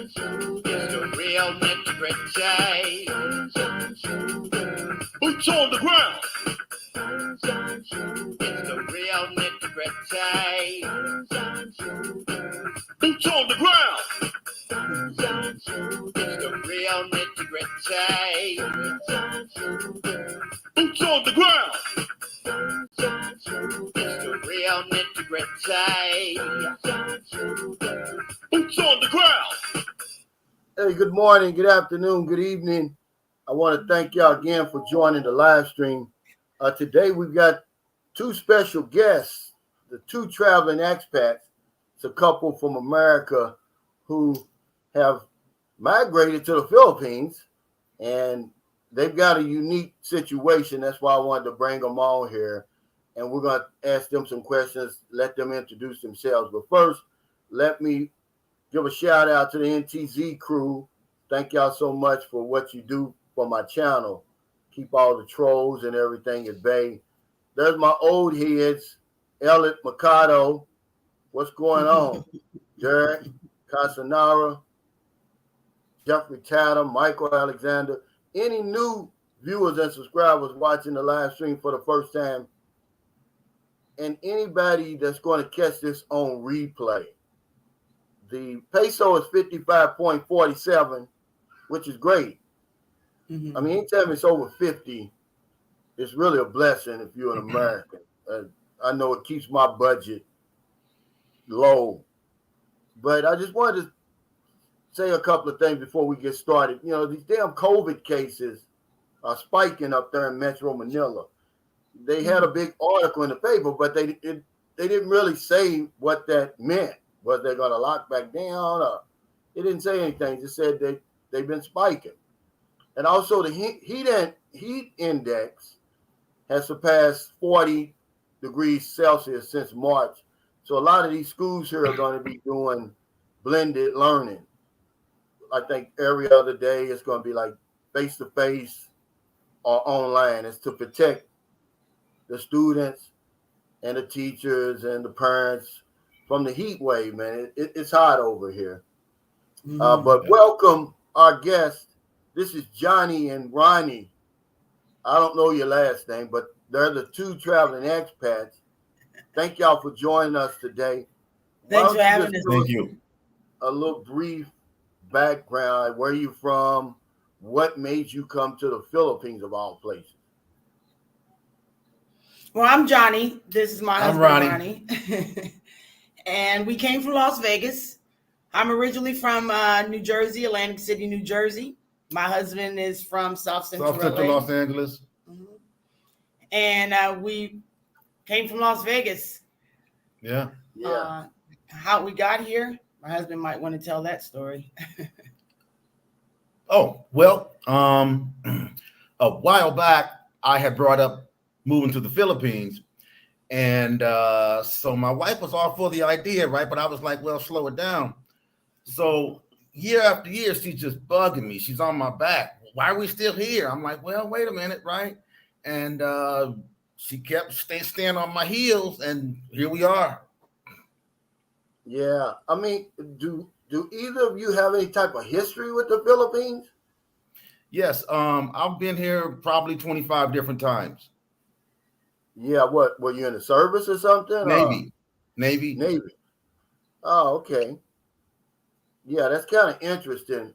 the real nitty-gritty. Boots on the ground. It's the real nitty-gritty. Boots on the ground. It's the real nitty-gritty. Boots on the ground. It's the real nitty-gritty. Boots on the ground. Hey, good morning, good afternoon, good evening. I want to thank y'all again for joining the live stream. Today we've got two special guests, the two traveling expats. It's a couple from America who have migrated to the Philippines, and they've got a unique situation. That's why I wanted to bring them on here, and we're going to ask them some questions, let them introduce themselves. But first, let me give a shout out to the NTZ crew. Thank y'all so much for what you do for my channel. Keep all the trolls and everything at bay. There's my old heads, Elliot Mercado. What's going on? Derek Casanara, Jeffrey Tatum, Michael Alexander. Any new viewers and subscribers watching the live stream for the first time, and anybody that's going to catch this on replay. The peso is 55.47, which is great. I mean, anytime it's over 50, it's really a blessing if you're an American. I know it keeps my budget low. But I just wanted to say a couple of things before we get started. You know, these damn COVID cases are spiking up there in Metro Manila. They had a big article in the paper, but they didn't really say what that meant. Was they going to lock back down? Or they didn't say anything. Just said they've been spiking. And also the heat index has surpassed 40 degrees Celsius since March. So a lot of these schools here are going to be doing blended learning. I think every other day it's going to be like face-to-face or online. It's to protect the students and the teachers and the parents from the heat wave, man. It's hot over here. But welcome our guest. This is Johnnie and Ronnie. I don't know your last name, but they're the two traveling expats. Thank y'all for joining us today. Thanks for having us. Thank you. A little brief background. Where are you from? What made you come to the Philippines of all places? Well, I'm Johnnie. This is my husband, Ronnie. And we came from Las Vegas. I'm originally from New Jersey, Atlantic City, New Jersey. My husband is from South Central Los Angeles. And we came from Las Vegas. Yeah. How we got here, my husband might want to tell that story. Oh, well, a while back, I had brought up moving to the Philippines. And so my wife was all for the idea, right? But I was like, well, slow it down. So year after year, she's just bugging me. She's on my back. Why are we still here? I'm like, well, wait a minute, right? And she kept staying on my heels, and here we are. Yeah. I mean, do either of you have any type of history with the Philippines? Yes. I've been here probably 25 different times. Yeah. What, were you in the service or something? Navy. Oh, okay. Yeah, that's kind of interesting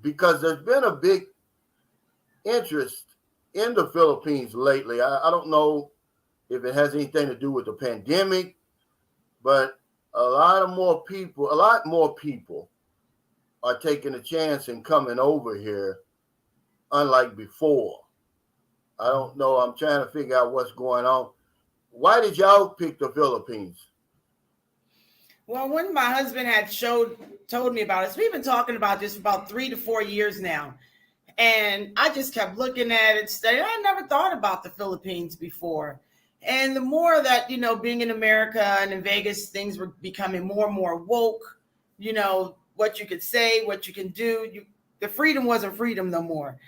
because there's been a big interest in the Philippines lately. I don't know if it has anything to do with the pandemic, but a lot more people are taking a chance and coming over here, unlike before. I don't know. I'm trying to figure out what's going on. Why did y'all pick the Philippines? Well, when my husband had told me about it, so we've been talking about this for about 3 to 4 years now. And I just kept looking at it, studying. I never thought about the Philippines before. And the more that, being in America and in Vegas, things were becoming more and more woke, what you could say, what you can do. The freedom wasn't freedom no more.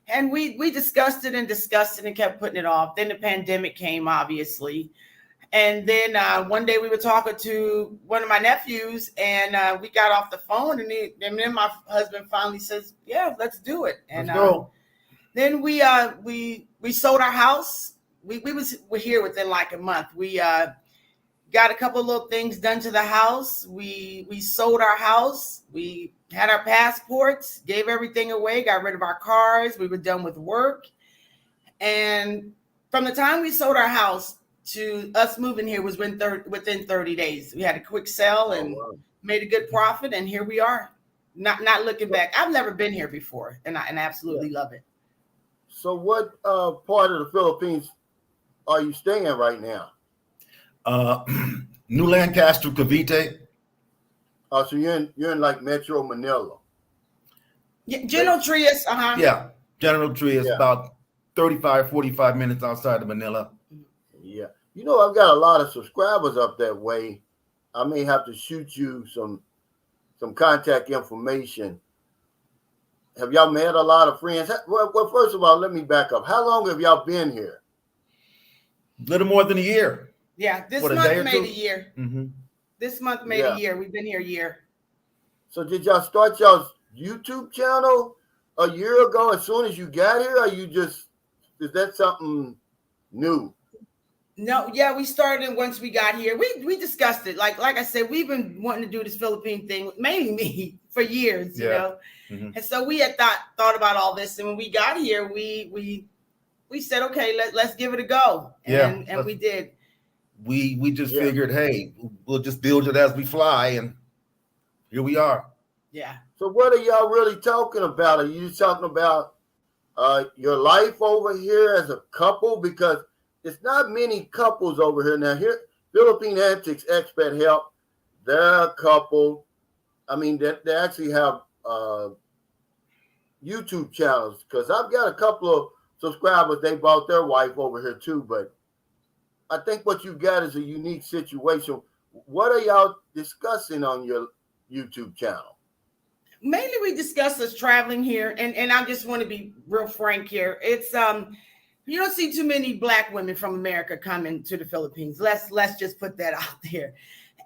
And we discussed it and kept putting it off. Then the pandemic came, obviously. And then one day we were talking to one of my nephews, and we got off the phone, and then my husband finally says, "Yeah, let's do it." And Let's go. then we sold our house. We're here within like a month. We got a couple of little things done to the house. We sold our house. We had our passports, gave everything away, got rid of our cars. We were done with work. And from the time we sold our house to us moving here was within 30 days. We had a quick sell and made a good profit, and here we are. Not looking back. I've never been here before, and I absolutely love it. So what part of the Philippines are you staying right now? New Lancaster, Cavite. Oh, so you're in like Metro Manila. Yeah, General Trias. Yeah, General Trias, Yeah. about 35, 45 minutes outside of Manila. Yeah. You know, I've got a lot of subscribers up that way. I may have to shoot you some contact information. Have y'all met a lot of friends? Well, first of all, let me back up. How long have y'all been here? Little more than a year. Yeah, this What, a month day or made two? a year. Mm-hmm. This month made a year. We've been here a year. So did y'all start y'all's YouTube channel a year ago as soon as you got here? Or is that something new? No, yeah, we started once we got here. We discussed it. Like I said, we've been wanting to do this Philippine thing, mainly me, for years, you know. Mm-hmm. And so we had thought about all this, and when we got here, we said, okay, let's give it a go. And we did. We just figured, hey, we'll just build it as we fly, and here we are. Yeah. So what are y'all really talking about? Are you talking about your life over here as a couple? Because it's not many couples over here. Now, here, Philippine Antics Expat Help, they're a couple. I mean, they actually have YouTube channels, because I've got a couple of subscribers. They brought their wife over here too, but I think what you got is a unique situation. What are y'all discussing on your YouTube channel? Mainly we discuss us traveling here, and I just want to be real frank here. It's you don't see too many Black women from America coming to the Philippines. Let's just put that out there.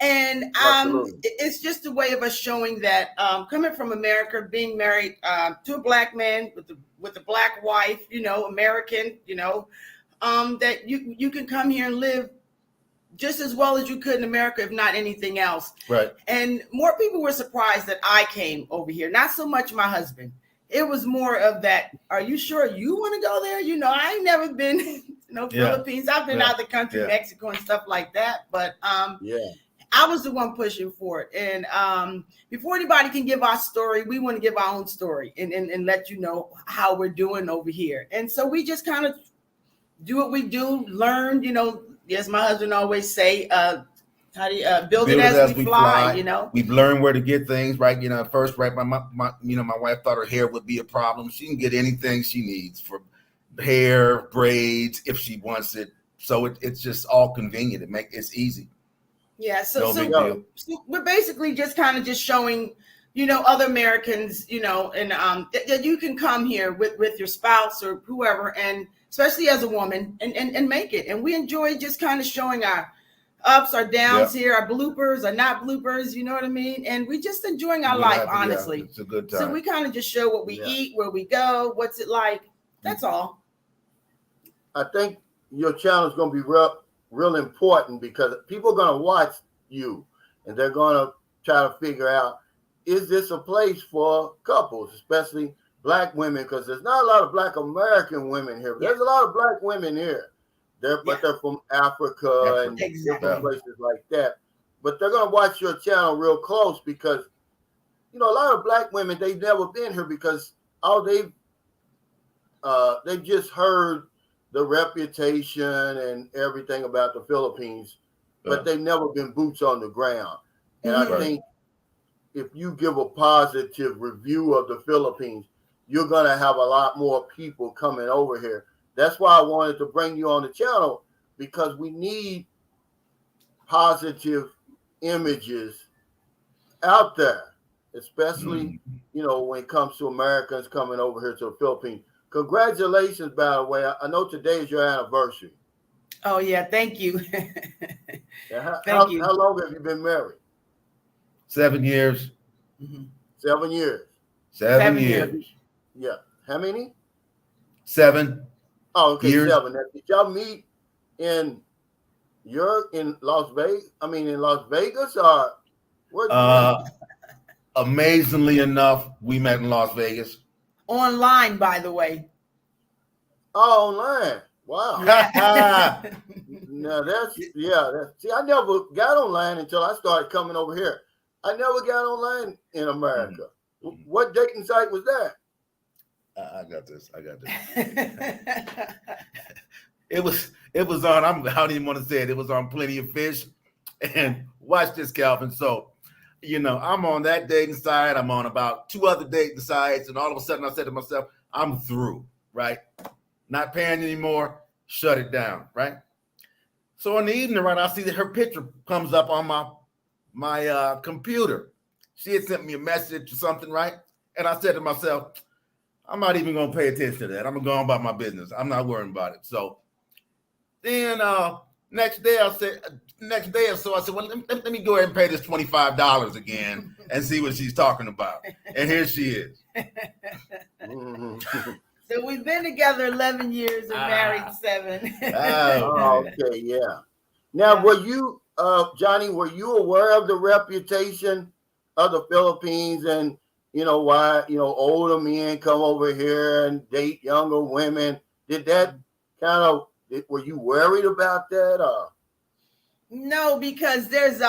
And it's just a way of us showing that coming from America, being married to a Black man with a Black wife, you know, American, you know, that you can come here and live just as well as you could in America, if not anything else. Right. And more people were surprised that I came over here. Not so much my husband. It was more of that, are you sure you want to go there? You know, I ain't never been, Philippines. I've been out the country, Mexico and stuff like that. But I was the one pushing for it. And before anybody can give our story, we want to give our own story and let you know how we're doing over here. And so we just kind of do what we do, learn, you know, as my husband always say, how do you build it as we fly, you know? We've learned where to get things, right? You know, at first, right, my wife thought her hair would be a problem. She can get anything she needs for hair, braids, if she wants it. So it's just all convenient. It's easy. Yeah, so we're basically just kind of just showing, you know, other Americans, you know, and that you can come here with your spouse or whoever, and especially as a woman, and make it. And we enjoy just kind of showing our ups, our downs here, our bloopers, our not bloopers, you know what I mean? And we just enjoying our life, honestly. It's a good time. So we kind of just show what we eat, where we go, what's it like. That's all. I think your channel is going to be real important, because people are going to watch you and they're going to try to figure out, is this a place for couples, especially Black women? Because there's not a lot of Black American women here. There's a lot of Black women here. But they're from Africa and different places like that. But they're going to watch your channel real close, because, you know, a lot of Black women, they've never been here because they've just heard the reputation and everything about the Philippines, but they've never been boots on the ground. And I think if you give a positive review of the Philippines, you're going to have a lot more people coming over here. That's why I wanted to bring you on the channel, because we need positive images out there, especially, you know, when it comes to Americans coming over here to the Philippines. Congratulations, by the way. I know today is your anniversary. Oh yeah, thank you. How, Thank you. how long have you been married? 7 years. Mhm. 7 years. 7 7 years. years. Yeah. How many? 7 Oh, okay, years. 7. Now, did y'all meet in in Las Vegas? I mean, in Las Vegas, or where'd you meet? Amazingly enough, we met in Las Vegas. Online, by the way. Oh, online. Wow. Yeah. Now see, I never got online until I started coming over here. I never got online in America. Mhm. What dating site was that? I got this. It was on. I don't even want to say it. It was on Plenty of Fish. And watch this, Calvin. So, I'm on that dating site. I'm on about 2 other dating sites, and all of a sudden, I said to myself, "I'm through. Right? Not paying anymore. Shut it down. Right?" So in the evening, right, I see that her picture comes up on my computer. She had sent me a message or something, right? And I said to myself, I'm not even going to pay attention to that. I'm going to go on about my business. I'm not worrying about it. So then next day or so, I said, well, let me go ahead and pay this $25 again and see what she's talking about. And here she is. So we've been together 11 years and married 7. Oh, okay, yeah. Now, were you, Johnny, were you aware of the reputation of the Philippines and, why, older men come over here and date younger women? Did that were you worried about that? No, because there's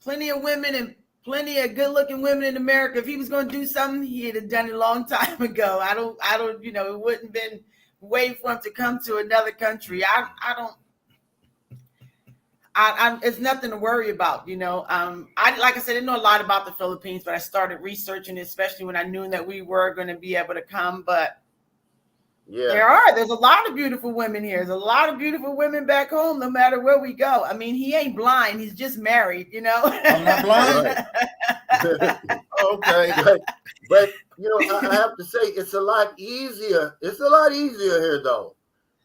plenty of women and plenty of good-looking women in America. If he was going to do something, he'd have done it a long time ago. I don't, it wouldn't been wait for him to come to another country. It's nothing to worry about, like I said, I didn't know a lot about the Philippines, but I started researching it, especially when I knew that we were going to be able to come. But there's a lot of beautiful women here. There's a lot of beautiful women back home, no matter where we go. I mean, he ain't blind. He's just married, I'm not blind. Okay. But I have to say, it's a lot easier. It's a lot easier here, though.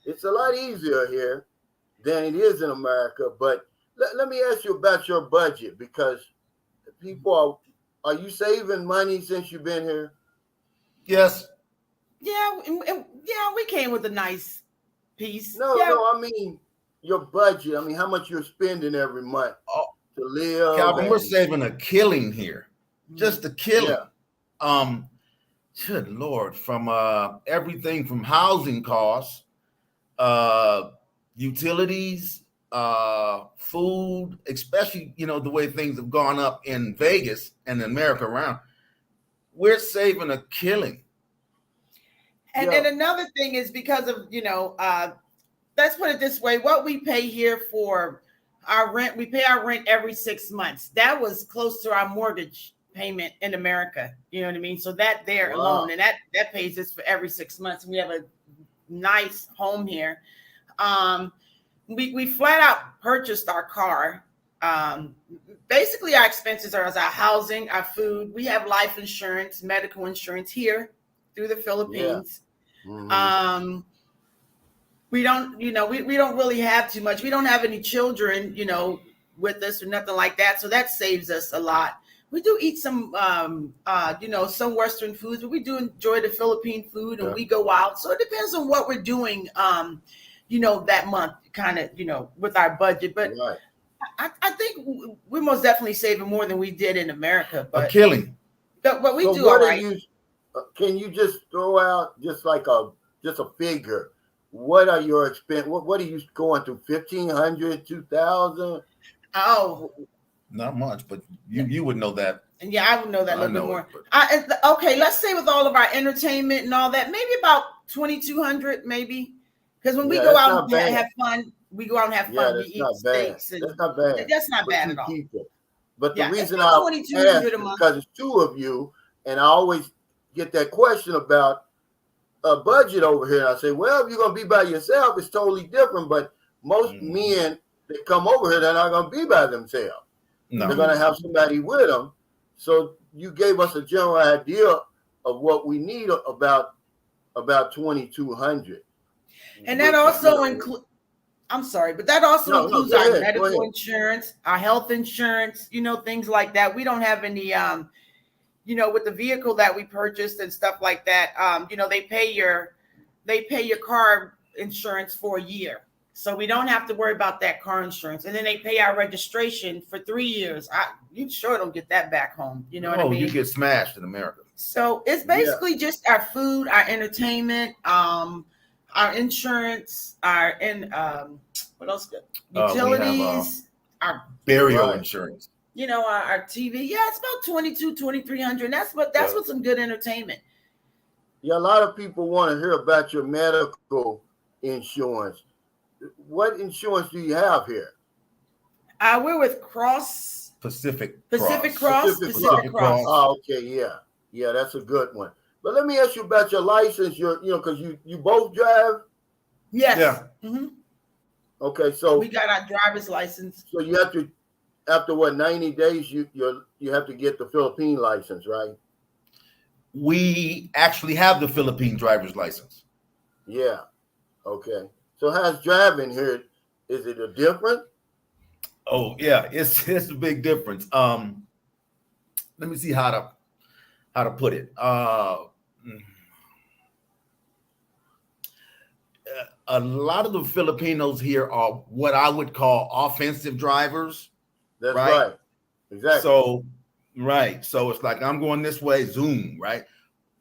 It's a lot easier here than it is in America. But let me ask you about your budget, because people are you saving money since you've been here? Yes. Yeah, we came with a nice piece. No, I mean your budget. I mean, how much you're spending every month to live. Calvin, we're saving a killing here. Just a killing. Yeah. Good Lord, from everything from housing costs, utilities, food, especially, the way things have gone up in Vegas and America around. We're saving a killing. And another thing is because of, let's put it this way. What we pay here for our rent, we pay our rent every 6 months. That was close to our mortgage payment in America. You know what I mean? So that there alone, and that pays us for every 6 months. And we have a nice home here. We flat out purchased our car. Basically, our expenses are as our housing, our food. We have life insurance, medical insurance here through the Philippines. Yeah. Mm-hmm. We don't, we don't really have too much. We don't have any children, with us or nothing like that. So that saves us a lot. We do eat some, some Western foods, but we do enjoy the Philippine food, and we go out. So it depends on what we're doing, that month, kind of, with our budget. But I think we're most definitely saving more than we did in America. But, a killing. But we do all right. Can you just throw out just a figure? What are your expense? What are you going through? 1,500, 2,000? Oh, not much, but you would know that. Yeah, I would know that a little bit more. Okay, let's say with all of our entertainment and all that, maybe about 2,200, maybe. Because when we go out and have fun, we go out and have fun. We eat steaks. That's not bad. That's not bad at all. People. But the reason I ask is because it's 2 of you, and I always get that question about a budget over here. I say, well, if you're going to be by yourself, it's totally different. But most men that come over here, they're not going to be by themselves. No. They're going to have somebody with them. So you gave us a general idea of what we need, about 2,200. And that also includes. I'm sorry, but that also No, includes go our ahead, medical insurance, our health insurance, things like that. We don't have any, with the vehicle that we purchased and stuff like that. They pay your car insurance for a year, so we don't have to worry about that car insurance. And then they pay our registration for 3 years. You sure don't get that back home. You know what I mean? You get smashed in America. So it's basically just our food, our entertainment, our insurance, what else? Utilities, our burial Right. insurance. Our TV. Yeah, it's about $2,200-$2,300. That's what's some good entertainment. Yeah, a lot of people want to hear about your medical insurance. What insurance do you have here? We're with Pacific Cross. Oh, okay, yeah, that's a good one. But let me ask you about your license. Because you both drive. Yes. Yeah. Mm-hmm. Okay, so we got our driver's license. So you have to, after 90 days, you have to get the Philippine license, right? We actually have the Philippine driver's license. Yeah. Okay. So how's driving here? Is it a different? Oh yeah, it's a big difference. Let me see how to put it. A lot of the Filipinos here are what I would call offensive drivers. That's right. Exactly. So it's like I'm going this way, zoom, right?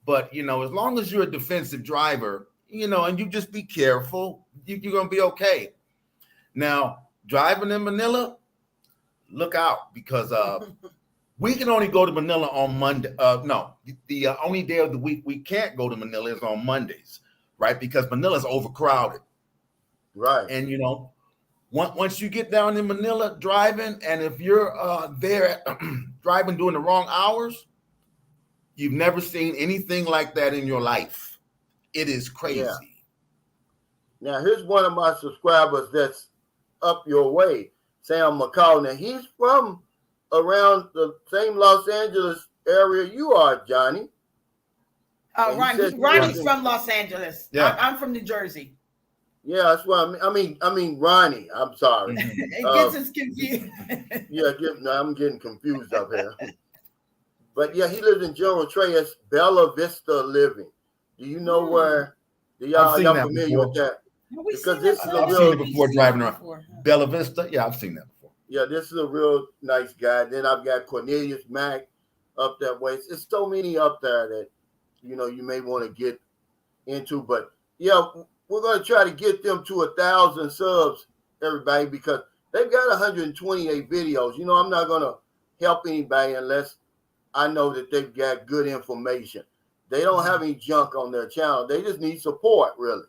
But as long as you're a defensive driver, and you just be careful, you're gonna be okay. Now, driving in Manila, look out, because we can only go to Manila on Monday. The only day of the week we can't go to Manila is on Mondays, right? Because Manila's overcrowded. Right. And once you get down in Manila driving, and if you're there driving during the wrong hours, you've never seen anything like that in your life. It is crazy. Yeah. Now, here's one of my subscribers that's up your way, Sam McCall. Now, he's from around the same Los Angeles area you are, Johnny. Ronnie's from Los Angeles. Yeah. I'm from New Jersey. Yeah, that's what I mean, Ronnie. I'm sorry. It gets us confused. I'm getting confused up here. But yeah, he lives in General Trey's Bella Vista Living. Do you know where? Y'all familiar with that? Because I've seen it before driving around Bella Vista. Yeah, I've seen that before. Yeah, this is a real nice guy. Then I've got Cornelius Mack up that way. It's so many up there that you may want to get into. But yeah, we're going to try to get them to 1,000 subs, everybody, because they've got 128 videos. I'm not going to help anybody unless I know that they've got good information. They don't have any junk on their channel. They just need support, really.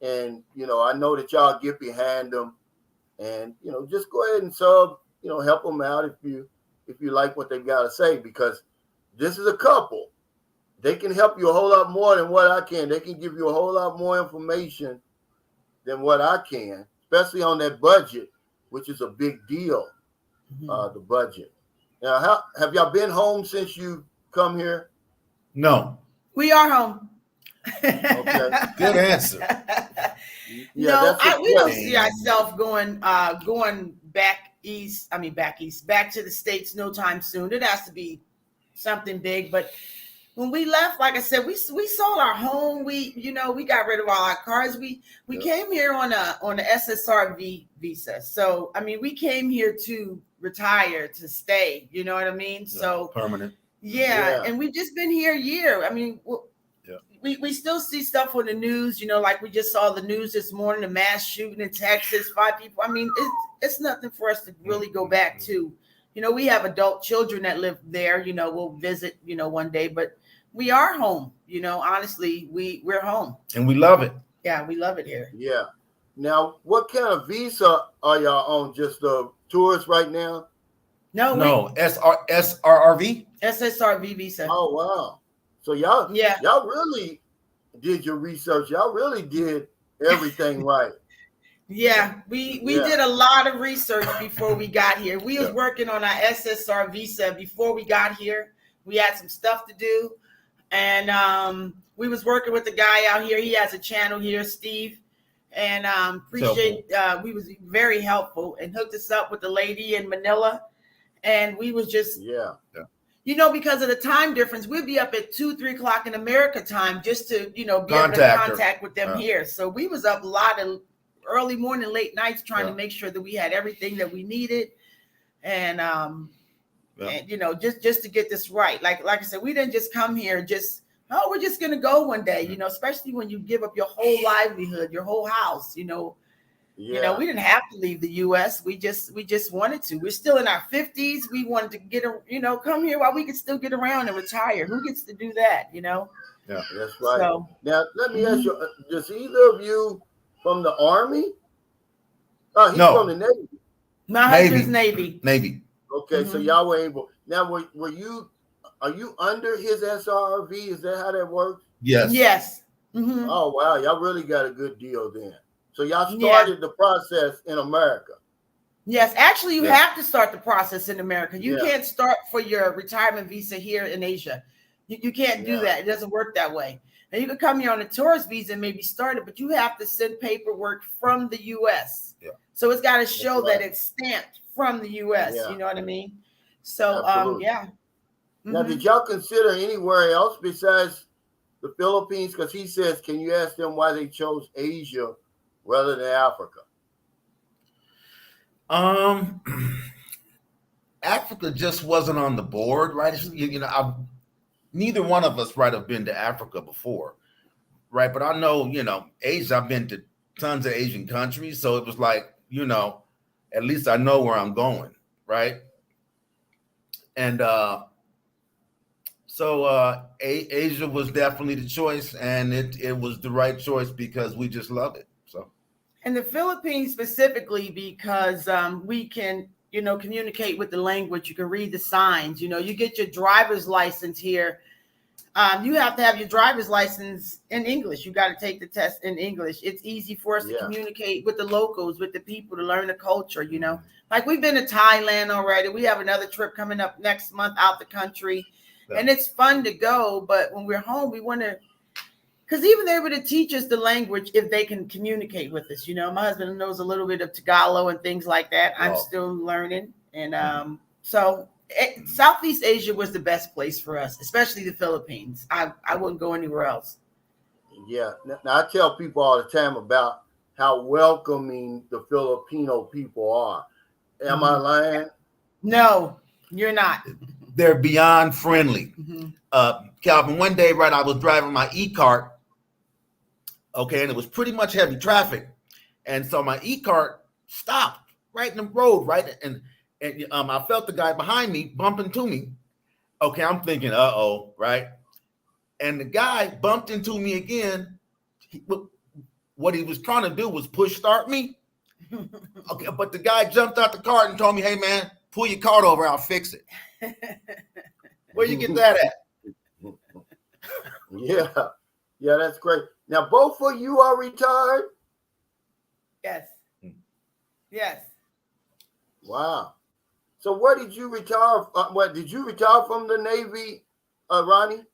And, I know that y'all get behind them, and, just go ahead and sub, help them out if you like what they've got to say, because this is a couple. They can help you a whole lot more than what I can. They can give you a whole lot more information than what I can, especially on that budget, which is a big deal, the budget. Now, have y'all been home since you come here? No. We are home. Okay. Good answer. No, we don't see ourselves going back east. Back to the States no time soon. It has to be something big. But when we left, like I said, we sold our home. We got rid of all our cars. We came here on a SSRV visa. So we came here to retire, to stay. You know what I mean? So permanent. Yeah, and we've just been here a year. We still see stuff on the news, like we just saw the news this morning, the mass shooting in Texas, 5 people. It's nothing for us to really go back to. We have adult children that live there, we'll visit, one day, but we are home. Honestly, we're home. And we love it. Yeah, we love it here. Yeah. Now, what kind of visa are y'all on? Just tourists right now? No, SRRV? SSRV visa. Oh, wow. So y'all really did your research. Y'all really did everything right. Yeah, we did a lot of research before we got here. We was working on our SSR visa before we got here. We had some stuff to do, and we was working with a guy out here. He has a channel here, Steve, and appreciate. We was very helpful and hooked us up with the lady in Manila, and we was just because of the time difference, we'd be up at 2-3 o'clock in America time just to be able to contact with them here. So we was up a lot of early morning, late nights trying to make sure that we had everything that we needed, and just to get this right. Like I said, we didn't just come here we're just gonna go one day, especially when you give up your whole livelihood, your whole house, we didn't have to leave the US. We just wanted to. We're still in our 50s. We wanted to get come here while we could still get around and retire. Who gets to do that, Yeah, that's right. So, now let me ask you, does either of you from the Army? Oh, he's from the Navy. My husband's Navy. Okay, so y'all were able. Now, are you under his SRV? Is that how that works? Yes. Mm-hmm. Oh, wow. Y'all really got a good deal then. So y'all started the process in America. Yes, actually, you have to start the process in America. You can't start for your retirement visa here in Asia. You can't do that. It doesn't work that way. Now, you can come here on a tourist visa and maybe start it, but you have to send paperwork from the U.S. Yeah. So it's got to show that it's stamped from the U.S. You know what I mean? So, Now, did y'all consider anywhere else besides the Philippines? Because he says, can you ask them why they chose Asia rather than Africa? Africa just wasn't on the board, right? Neither one of us have been to Africa before, right? But I know, Asia, I've been to tons of Asian countries. So it was like, at least I know where I'm going, right? And so Asia was definitely the choice, and it was the right choice because we just love it. So, and the Philippines specifically because we can, communicate with the language. You can read the signs. You get your driver's license here. You have to have your driver's license in English. You got to take the test in English. It's easy for us to communicate with the locals, with the people, to learn the culture. Like we've been to Thailand already. We have another trip coming up next month out the country. And it's fun to go, but when we're home, we want to, because even they're able to teach us the language if they can communicate with us. My husband knows a little bit of Tagalog and things like that. I'm still learning. And so Southeast Asia was the best place for us, especially the Philippines. I wouldn't go anywhere else. Yeah. Now, I tell people all the time about how welcoming the Filipino people are. Am I lying? No, you're not. They're beyond friendly. Calvin, one day, I was driving my e-cart, and it was pretty much heavy traffic. And so my e-cart stopped right in the road, and I felt the guy behind me bump into me. Okay, I'm thinking, right? And the guy bumped into me again. What he was trying to do was push start me. Okay, but the guy jumped out the cart and told me, hey, man, pull your cart over, I'll fix it. Where you get that at? Yeah, that's great. Now, both of you are retired? Yes. Wow. So where did you retire? Did you retire from the Navy, Ronnie?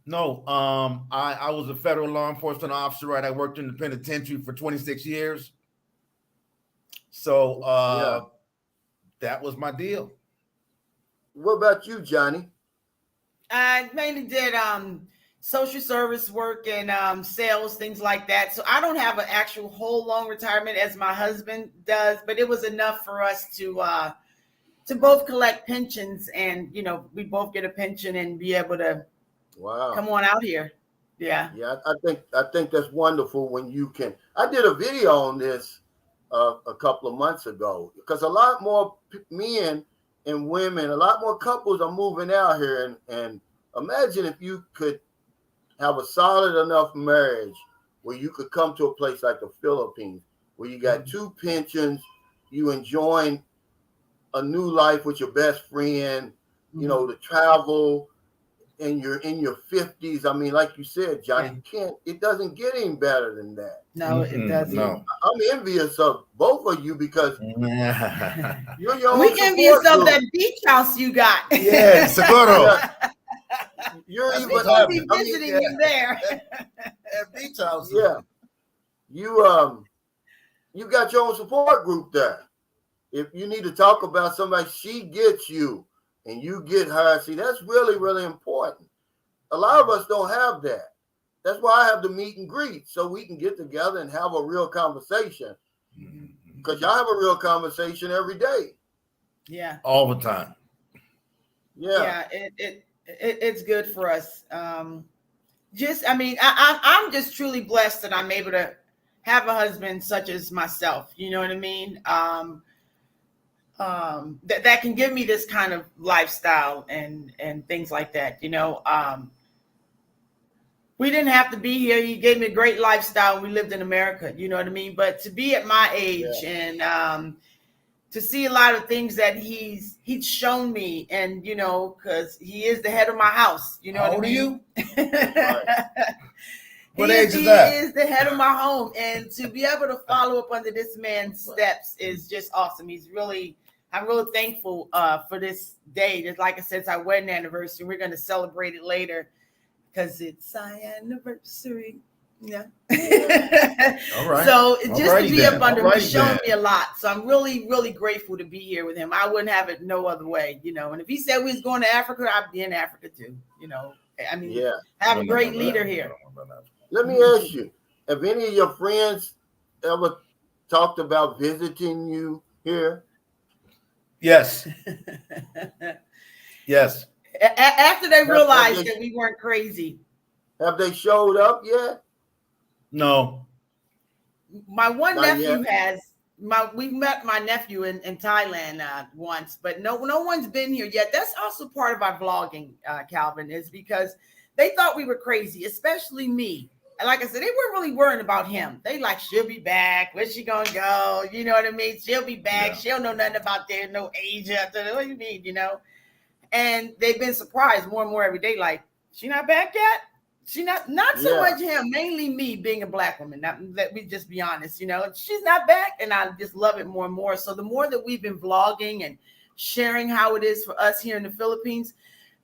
No, I was a federal law enforcement officer, right? I worked in the penitentiary for 26 years. So that was my deal. What about you, Johnny? I mainly did social service work and sales, things like that. So I don't have an actual whole long retirement as my husband does, but it was enough for us to both collect pensions, and we both get a pension and be able to come on out here. Yeah. I think that's wonderful when you can. I did a video on this a couple of months ago because a lot more men and women, a lot more couples are moving out here, and imagine if you could have a solid enough marriage where you could come to a place like the Philippines where you got two pensions, you enjoying a new life with your best friend, to travel, and you're in your 50s. I mean, like you said, Johnny, it doesn't get any better than that. No, it doesn't. No. I'm envious of both of you because you're your own. We envious of that beach house you got. Yeah, Seguro. You're even going to be visiting you there. At beach house. Yeah. you got your own support group there. If you need to talk about somebody, she gets you and you get her. See, that's really, really important. A lot of us don't have that. That's why I have the meet and greet so we can get together and have a real conversation. Because y'all have a real conversation every day. Yeah. All the time. Yeah. It's good for us. I'm just truly blessed that I'm able to have a husband such as myself. You know what I mean? That can give me this kind of lifestyle and things like that. We didn't have to be here. He gave me a great lifestyle. We lived in America. You know what I mean? But to be at my age and to see a lot of things that he's shown me, and because he is the head of my house. You know How what I old are mean? What age is that? He is the head of my home, and to be able to follow up under this man's steps is just awesome. I'm really thankful for this day. Just like I said, it's our wedding anniversary. We're going to celebrate it later because it's our anniversary. Yeah. All right. So just to be then. up under him, he's shown then. me a lot. So I'm really, really grateful to be here with him. I wouldn't have it no other way, And if he said we was going to Africa, I'd be in Africa too, I mean, have a great leader here. Let me ask you, have any of your friends ever talked about visiting you here? Yes. Yes. After they realized that we weren't crazy. Have they showed up yet? No. My one nephew has. We met my nephew in Thailand once, but no one's been here yet. That's also part of our vlogging, Calvin, is because they thought we were crazy, especially me. And like I said, they weren't really worrying about him. They like, she'll be back. Where's she gonna go? You know what I mean? She'll be back. Yeah. She don't know nothing about there, no Asia. What do you mean? And they've been surprised more and more every day. Like, she not back yet? She not so much him, mainly me being a black woman. Let me just be honest, she's not back, and I just love it more and more. So the more that we've been vlogging and sharing how it is for us here in the Philippines,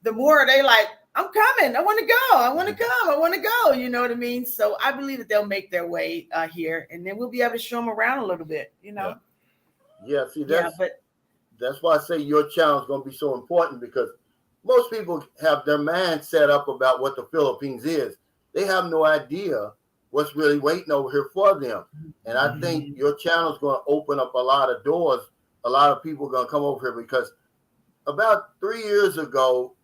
the more they like, I'm coming. I want to go. I want to come. I want to go. You know what I mean? So I believe that they'll make their way here, and then we'll be able to show them around a little bit, Yeah, see, that's why I say your channel is going to be so important, because most people have their mind set up about what the Philippines is. They have no idea what's really waiting over here for them. And I think your channel is going to open up a lot of doors. A lot of people are going to come over here, because about 3 years ago,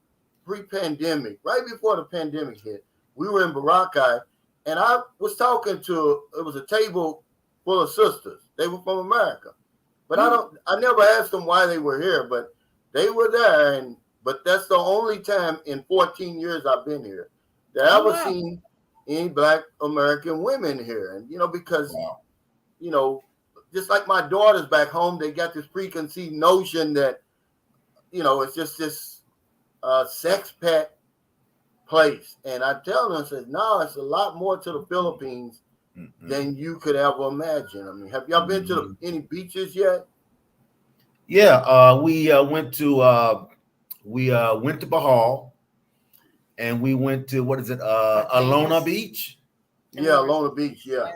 pre-pandemic, right before the pandemic hit, we were in Boracay, and I was talking to, it was a table full of sisters. They were from America. But I never asked them why they were here, but they were there. But that's the only time in 14 years I've been here that I ever seen any Black American women here. And, because, just like my daughters back home, they got this preconceived notion that, it's just this sex pet place. And I tell them, I said, no, it's a lot more to the Philippines than you could ever imagine. I mean, have y'all been to any beaches yet? Yeah, we went to Bahal, and we went to, what is it, Alona Beach? Yeah, Alona Beach, yeah.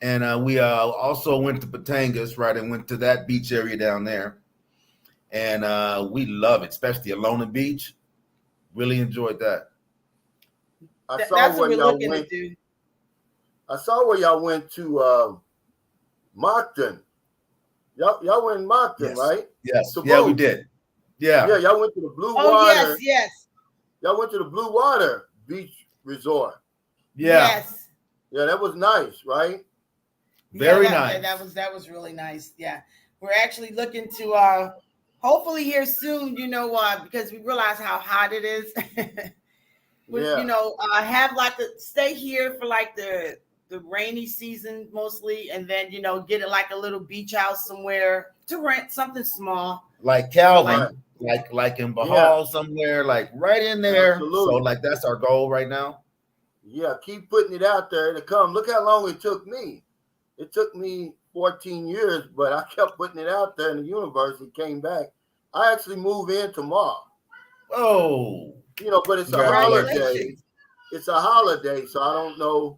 And we also went to Batangas, right, and went to that beach area down there. And we love it, especially Alona Beach. Really enjoyed that. I saw where y'all went to Moncton. Y'all went in Moncton, right? Yes. Yeah, we did. Yeah. Yeah, y'all went to the Blue Water. Oh, yes. Y'all went to the Blue Water Beach Resort. Yeah. Yes. Yeah, that was nice, right? Very nice. That was really nice. Yeah. We're actually looking to hopefully here soon, because we realize how hot it is. Have like stay here for like the rainy season mostly, and then get it like a little beach house somewhere to rent something small, like Calvin, like in Bahal somewhere, like right in there. Absolutely. So like that's our goal right now. Yeah, keep putting it out there to come. Look how long it took me. It took me 14 years, but I kept putting it out there in the universe. It came back. I actually move in tomorrow. Oh, but it's a holiday. It's a holiday, so I don't know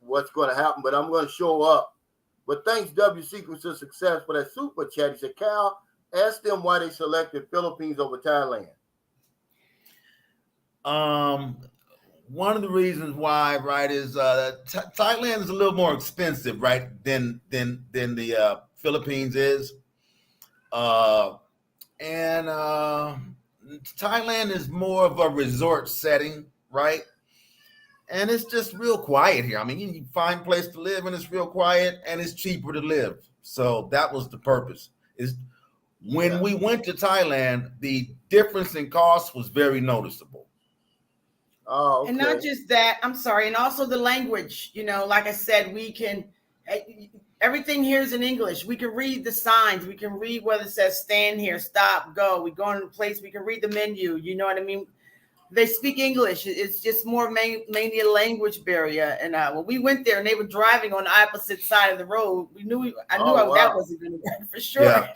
what's going to happen, but I'm going to show up. But thanks, W Secrets of Success, for that super chat. He said, Cal, ask them why they selected Philippines over Thailand. One of the reasons why, right, is Thailand is a little more expensive, right, than the Philippines is, and Thailand is more of a resort setting, right, and it's just real quiet here. I mean, you find a place to live, and it's real quiet, and it's cheaper to live. So that was the purpose. Is when we went to Thailand, the difference in cost was very noticeable. Oh, okay. And not just that, I'm sorry, and also the language. You know, like I said, we can, everything here is in English. We can read the signs. We can read whether it says stand here, stop, go. We go into a place, we can read the menu. You know what I mean? They speak English. It's just more mainly a language barrier. And when we went there and they were driving on the opposite side of the road, I knew that wasn't going to work for sure.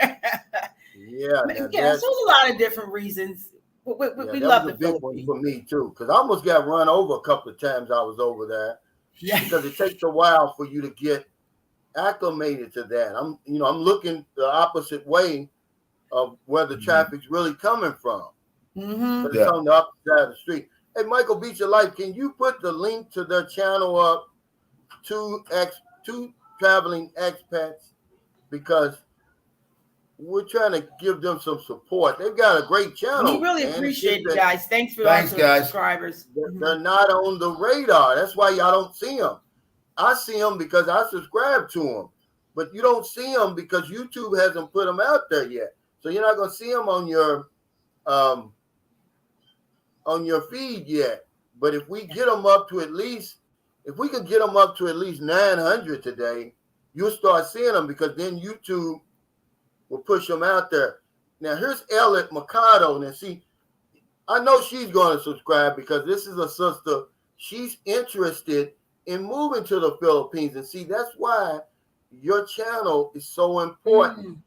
Yeah, so there's a lot of different reasons. We love the big Philippines. one for me too, because I almost got run over a couple of times I was over there. Yeah, because it takes a while for you to get acclimated to that. I'm looking the opposite way of where the traffic's really coming from. But it's on the opposite side of the street. Hey, Michael Beach of Life, can you put the link to their channel up to traveling expats? Because we're trying to give them some support. They've got a great channel. We really appreciate it, guys. Thanks for all the subscribers. They're not on the radar. That's why y'all don't see them. I see them because I subscribe to them. But you don't see them because YouTube hasn't put them out there yet. So you're not going to see them on your feed yet. But if we get them up to at least 900 today, you'll start seeing them, because then YouTube will push them out there. Now, here's Elliot Mercado. Now, see, I know she's going to subscribe because this is a sister. She's interested in moving to the Philippines. And see, that's why your channel is so important.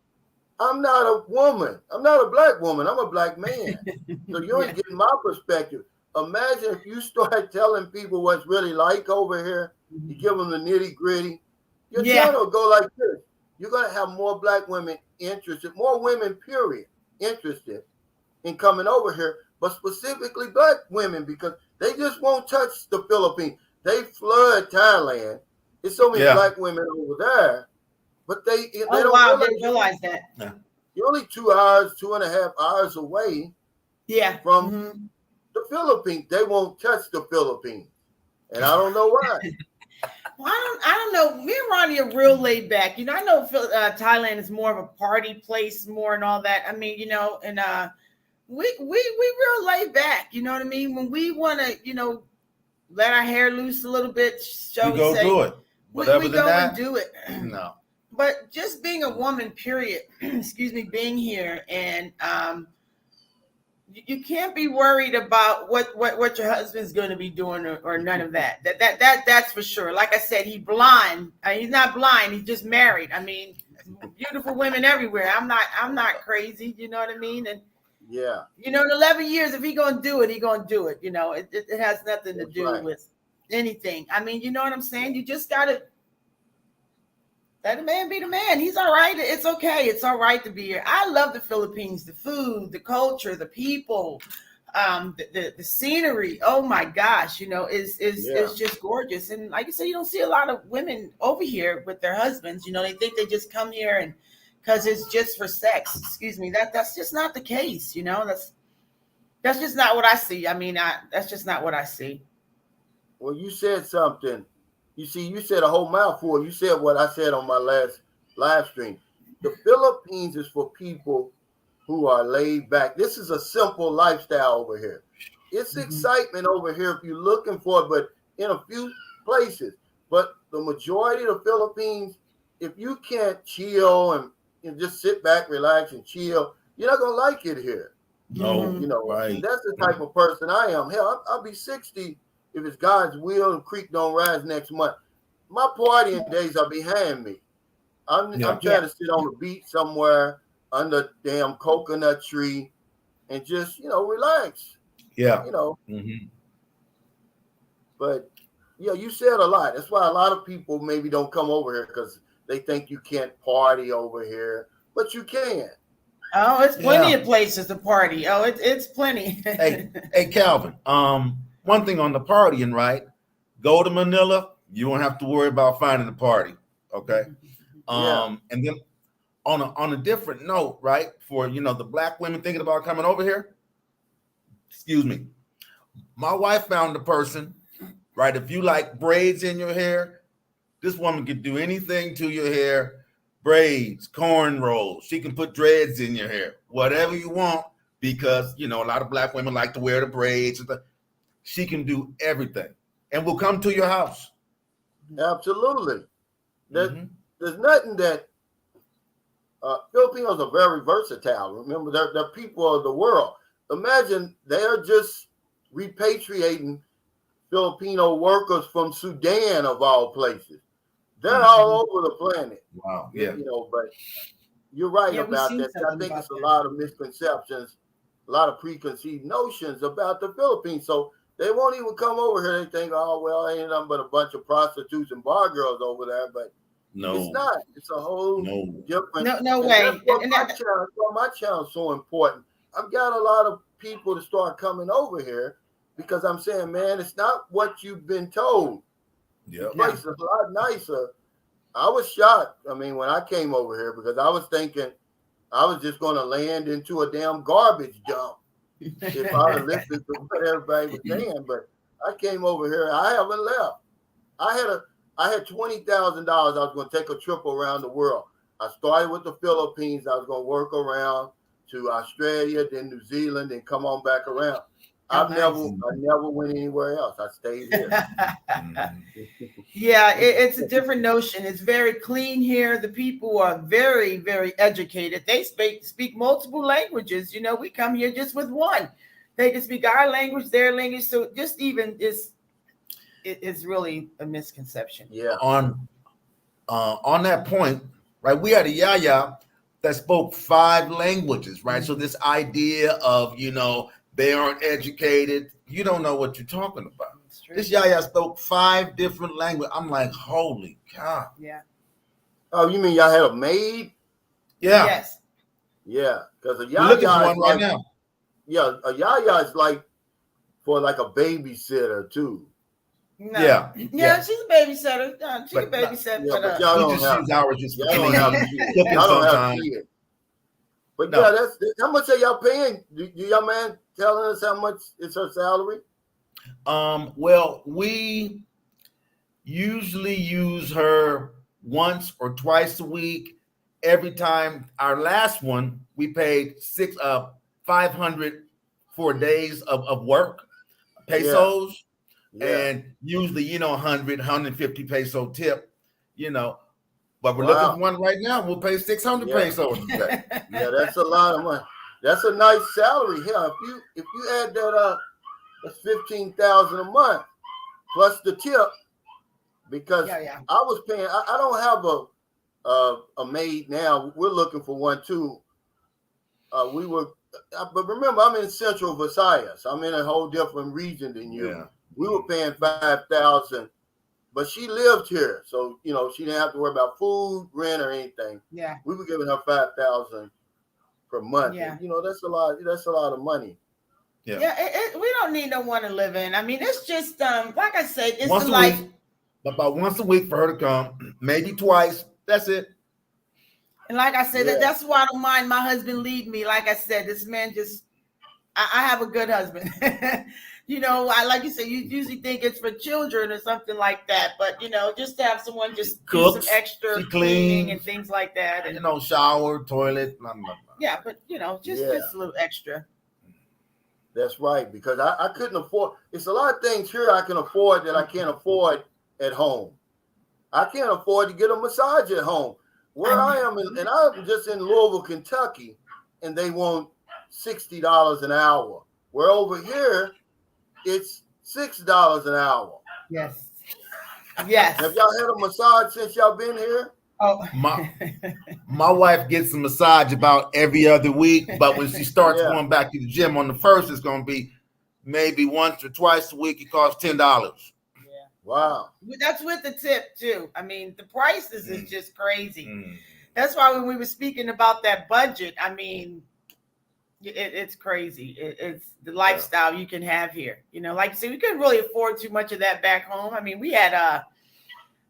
I'm not a woman. I'm not a black woman. I'm a black man. So you ain't getting my perspective. Imagine if you start telling people what's really like over here. You give them the nitty gritty. Your channel will go like this. You're going to have more black women interested, more women, period, interested in coming over here, but specifically black women, because they just won't touch the Philippines. They flood Thailand. There's so many black women over there, but they don't didn't realize that. You're only 2 hours, 2.5 hours away from the Philippines. They won't touch the Philippines, and I don't know why. Well, I don't know. Me and Ronnie are real laid back. You know, I know Thailand is more of a party place, more and all that. I mean, you know, and we real laid back. You know what I mean? When we want to, you know, let our hair loose a little bit, shall we say? Do it. We go and do it. No. But just being a woman, period. Excuse me, being here, and you can't be worried about what your husband's going to be doing or none of that. That's for sure. Like I said, he's blind. He's not blind. He's just married. I mean, beautiful women everywhere. I'm not crazy. You know what I mean? And you know, in 11 years, if he gonna do it, he gonna do it. You know, it has nothing to do with anything. I mean, you know what I'm saying? You just gotta let the man be the man. He's all right. It's okay. It's all right to be here. I love the Philippines, the food, the culture, the people, the scenery. Oh my gosh, you know, is just gorgeous. And like I said, you don't see a lot of women over here with their husbands. You know, they think they just come here and because it's just for sex. Excuse me. That's just not the case. You know, that's just not what I see. I mean, that's just not what I see. Well, you said something. You see, you said a whole mouthful. You said what I said on my last live stream. The Philippines is for people who are laid back. This is a simple lifestyle over here. It's excitement over here if you're looking for it, but in a few places. But the majority of the Philippines, if you can't chill and just sit back, relax, and chill, you're not going to like it here. No, you know, that's the type of person I am. Hell, I'll be 60 if it's God's will and creek don't rise next month. My partying days are behind me. I'm trying to sit on the beach somewhere under a damn coconut tree and just, you know, relax. Yeah. You know. But Yeah, you said a lot. That's why a lot of people maybe don't come over here because they think you can't party over here, but you can. Oh, it's plenty of places to party. Oh, it's plenty. Hey, Calvin. One thing on the partying, right? Go to Manila, you won't have to worry about finding a party. Okay. And then on a different note, right? For the black women thinking about coming over here. Excuse me. My wife found a person, right? If you like braids in your hair, this woman can do anything to your hair. Braids, cornrows. She can put dreads in your hair, whatever you want, because a lot of black women like to wear the braids. She can do everything, and we'll come to your house. Absolutely. There's nothing that Filipinos are very versatile. Remember, they're people of the world. Imagine they're just repatriating Filipino workers from Sudan, of all places. They're all over the planet. Wow. Yeah. But you're right about that. I think it's a lot of misconceptions, a lot of preconceived notions about the Philippines. So they won't even come over here. They think, oh, well, ain't nothing but a bunch of prostitutes and bar girls over there. But no, it's not. It's a whole different. No way. That's why my channel is so important. I've got a lot of people to start coming over here because I'm saying, man, it's not what you've been told. Yeah, the place is a lot nicer. I was shocked. I mean, when I came over here, because I was thinking I was just going to land into a damn garbage dump if I had listened to what everybody was saying. But I came over here. I haven't left. I had $20,000. I was going to take a trip around the world. I started with the Philippines. I was going to work around to Australia, then New Zealand, and come on back around. I never went anywhere else. I stayed here. Yeah, it's a different notion. It's very clean here. The people are very, very educated. They speak multiple languages. We come here just with one. They can speak our language, their language. So just even it's really a misconception. Yeah. On that point, right? We had a yaya that spoke 5 languages, right? So this idea of they aren't educated. You don't know what you're talking about. This yaya spoke 5 different languages. I'm like, holy cow. Yeah. Oh, you mean y'all had a maid? Yeah. Yes. Yeah, because a We're looking for yaya one right now. Yeah, a yaya is like for like a babysitter too. No. Yeah. She's a babysitter. She's a babysitter. But y'all don't have kids. Y'all don't have kids. But No. yeah, that's how much are y'all paying? Do y'all man telling us how much is her salary? Well, we usually use her once or twice a week. Every time, our last one, we paid 500 for days of work, pesos, and usually 100, 150 peso tip, But we're looking for one right now. We'll pay 600 pesos today. Yeah, that's a lot of money. That's a nice salary here. If you add that up, that's $15,000 a month plus the tip. Because I was paying. I don't have a maid now. We're looking for one too. But remember, I'm in Central Visayas. I'm in a whole different region than you. Yeah. We were paying $5,000. But she lived here, so she didn't have to worry about food, rent, or anything. Yeah, we were giving her $5,000 per month. Yeah, and, that's a lot. That's a lot of money. Yeah, we don't need no one to live in. I mean, it's just like I said, it's once the life. Week, about once a week for her to come, maybe twice. That's it. And like I said, that's why I don't mind my husband lead me. Like I said, this man I have a good husband. I like you said, you usually think it's for children or something like that, but just to have someone just cooks, do some extra cleaning and things like that, and shower, toilet, blah, blah, blah. Yeah, but just a little extra. That's right, because I couldn't afford. It's a lot of things here I can afford that I can't afford at home. I can't afford to get a massage at home. Where I am, and I'm just in Louisville, Kentucky, and they want $60 an hour. Where over here, it's $6 an hour. Yes. Have y'all had a massage since y'all been here? Oh, my wife gets a massage about every other week, but when she starts going back to the gym on the first, it's going to be maybe once or twice a week. It costs $10. Wow. That's with the tip too. I mean, the prices is just crazy. Mm. That's why when we were speaking about that budget, I mean, it's crazy. It's the lifestyle you can have here. You know, like I said, we couldn't really afford too much of that back home. I mean, we had a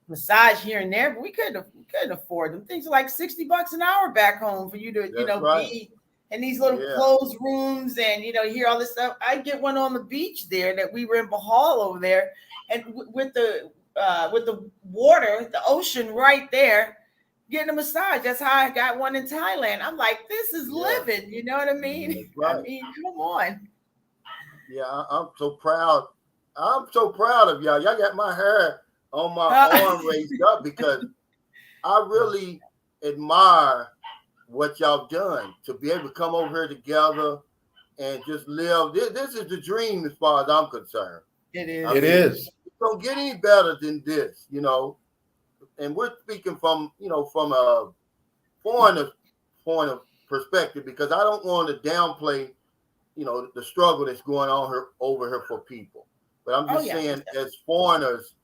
massage here and there, but we couldn't afford them. Things are like $60 an hour back home for you to, be in these little closed rooms and, hear all this stuff. I get one on the beach there that we were in Bahal over there, and with the water, the ocean right there, getting a massage. That's how I got one in Thailand. I'm like, this is living. You know what I mean? Right. I mean, come on. Yeah, I'm so proud. I'm so proud of y'all. Y'all got my hair on my arm raised up because I really admire what y'all done to be able to come over here together and just live. This is the dream as far as I'm concerned. It is. It is. It don't get any better than this, And we're speaking from a foreigner point of perspective, because I don't want to downplay, the struggle that's going on over here for people. But I'm just saying, as foreigners,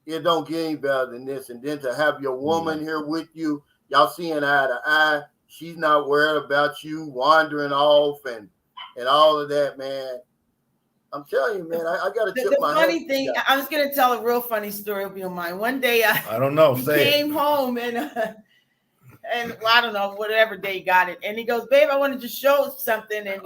it don't get any better than this. And then to have your woman here with you, y'all seeing eye to eye. She's not worried about you wandering off and all of that, man. I'm telling you, man, I got to tip my hat. The funny thing, I was going to tell a real funny story, if you don't mind. One day, I don't know. He came home and well, I don't know, whatever day he got it. And he goes, babe, I wanted to show something. And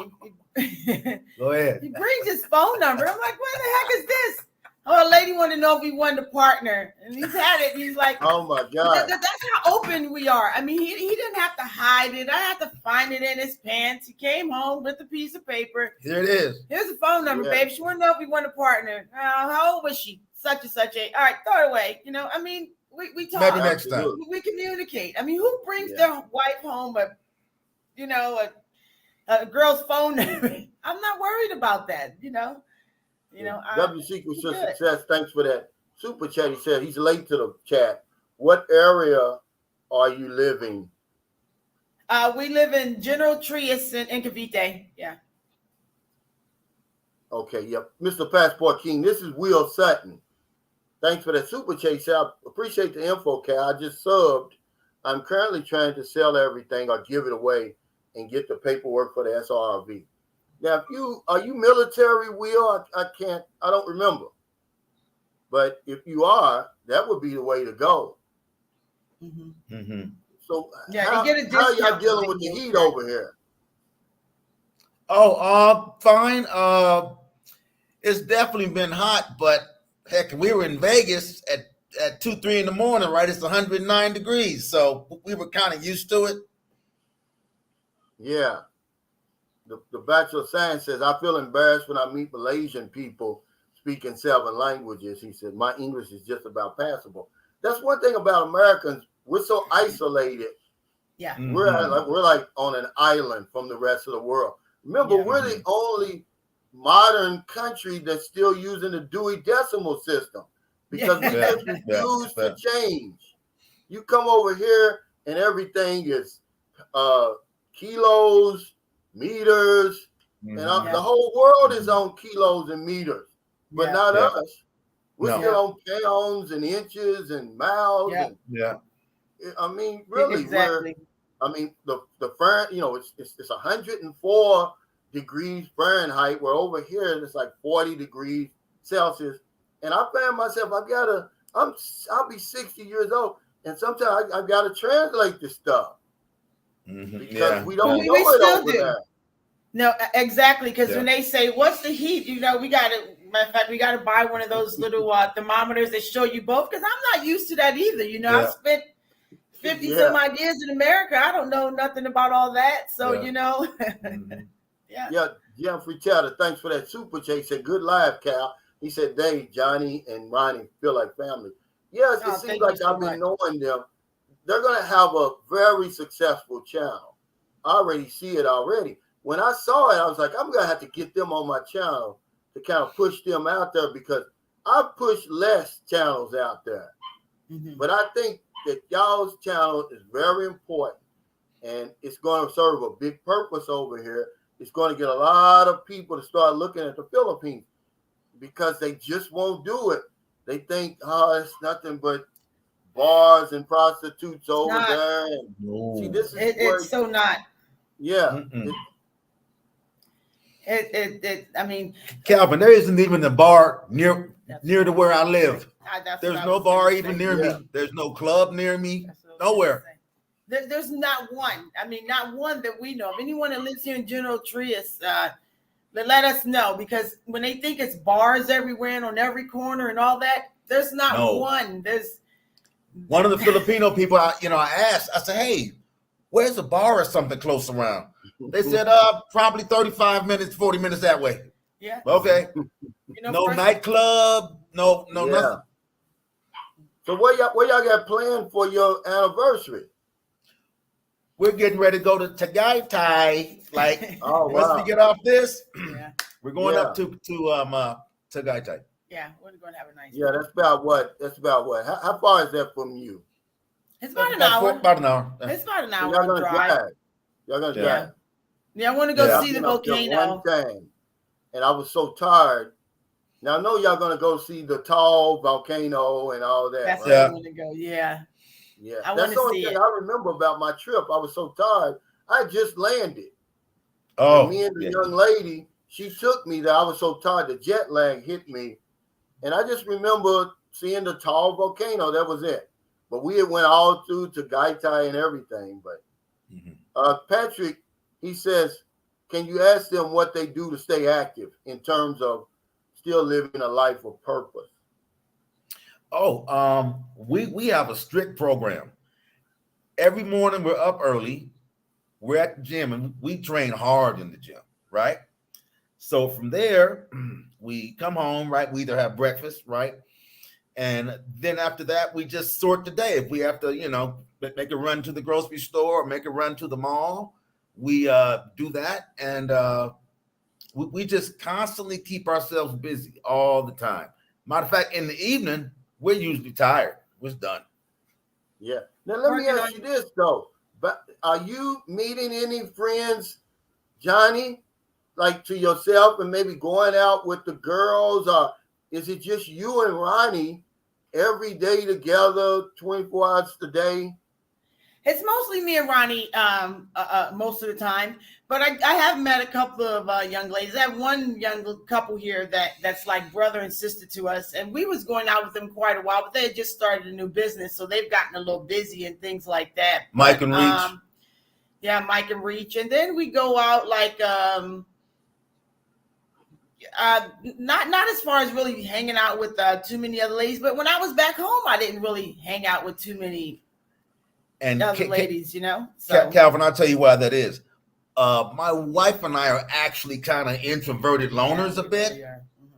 go ahead. He brings his phone number. I'm like, what the heck is this? Oh, a lady wanted to know if we wanted to partner. And he's had it. He's like, oh my God. That's how open we are. I mean, he didn't have to hide it. I had to find it in his pants. He came home with a piece of paper. Here it is. Here's a phone number, babe. She wanted to know if we want to partner. How old was she? Such and such age. All right, throw it away. I mean, we talk. Maybe next time. We communicate. I mean, who brings their wife home a girl's phone number? I'm not worried about that, W Secrets to Success, thanks for that super chat. He said he's late to the chat. What area are you living? We live in General Trias in Cavite. Yeah. Okay, yep. Mr. Passport King, this is Will Sutton. Thanks for that super chat. He said, I appreciate the info, Cal. I just subbed. I'm currently trying to sell everything or give it away and get the paperwork for the SRV. Now, are you military, Will? I don't remember. But if you are, that would be the way to go. Mm-hmm. Mm-hmm. So how y'all dealing with the heat over here? Oh, fine. It's definitely been hot, but heck, we were in Vegas at 2-3 in the morning, right? It's 109 degrees. So we were kind of used to it. Yeah. The Bachelor of Science says, I feel embarrassed when I meet Malaysian people speaking 7 languages. He said, my English is just about passable. That's one thing about Americans. We're so isolated. Yeah. Mm-hmm. We're like on an island from the rest of the world. Remember, we're the only modern country that's still using the Dewey Decimal System because we just refuse to change. You come over here and everything is kilos, meters, and the whole world is on kilos and meters, but not us. We're still on pounds and inches and miles. I mean, really, exactly. The Fahrenheit, it's 104 degrees Fahrenheit. Where over here it's like 40 degrees Celsius, and I find myself I'll be 60 years old, and sometimes I got to translate this stuff. Because we don't know it over there. No, exactly. Because when they say, what's the heat? We got to, matter of fact, we got to buy one of those little thermometers that show you both. Because I'm not used to that either. I've spent 50 some odd years in America. I don't know nothing about all that. So, Jeffrey Chatter, thanks for that super chat. He said, good live, Cal. He said, Dave, Johnny, and Ronnie feel like family. Yes, it seems like I've been knowing them. They're going to have a very successful channel. I already see it already. When I saw it, I was like, I'm going to have to get them on my channel to kind of push them out there because I push less channels out there. Mm-hmm. But I think that y'all's channel is very important and it's going to serve a big purpose over here. It's going to get a lot of people to start looking at the Philippines because they just won't do it. they think, oh, it's nothing but bars and prostitutes over not. there. And No. see, this is where, It's so not. yeah. Mm-mm. I mean, Calvin, there isn't even a bar near to where I live. that's There's what I no was bar gonna even say. near Yeah. me. There's no club near me. That's what I was gonna Nowhere. say. There's not one. I mean, not one that we know of. Anyone that lives here in General Trias, let us know, because when they think it's bars everywhere and on every corner and all that, there's not No. one. There's One of the Filipino people, I asked, I said, hey, where's a bar or something close around? They said, probably 35 minutes, 40 minutes that way. yeah. Okay. No first- nightclub, no Yeah. nothing. So what y'all got planned for your anniversary? We're getting ready to go to Tagaytay. Like, Oh, once wow. we get off this, Yeah, we're going Yeah. up to Tagaytay. yeah, we're going to have a nice. Yeah, that's about what? How far is that from you? It's about an hour. About an hour. It's about an So hour y'all gonna drive. drive. Y'all gonna Yeah. drive. Yeah, I want to go Yeah. see the I've been up there volcano. one time, and I was so tired. Now I know y'all gonna go see the tall volcano and all that. That's right? where I want to go. Yeah. Yeah, I that's wanna the only see thing it. I remember about my trip. I was so tired. I just landed. Oh, And me and the yeah. young lady, she took me there. I was so tired, the jet lag hit me, and I just remember seeing the tall volcano. That was it. But we had went all through to Gaitai and everything. But Mhm. Patrick, he says, can you ask them what they do to stay active in terms of still living a life of purpose? Oh, we have a strict program. Every morning we're up early. We're at the gym and we train hard in the gym, right? So from there, we come home, right? We either have breakfast, right? And then after that, we just sort the day. If we have to, make a run to the grocery store or make a run to the mall, we do that. And we just constantly keep ourselves busy all the time. Matter of fact, in the evening, we're usually tired. We're done. Yeah. Now let me Working ask on- you this though. But are you meeting any friends, Johnny, like to yourself and maybe going out with the girls, or is it just you and Ronnie every day together, 24 hours a day? It's mostly me and Ronnie most of the time, but I have met a couple of young ladies. I have one young couple here that's like brother and sister to us, and we was going out with them quite a while, but they had just started a new business, so they've gotten a little busy and things like that. Mike and Reach. Yeah, Mike and Reach, and then we go out like not as far as really hanging out with too many other ladies, but when I was back home, I didn't really hang out with too many And other ladies, So Calvin, I'll tell you why that is. My wife and I are actually kind of introverted loners a bit,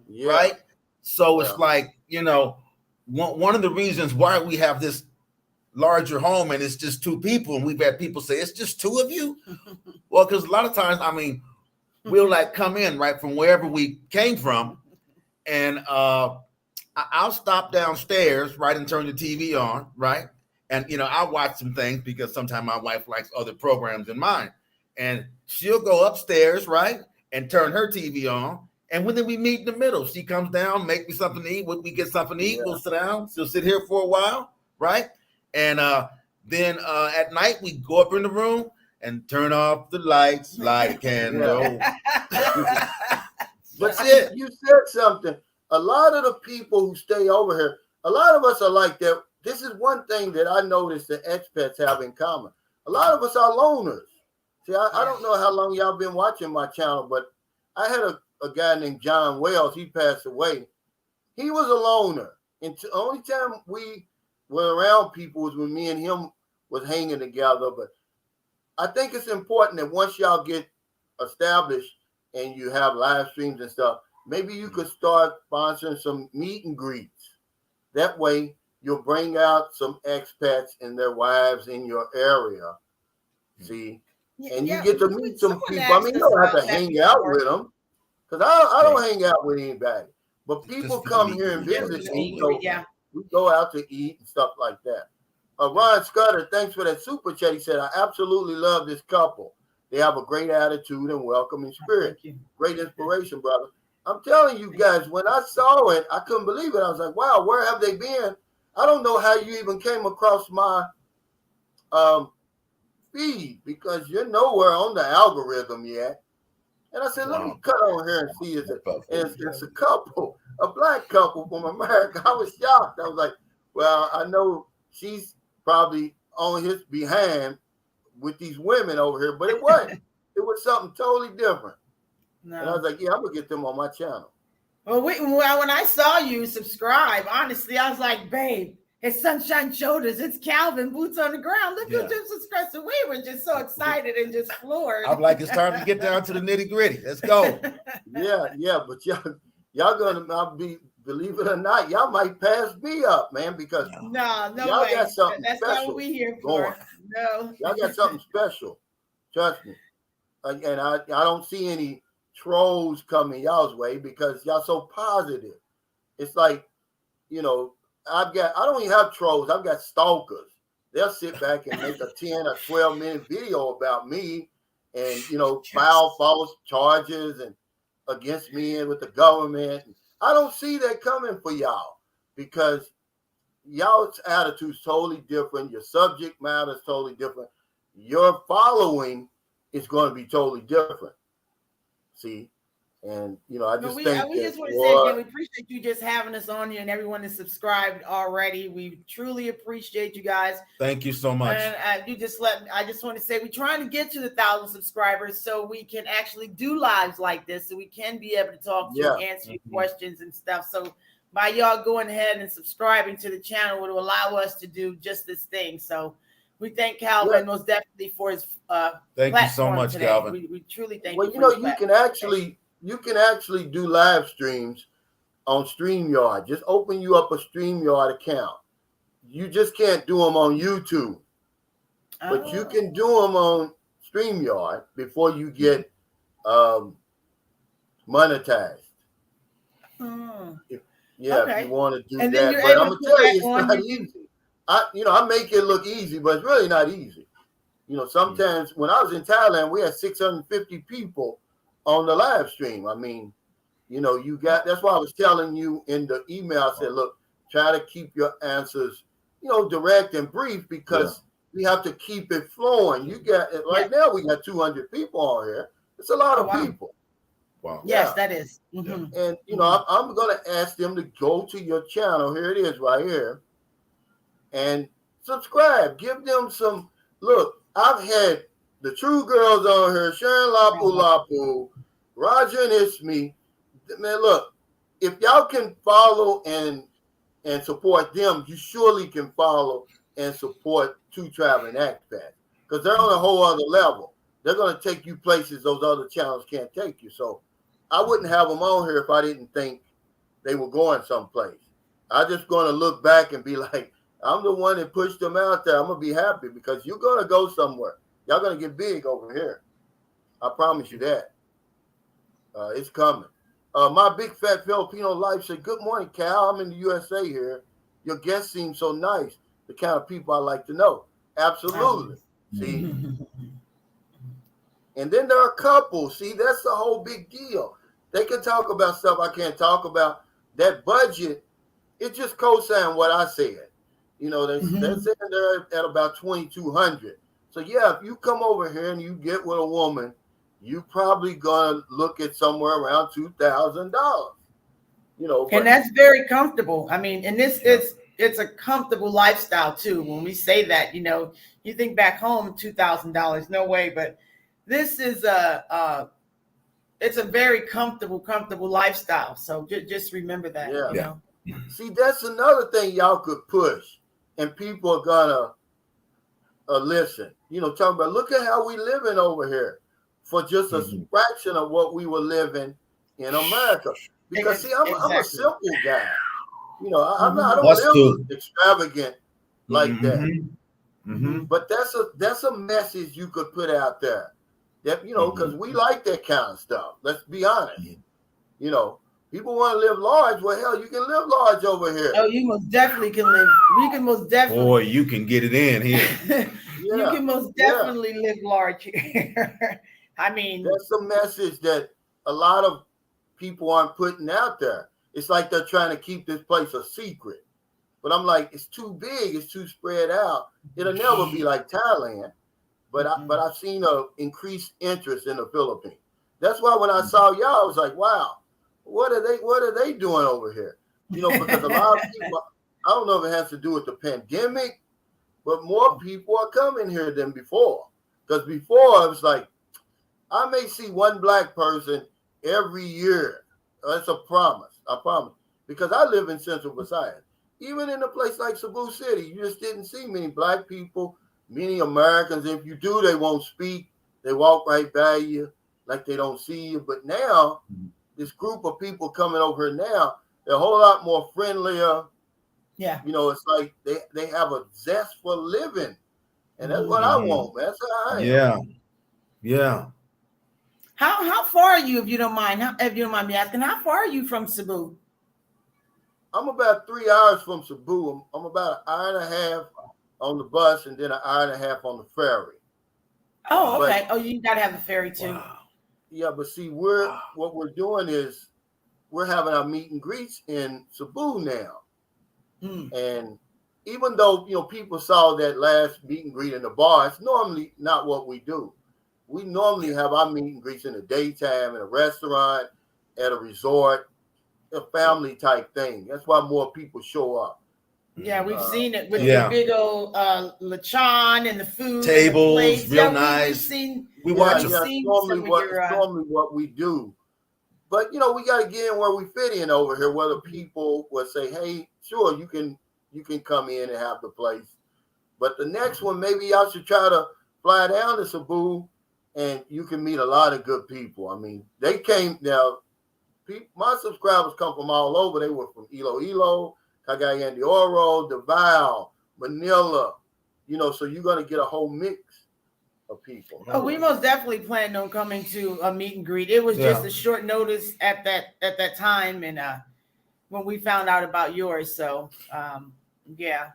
Yeah. right? So it's Yeah. like, one of the reasons why we have this larger home and it's just two people, and we've had people say, it's just two of you? Well, because a lot of times, we'll like come in right from wherever we came from, and I'll stop downstairs, right, and turn the TV on, right? And, I'll watch some things because sometimes my wife likes other programs than mine. And she'll go upstairs, right, and turn her TV on. And when then we meet in the middle, she comes down, make me something to eat. When we get something to eat, Yeah. we'll sit down. She'll sit here for a while, right? And then at night, we go up in the room and turn off the lights, light a candle. But That's it. you said something. A lot of the people who stay over here, a lot of us are like that. This is one thing that I noticed that expats have in common. A lot of us are loners. See, I don't know how long y'all been watching my channel, but I had a guy named John Wells. He passed away. He was a loner. And the only time we were around people was when me and him was hanging together. But I think it's important that once y'all get established and you have live streams and stuff, maybe you could start sponsoring some meet and greets. That way, you'll bring out some expats and their wives in your area. See? And you get to meet some people. I mean, you don't have to hang out with them, because I don't hang out with anybody. But people Just come meet here and and visit greet. me. Yeah. We go out to eat and stuff like that. Ron Scudder, thanks for that super chat. He said, I absolutely love this couple. They have a great attitude and welcoming spirit. Thank you. Great inspiration, brother. I'm telling you guys, when I saw it, I couldn't believe it. I was like, wow, where have they been? I don't know how you even came across my feed because you're nowhere on the algorithm yet. And I said, let me cut on here and see it's a couple, a black couple from America. I was shocked. I was like, well, I know she's probably on his behind with these women over here, but it wasn't. It was something totally different. No. And I was like, yeah, I'm going to get them on my channel. Well, when I saw you subscribe, honestly, I was like, babe, it's Sunshine Shoulders. It's Calvin, boots on the ground. Look who just subscribed. So we were just so excited and just floored. I'm like, it's time to get down to the nitty gritty. Let's go. Yeah, but y'all gonna be, believe it or not, y'all might pass me up, man, because no y'all way. got something That's special. not what we here for. Going. No, y'all got something special. Trust me. And I don't see any trolls coming y'all's way because y'all so positive. It's like, you know, I don't even have trolls. I've got stalkers. They'll sit back and make a 10 or 12 minute video about me and, you know, file false charges and against me and with the government. I don't see that coming for y'all because y'all's attitude's totally different. Your subject matter is totally different. Your following is going to be totally different. See? And, you know, I just we think just want to say again, we appreciate you just having us on here and everyone is subscribed already. We truly appreciate you guys. Thank you so much. And I just want to say we're trying to get to the 1,000 subscribers so we can actually do lives like this, so we can be able to talk to you and answer your questions and stuff. So by y'all going ahead and subscribing to the channel, it will allow us to do just this thing. So we thank Calvin most definitely for his thank you so much, today. Calvin. We truly thank you. Well, you know, you can actually do live streams on StreamYard. Just open you up a StreamYard account. You just can't do them on YouTube. But you can do them on StreamYard before you get monetized. If you want to do that. But I'm going to tell you, it's not easy. I make it look easy, but it's really not easy. You know, sometimes when I was in Thailand, we had 650 people on the live stream. I mean, you know, that's why I was telling you in the email, I said, look, try to keep your answers, you know, direct and brief because we have to keep it flowing. You got now we got 200 people on here. It's a lot of people. Wow. Yes, that is. Mm-hmm. And, you know, I'm going to ask them to go to your channel. Here it is right here. And subscribe. Give them some, look, I've had the True Girls on here, Sharon Lapu Lapu, Roger and Ismi. Man, look, if y'all can follow and support them, you surely can follow and support Two Traveling Expats because they're on a whole other level. They're going to take you places those other channels can't take you. So I wouldn't have them on here if I didn't think they were going someplace. I'm just going to look back and be like, I'm the one that pushed them out there. I'm going to be happy because you're going to go somewhere. Y'all going to get big over here. I promise you that. It's coming. My big fat Filipino life said, good morning, Cal. I'm in the USA here. Your guests seem so nice. The kind of people I like to know. Absolutely. See? And then there are couples. See, that's the whole big deal. They can talk about stuff I can't talk about. That budget, it just co-signed what I said. You know, they're sitting there at about 2,200. So yeah, if you come over here and you get with a woman, you probably gonna look at somewhere around $2,000. You know, and that's very comfortable. I mean, and it's a comfortable lifestyle too. When we say that, you know, you think back home, $2,000, no way. But this is it's a very comfortable lifestyle. So just remember that. Yeah. You know? See, that's another thing y'all could push, and people are gonna listen. You know, talking about look at how we living over here for just a fraction of what we were living in America. Because see, I'm a simple guy. You know, I don't live extravagant like that. But that's a message you could put out there. That you know, because we like that kind of stuff. Let's be honest. You know, people want to live large. Well, hell, you can live large over here. Oh, you most definitely can live. We can most definitely. Boy, you can get it in here. You can most definitely live large here. I mean, that's a message that a lot of people aren't putting out there. It's like they're trying to keep this place a secret. But I'm like, it's too big, it's too spread out. It'll never be like Thailand. But I've seen a increased interest in the Philippines. That's why when I saw y'all, I was like, wow, what are they doing over here? You know, because a lot of people, I don't know if it has to do with the pandemic, but more people are coming here than before. Because before it was like, I may see one black person every year. That's a promise. I promise. Because I live in Central Visayas. Even in a place like Cebu City, you just didn't see many black people, many Americans. If you do, they won't speak. They walk right by you like they don't see you. But now, this group of people coming over here now, they're a whole lot more friendlier. Yeah. You know, it's like they have a zest for living. And that's what I want, man. That's how I am. Yeah. Yeah. How far are you, if you don't mind? If you don't mind me asking, how far are you from Cebu? I'm about 3 hours from Cebu. I'm about an hour and a half on the bus and then an hour and a half on the ferry. Oh, okay. You gotta have the ferry too. Wow. Yeah, but see, what we're doing is we're having our meet and greets in Cebu now. And even though, you know, people saw that last meet and greet in the bar, it's normally not what we do. We normally have our meet and greets in the daytime, in a restaurant, at a resort, a family type thing. That's why more people show up. Yeah, we've seen it with the big old lechon and the food tables, real nice. We watch it. Normally what we do. But you know, we got to get in where we fit in over here. Whether people will say, "Hey, sure, you can come in and have the place." But the next one, maybe y'all should try to fly down to Cebu, and you can meet a lot of good people. I mean, they came now. My subscribers come from all over. They were from Iloilo, Cagayan de Oro, Davao, Manila. You know, so you're gonna get a whole mix of people. Oh, we most definitely planned on coming to a meet and greet. It was just a short notice at that time, and when we found out about yours. So yeah.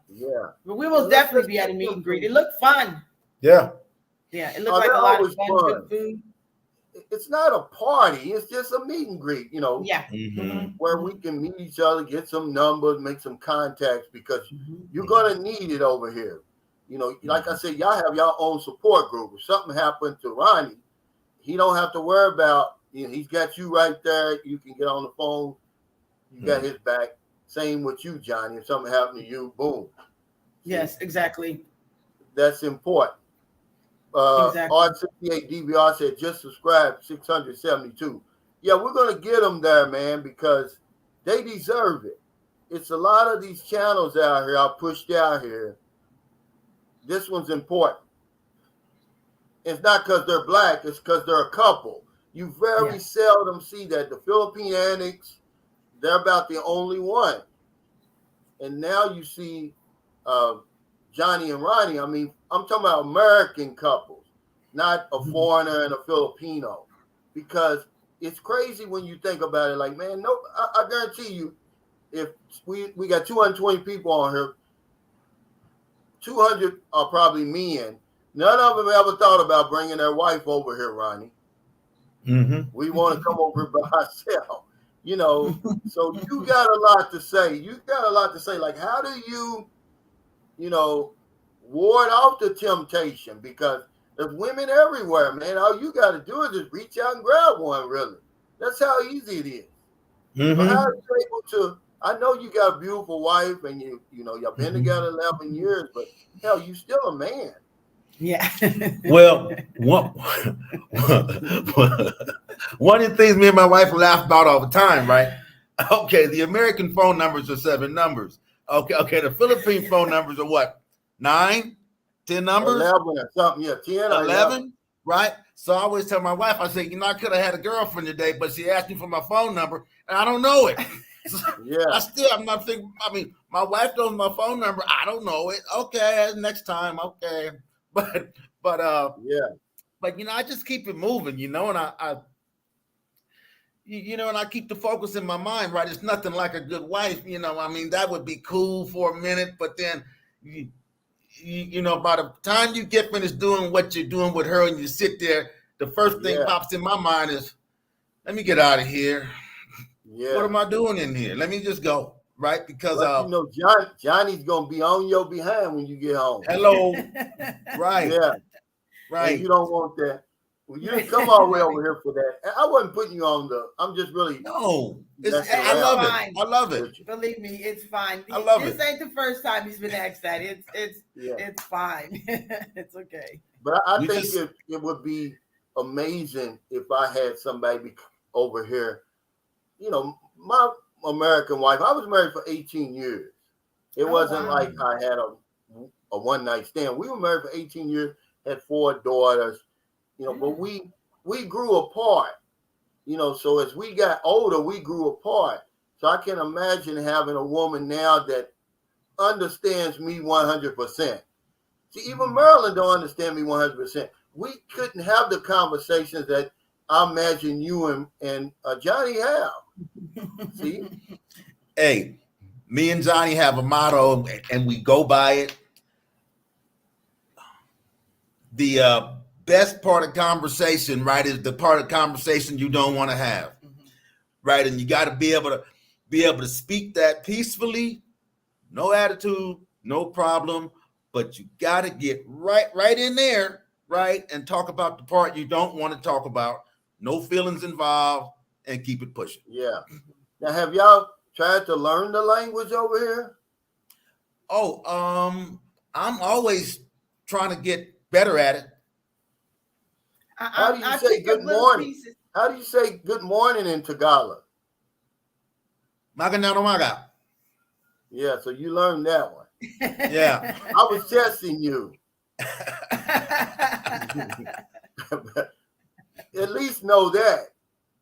But we will definitely be at a meet and greet. It looked fun. Yeah. Yeah, it looked like a lot of fun, good food. It's not a party. It's just a meet and greet, you know. Yeah. Where we can meet each other, get some numbers, make some contacts, because you're gonna need it over here. You know, like I said, y'all have your own support group. If something happened to Ronnie, he don't have to worry about, you know, he's got you right there. You can get on the phone. You got his back. Same with you, Johnny. If something happened to you, boom. Yes, exactly. That's important. R68 DVR said, just subscribe 672. Yeah, we're going to get them there, man, because they deserve it. It's a lot of these channels out here, I pushed out here. This one's important. It's not because they're black, it's because they're a couple. You very seldom see that. The Philippine Annex, they're about the only one. And now you see Johnnie and Ronnie. I mean, I'm talking about American couples, not a foreigner and a Filipino, because it's crazy when you think about it. Like, man, no, I guarantee you, if we got 220 people on here, 200 are probably men. None of them ever thought about bringing their wife over here, Ronnie. We want to come over by ourselves, you know. So you got a lot to say. You got a lot to say. Like, how do you know, ward off the temptation? Because there's women everywhere, man. All you got to do is just reach out and grab one, really. That's how easy it is. But how are you able to? I know you got a beautiful wife, and you know, you've been together 11 years, but hell, you still a man. Yeah. Well, one of the things me and my wife laugh about all the time, right? Okay, the American phone numbers are 7 numbers. Okay, the Philippine phone numbers are what? 9, 10 numbers? 11 or something, yeah, 10 or 11, right? So I always tell my wife, I say, you know, I could have had a girlfriend today, but she asked me for my phone number, and I don't know it. I'm not thinking. I mean, my wife knows my phone number. I don't know it. Okay, next time. Okay, but you know, I just keep it moving. You know, and I and I keep the focus in my mind. Right, it's nothing like a good wife. You know, I mean, that would be cool for a minute, but then you know, by the time you get finished doing what you're doing with her, and you sit there, the first thing pops in my mind is, let me get out of here. Yeah. What am I doing in here? Let me just go, right? Because you know, Johnny's gonna be on your behind when you get home. hello, right? Yeah, Right. and you don't want that. Well, you didn't come all the way over here for that. I wasn't putting you on the. I'm just really. No, messing I around love fine. it. I love it. with you. Believe me, it's fine. I love This it. ain't the first time he's been asked that. It's Yeah. fine. It's okay. But I We think just- it would be amazing if I had somebody over here. You know, my American wife. I was married for 18 years. It Oh, wasn't wow. like I had a one night stand. We were married for 18 years. Had 4 daughters. You know, but we grew apart. You know, so as we got older, we grew apart. So I can imagine having a woman now that understands me 100%. See, even Marilyn don't understand me 100%. We couldn't have the conversations that I imagine you and Johnny have. See? Hey, me and Johnny have a motto, and we go by it. The best part of conversation, right, is the part of conversation you don't want to have, right? And you got to be able to speak that peacefully, no attitude, no problem, but you got to get right in there, right, and talk about the part you don't want to talk about. No feelings involved, and keep it pushing. Yeah. Now, have y'all tried to learn the language over here? Oh, I'm always trying to get better at it. How do you I say pick up good little morning? pieces. How do you say good morning in Tagalog? Magandang umaga. Yeah, so you learned that one. Yeah. I was testing you. At least know that,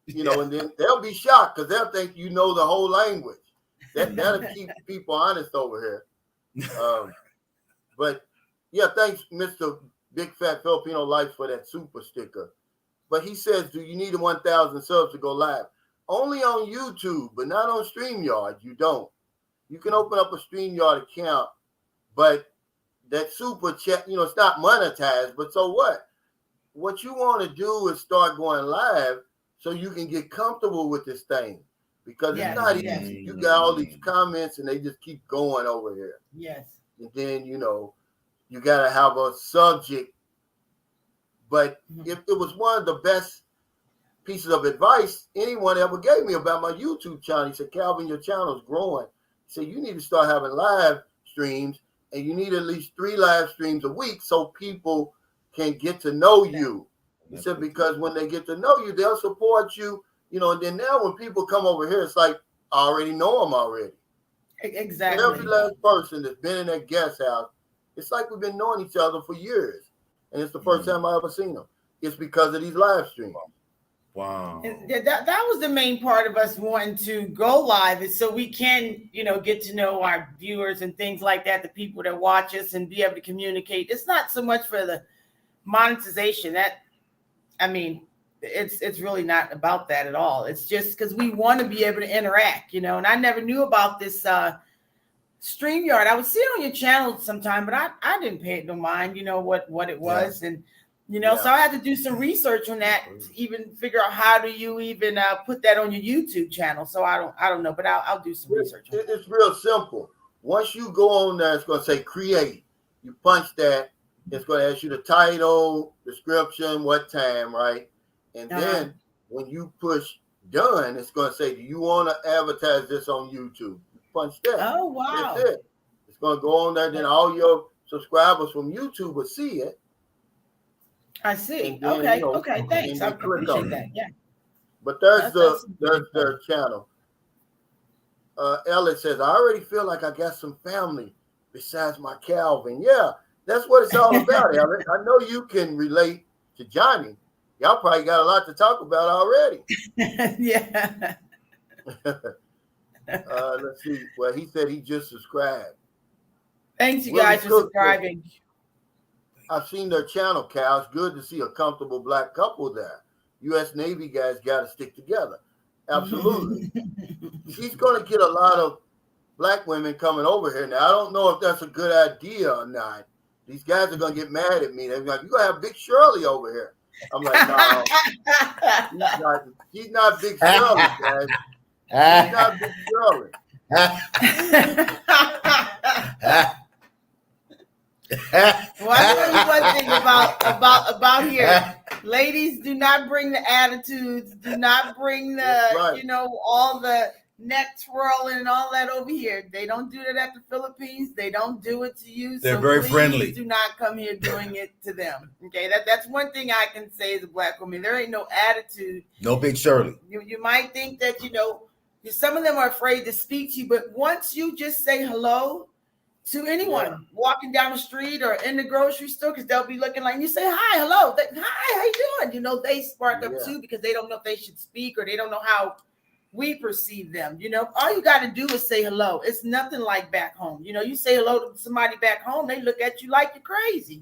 you know, and then they'll be shocked because they'll think you know the whole language. That'll keep people honest over here. But yeah, thanks, Mr. Big Fat Filipino Life, for that super sticker. But he says, do you need 1,000 subs to go live? Only on YouTube, but not on StreamYard. You don't. You can open up a StreamYard account, but that super chat, you know, it's not monetized, but so what? What you want to do is start going live so you can get comfortable with this thing, because it's not easy. You got all these comments and they just keep going over here. Yes. And then, you know, you got to have a subject. But if it was one of the best pieces of advice anyone ever gave me about my YouTube channel, he said, Calvin, your channel is growing. He said, you need to start having live streams, and you need at least 3 live streams a week so people can get to know you. He said, because when they get to know you, they'll support you, you know, and then now when people come over here, it's like, I already know them already. Exactly. Every last person that's been in that guest house, it's like we've been knowing each other for years. And it's the first time I ever seen them. It's because of these live streams. Wow. And that was the main part of us wanting to go live, is so we can, you know, get to know our viewers and things like that, the people that watch us, and be able to communicate. It's not so much for the monetization. That, I mean, it's really not about that at all. It's just because we want to be able to interact, you know. And I never knew about this StreamYard. I would see it on your channel sometime, but I didn't pay it no mind, you know, what it was. And you know, so I had to do some research on that to even figure out how do you even put that on your YouTube channel. So I don't know, but I'll do some research on It's real simple. Once you go on there, it's going to say create. You punch that. It's going to ask you the title, description, what time, right? And then when you push done, it's going to say, do you want to advertise this on YouTube? You punch that. Oh, wow. That's it. It's going to go on there. Then all your subscribers from YouTube will see it. I see. Then, Okay. you know, Okay. Thanks. I appreciate that. Yeah. But there's That's their channel. Elliot says, I already feel like I got some family besides my Calvin. Yeah, that's what it's all about, Elliot. I know you can relate to Johnny. Y'all probably got a lot to talk about already. Yeah. Let's see. Well, he said he just subscribed. Thanks, you guys, for subscribing. I've seen their channel, Cal. It's good to see a comfortable black couple there. U.S. Navy guys got to stick together. Absolutely. She's going to get a lot of black women coming over here. Now, I don't know if that's a good idea or not. These guys are going to get mad at me. They're like, you're going to have Big Shirley over here. I'm like, no. She's not Big Shirley, guys. He's not Big Shirley. Well, I tell you one thing about here. Ladies, do not bring the attitudes. Do not bring the, all the neck twirling and all that over here. They don't do that at the Philippines. They don't do it to you. They're very friendly. Do not come here doing it to them. Okay, that's one thing I can say as a black woman. There ain't no attitude. No Big Shirley. You might think that some of them are afraid to speak to you, but once you just say hello to anyone walking down the street or in the grocery store, because they'll be looking like you say hi, hello, hi, how you doing? They spark up too, because they don't know if they should speak or they don't know how we perceive them. All you got to do is say hello. It's nothing like back home. You say hello to somebody back home, they look at you like you're crazy.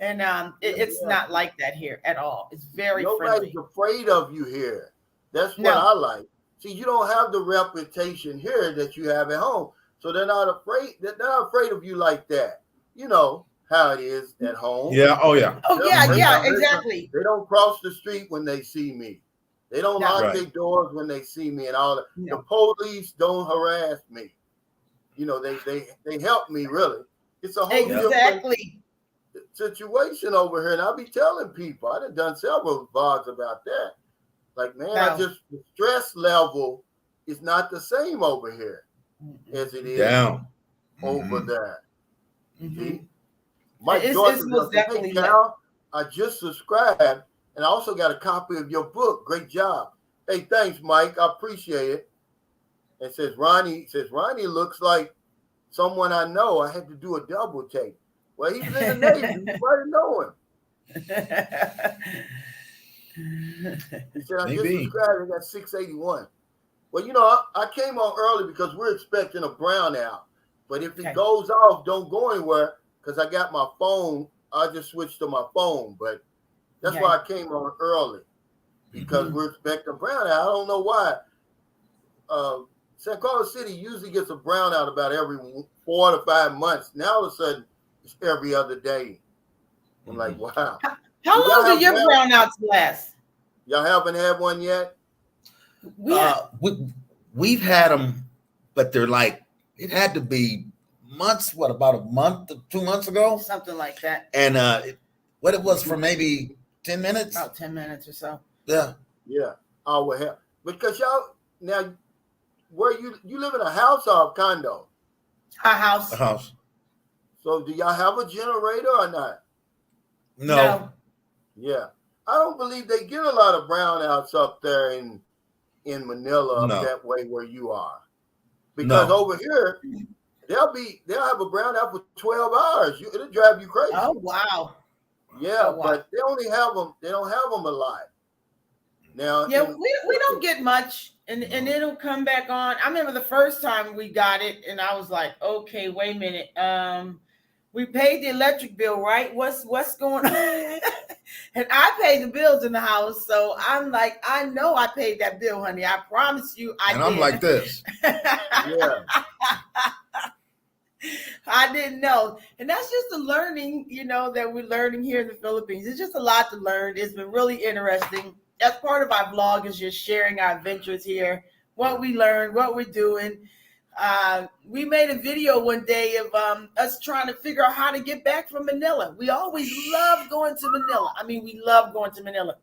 And it's not like that here at all. It's very Nobody's friendly. afraid of you here. That's what I like. See, you don't have the reputation here that you have at home. So they're not afraid. They're not afraid of you like that. You know how it is at home. Yeah. Oh, yeah. Oh, yeah, exactly. They don't cross the street when they see me. They don't lock their doors when they see me and all that. No. The police don't harass me. They help me, really. It's a whole different situation over here. And I'll be telling people, I've done several vlogs about that. Like, man, the stress level is not the same over here as it is over there. See? Mike George is hey, Cal, I just subscribed and I also got a copy of your book. Great job. Hey, thanks, Mike. I appreciate it. It says Ronnie looks like someone I know. I had to do a double take. Well, he's in the Navy. You might know him. He said, I just subscribed and got 681. Well, I came on early because we're expecting a brownout. But if it goes off, don't go anywhere because I got my phone. I just switched to my phone. But that's why I came on early because we're expecting a brownout. I don't know why. San Carlos City usually gets a brownout about every 4 to 5 months. Now all of a sudden, it's every other day. I'm like, wow. How long do your brownouts last? Y'all haven't had one yet? We've had them, but they're like, it had to be months, about a month or 2 months ago? Something like that. And what it was for maybe 10 minutes? About 10 minutes or so. Yeah. Yeah. I would have. Because y'all, now, where you live in a house or a condo? A house. A house. So do y'all have a generator or not? No. Yeah. I don't believe they get a lot of brownouts up there in Manila up that way where you are. Because over here, they'll have a brownout for 12 hours. It'll drive you crazy. Oh, wow. Yeah, but they only have them. They don't have them a lot. Now, we don't get much, and it'll come back on. I remember the first time we got it, and I was like, okay, wait a minute. We paid the electric bill, right? What's going on? And I pay the bills in the house, so I'm like, I know I paid that bill, honey. I promise you, I did. And I'm like this. Yeah. I didn't know. And that's just the learning, that we're learning here in the Philippines. It's just a lot to learn. It's been really interesting. That's part of our vlog, is just sharing our adventures here, what we learned, what we're doing. We made a video one day of us trying to figure out how to get back from Manila. We always love going to Manila. I mean, we love going to Manila.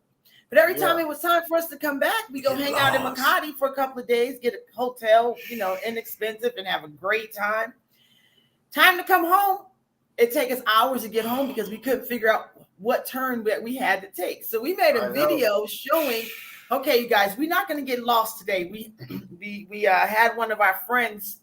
But every time it was time for us to come back, we go hang out in Makati for a couple of days, get a hotel, inexpensive, and have a great time. Time to come home. It take us hours to get home because we couldn't figure out what turn that we had to take. So we made a video showing, okay, you guys, we're not going to get lost today. We had one of our friends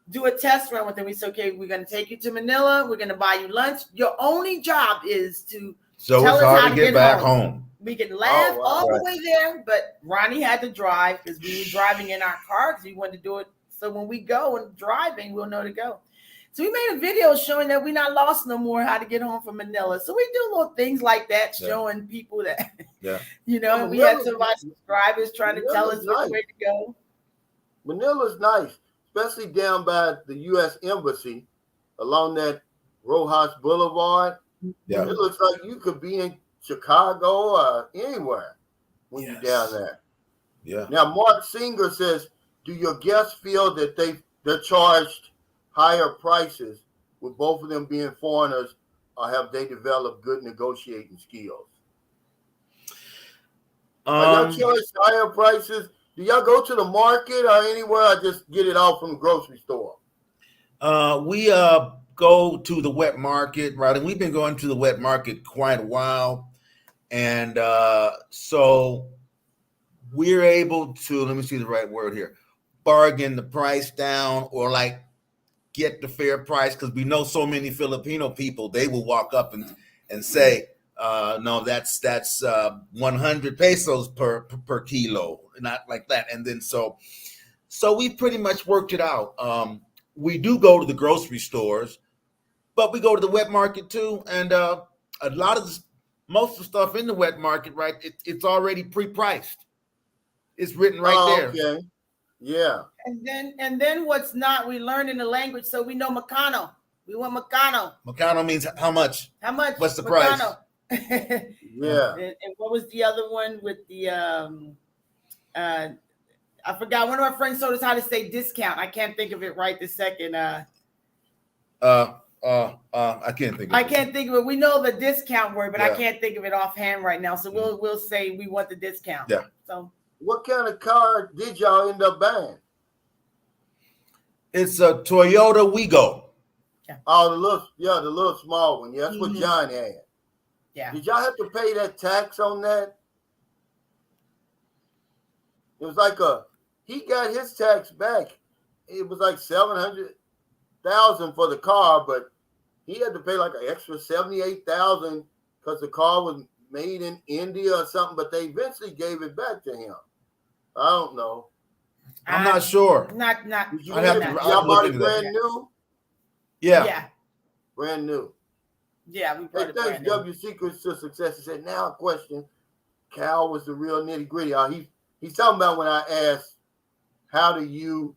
do a test run with him. We said, okay, we're going to take you to Manila. We're going to buy you lunch. Your only job is to tell us how to get back home. We can laugh all the way there, but Ronnie had to drive because we were driving in our car because we wanted to do it. So when we go and driving, we'll know to go. So we made a video showing that we're not lost no more, how to get home from Manila. So we do little things like that, showing people that, and we had some of our subscribers trying to tell us which way to go. Manila's nice, especially down by the U.S. Embassy along that Rojas Boulevard. Yeah. It looks like you could be in Chicago or anywhere when you're down there. Yeah. Now, Mark Singer says, do your guests feel that they're charged higher prices with both of them being foreigners, or have they developed good negotiating skills? Are y'all charged higher prices? Do y'all go to the market or anywhere, or just get it all from the grocery store? We go to the wet market, right? And we've been going to the wet market quite a while. And so we're able to, let me see the right word here, bargain the price down, or like get the fair price, because we know so many Filipino people, they will walk up and say, no, that's 100 pesos per kilo, not like that. And then so we pretty much worked it out. We do go to the grocery stores, but we go to the wet market too. And a lot of most of the stuff in the wet market, right, it's already pre-priced. It's written right there. Okay. Yeah. And then what's not, we learn in the language, so we know Makano. We want Makano. Makano means how much? How much? What's the Makano. price? Yeah. And what was the other one with the I forgot. One of our friends told us how to say discount. I can't think of it right this second. I can't think of it. I can't think of it. We know the discount word, but I Yeah. can't think of it offhand right now. So we'll say we want the discount. Yeah. So what kind of car did y'all end up buying? It's a Toyota Wigo. Oh, the little small one. Yeah, that's what John had. Yeah. Did y'all have to pay that tax on that? It was like he got his tax back. It was like $700,000 for the car, but he had to pay like an extra $78,000 because the car was made in India or something. But they eventually gave it back to him. I don't know. I'm not sure. Not. Y'all bought it brand new? Yeah. Brand new. Yeah, we bought it Thanks, brand new. W Secrets to Success. He said, now a question. Cal was the real nitty gritty. He's talking about when I asked, how do you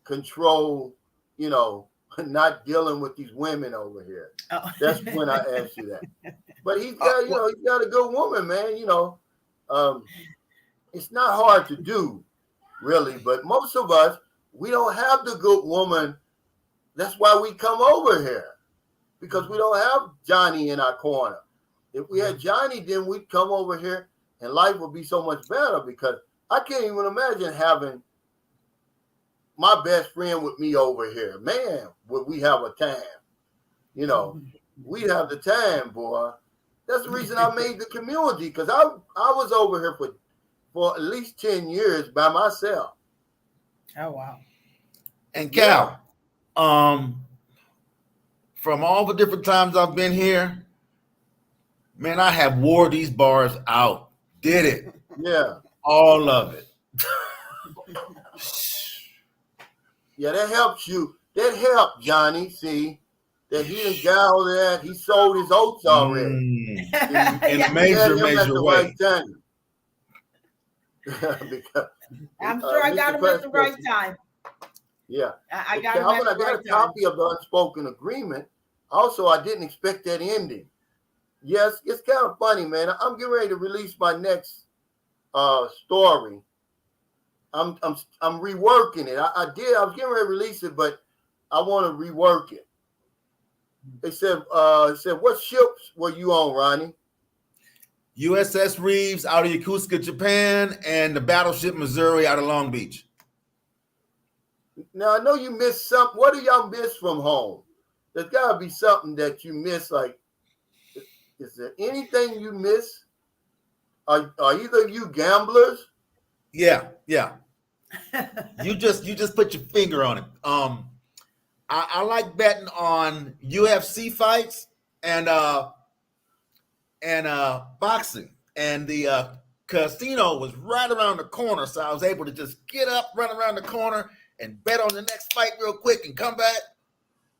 control, not dealing with these women over here? Oh. That's when I asked you that. But he's got, he's got a good woman, man. It's not hard to do, really. But most of us, we don't have the good woman. That's why we come over here, because we don't have Johnny in our corner. If we had Johnny, then we'd come over here and life would be so much better, because I can't even imagine having my best friend with me over here. Man, would we have a time. We'd have the time, boy. That's the reason I made the community, because I was over here for at least 10 years by myself. Oh, wow. And Cal, from all the different times I've been here, man, I have wore these bars out. Did it. Yeah. All of it. Yeah, that helps you. That helped Johnny, see, that he done got all that. He sold his oats already. In a major way. Right time. Because, I'm sure I got him at the right time. Yeah. I got him at the right time. I got a copy of the unspoken agreement. Also, I didn't expect that ending. Yes, it's kind of funny, man. I'm getting ready to release my next story. I'm reworking it. I was getting ready to release it, but I want to rework it. They said, what ships were you on, Ronnie? USS Reeves out of Yokosuka, Japan, and the battleship Missouri out of Long Beach. Now, I know you missed something. What do y'all miss from home? There's got to be something that you miss. Like, is there anything you miss? Are either of you gamblers? Yeah. You just put your finger on it. I like betting on UFC fights and boxing, and the casino was right around the corner, so I was able to just get up, run around the corner, and bet on the next fight real quick and come back.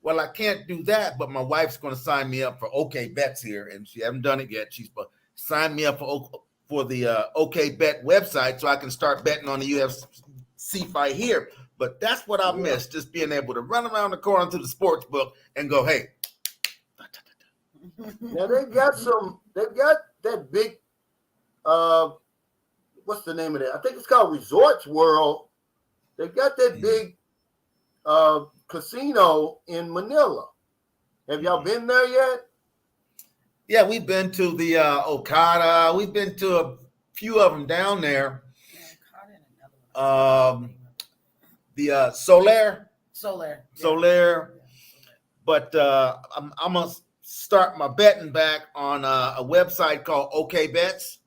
Well, I can't do that, but my wife's going to sign me up for OK Bets here, and she hasn't done it yet. She's signed me up for the OK Bet website, so I can start betting on the UFC fight here. But that's what I miss, just being able to run around the corner to the sports book and go, hey. Now they've got that big what's the name of that? I think it's called Resorts World. They've got that big casino in Manila. Have y'all been there yet? Yeah, we've been to the Okada. We've been to a few of them down there. The Soler. Yeah. But I'm gonna start my betting back on a website called OK Bets,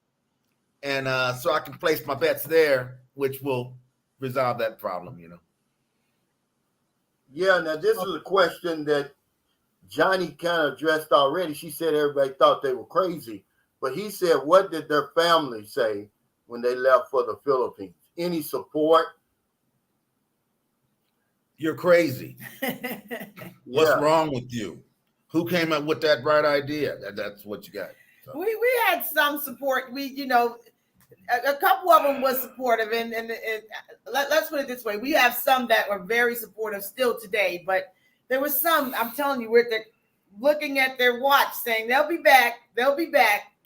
and so I can place my bets there, which will resolve that problem. Yeah. Now this is a question that Johnny kind of addressed already. She said everybody thought they were crazy, but he said, what did their family say when they left for the Philippines? Any support? You're crazy. What's Yeah. wrong with you? Who came up with that bright idea? That's what you got. So. We had some support. A couple of them was supportive, and let's put it this way: we have some that were very supportive still today, but there was some. I'm telling you, they're looking at their watch, saying they'll be back.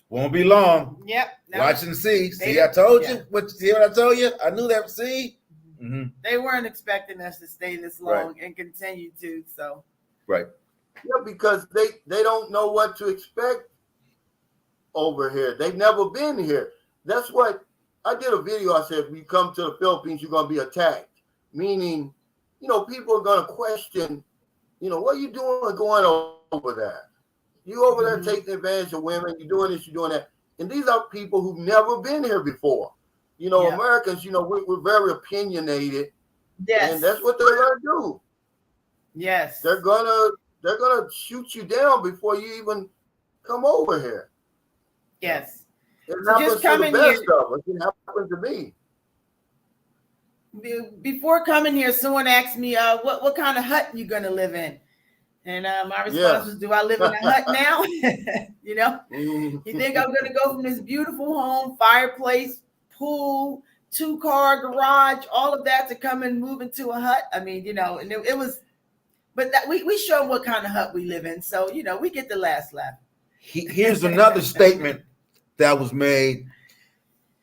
Won't be long. Yep. Watch and see. See, I told you. See what I told you? I knew that. See. Mm-hmm. They weren't expecting us to stay this long and continue to. So. Right. Yeah, because they don't know what to expect over here. They've never been here. That's what I did a video. I said, if you come to the Philippines, you're going to be attacked. Meaning, people are going to question, what are you doing going over there? You over there taking advantage of women. You're doing this, you're doing that. And these are people who've never been here before. Americans, we're very opinionated. Yes. And that's what they're going to do. Yes. They're gonna shoot you down before you even come over here. Yes. It happens to the best of us. It happened to me. Before coming here, someone asked me, what kind of hut you gonna live in? And my response was, do I live in a hut now? You think I'm gonna go from this beautiful home, fireplace, pool, 2-car garage, all of that to come and move into a hut? I mean, and it was. But we show them what kind of hut we live in. So, we get the last laugh. Here's another statement that was made.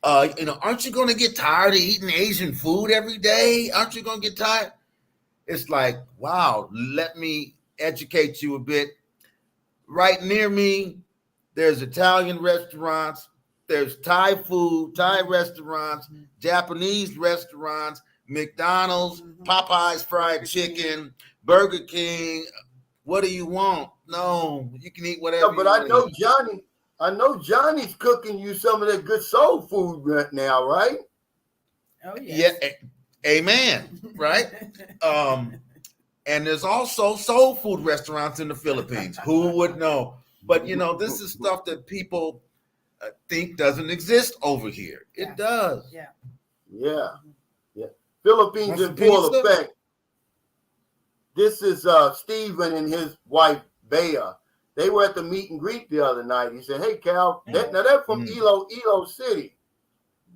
Aren't you going to get tired of eating Asian food every day? Aren't you going to get tired? It's like, wow, let me educate you a bit. Right near me, there's Italian restaurants. There's Thai food, Thai restaurants, Japanese restaurants, McDonald's, Popeye's fried chicken, Burger King. What do you want? No, you can eat whatever. Yeah, but I know Johnny's cooking you some of that good soul food right now, right? Oh yes. Yeah, amen. Right. And there's also soul food restaurants in the Philippines. Who would know? But this is stuff that people think doesn't exist over here. It does. Yeah. Philippines in full effect. This is Stephen and his wife, Bea. They were at the meet and greet the other night. He said, hey, Cal, now they're from Ilo City.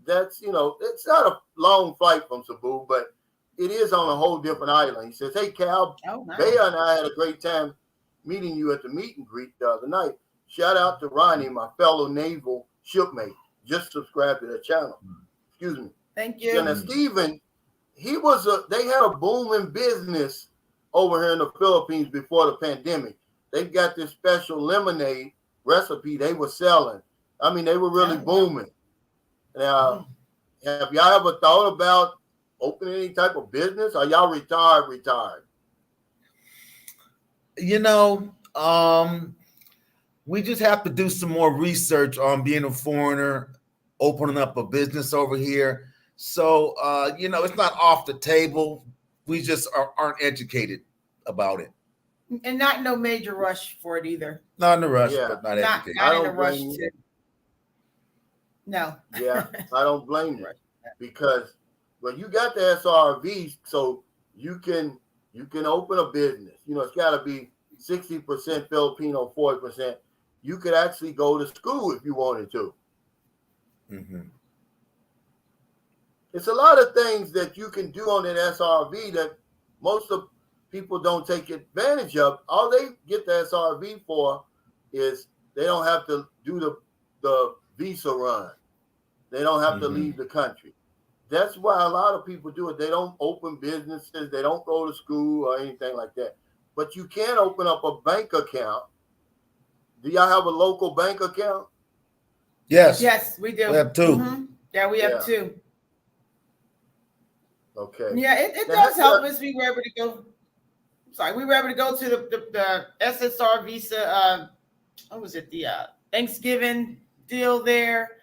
That's, it's not a long flight from Cebu, but it is on a whole different island. He says, hey, Cal, Bea and I had a great time meeting you at the meet and greet the other night. Shout out to Ronnie, my fellow naval shipmate. Just subscribe to their channel. Excuse me. Thank you. And Stephen, they had a booming business over here in the Philippines before the pandemic. They've got this special lemonade recipe they were selling. I mean, they were really booming. Now, have y'all ever thought about opening any type of business? Are y'all retired? We just have to do some more research on being a foreigner, opening up a business over here. So, it's not off the table. We just aren't educated about it. And not no major rush for it either. Not in a rush, but not educated. Not in a rush to. No. Yeah, I don't blame you. Because, you got the SRV, so you can open a business. It's got to be 60% Filipino, 40%. You could actually go to school if you wanted to. Mm-hmm. It's a lot of things that you can do on that SRV that most of people don't take advantage of. All they get the SRV for is they don't have to do the visa run. They don't have to Mhm. leave the country. That's why a lot of people do it. They don't open businesses. They don't go to school or anything like that. But you can open up a bank account. Do y'all have a local bank account? Yes. Yes, we do. We have two. Yeah, we Yeah. have two. Okay. Yeah, it Now, does help us. We were able to go. Sorry, we were able to go to the SSR visa. What was it? The Thanksgiving deal there.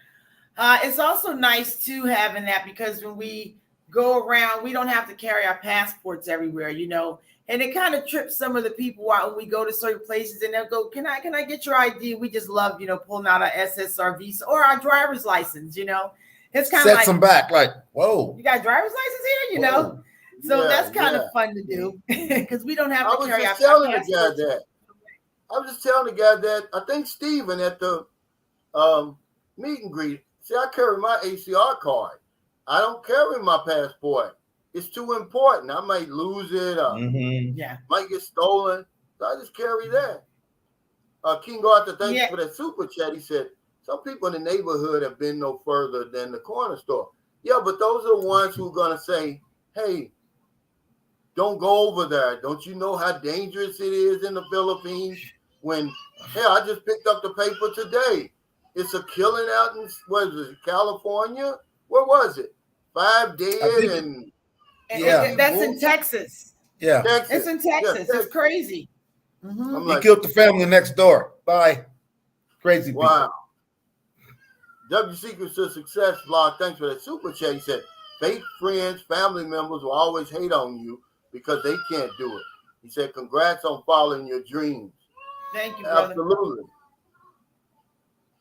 It's also nice too having that, because when we go around, we don't have to carry our passports everywhere, you know. And it kind of trips some of the people out when we go to certain places, and they'll go, "Can I get your ID?" We just love, you know, pulling out our SSR visa or our driver's license. You know, it's kind of like, Sets them back. Like, whoa. you got a driver's license here, you Whoa. know. So Yeah, that's kind yeah. of fun to do, because we don't have I to was carry our just telling the guy passports. that. I was just telling the guy that I think Steven at the meet and greet. See, I carry my ACR card. I don't carry my passport. It's too important. I might lose it. Mhm. Yeah. Might get stolen. So I just carry that. King Arthur, thanks Yeah. for that super chat. He said, some people in the neighborhood have been no further than the corner store. Yeah, but those are the ones who are going to say, hey, don't go over there. Don't you know how dangerous it is in the Philippines? When, hell, I just picked up the paper today. It's a killing out in, what is it, California? Where was it? 5 dead and Yeah. That's in Texas. Yeah. Texas. It's in Texas. Yeah, It's crazy. I'm He like, killed the family next door. Bye. Crazy people. wow. W Secrets to Success vlog, thanks for that super chat. He said, fake friends, family members will always hate on you because they can't do it. He said, congrats on following your dreams. Thank you, brother. Absolutely.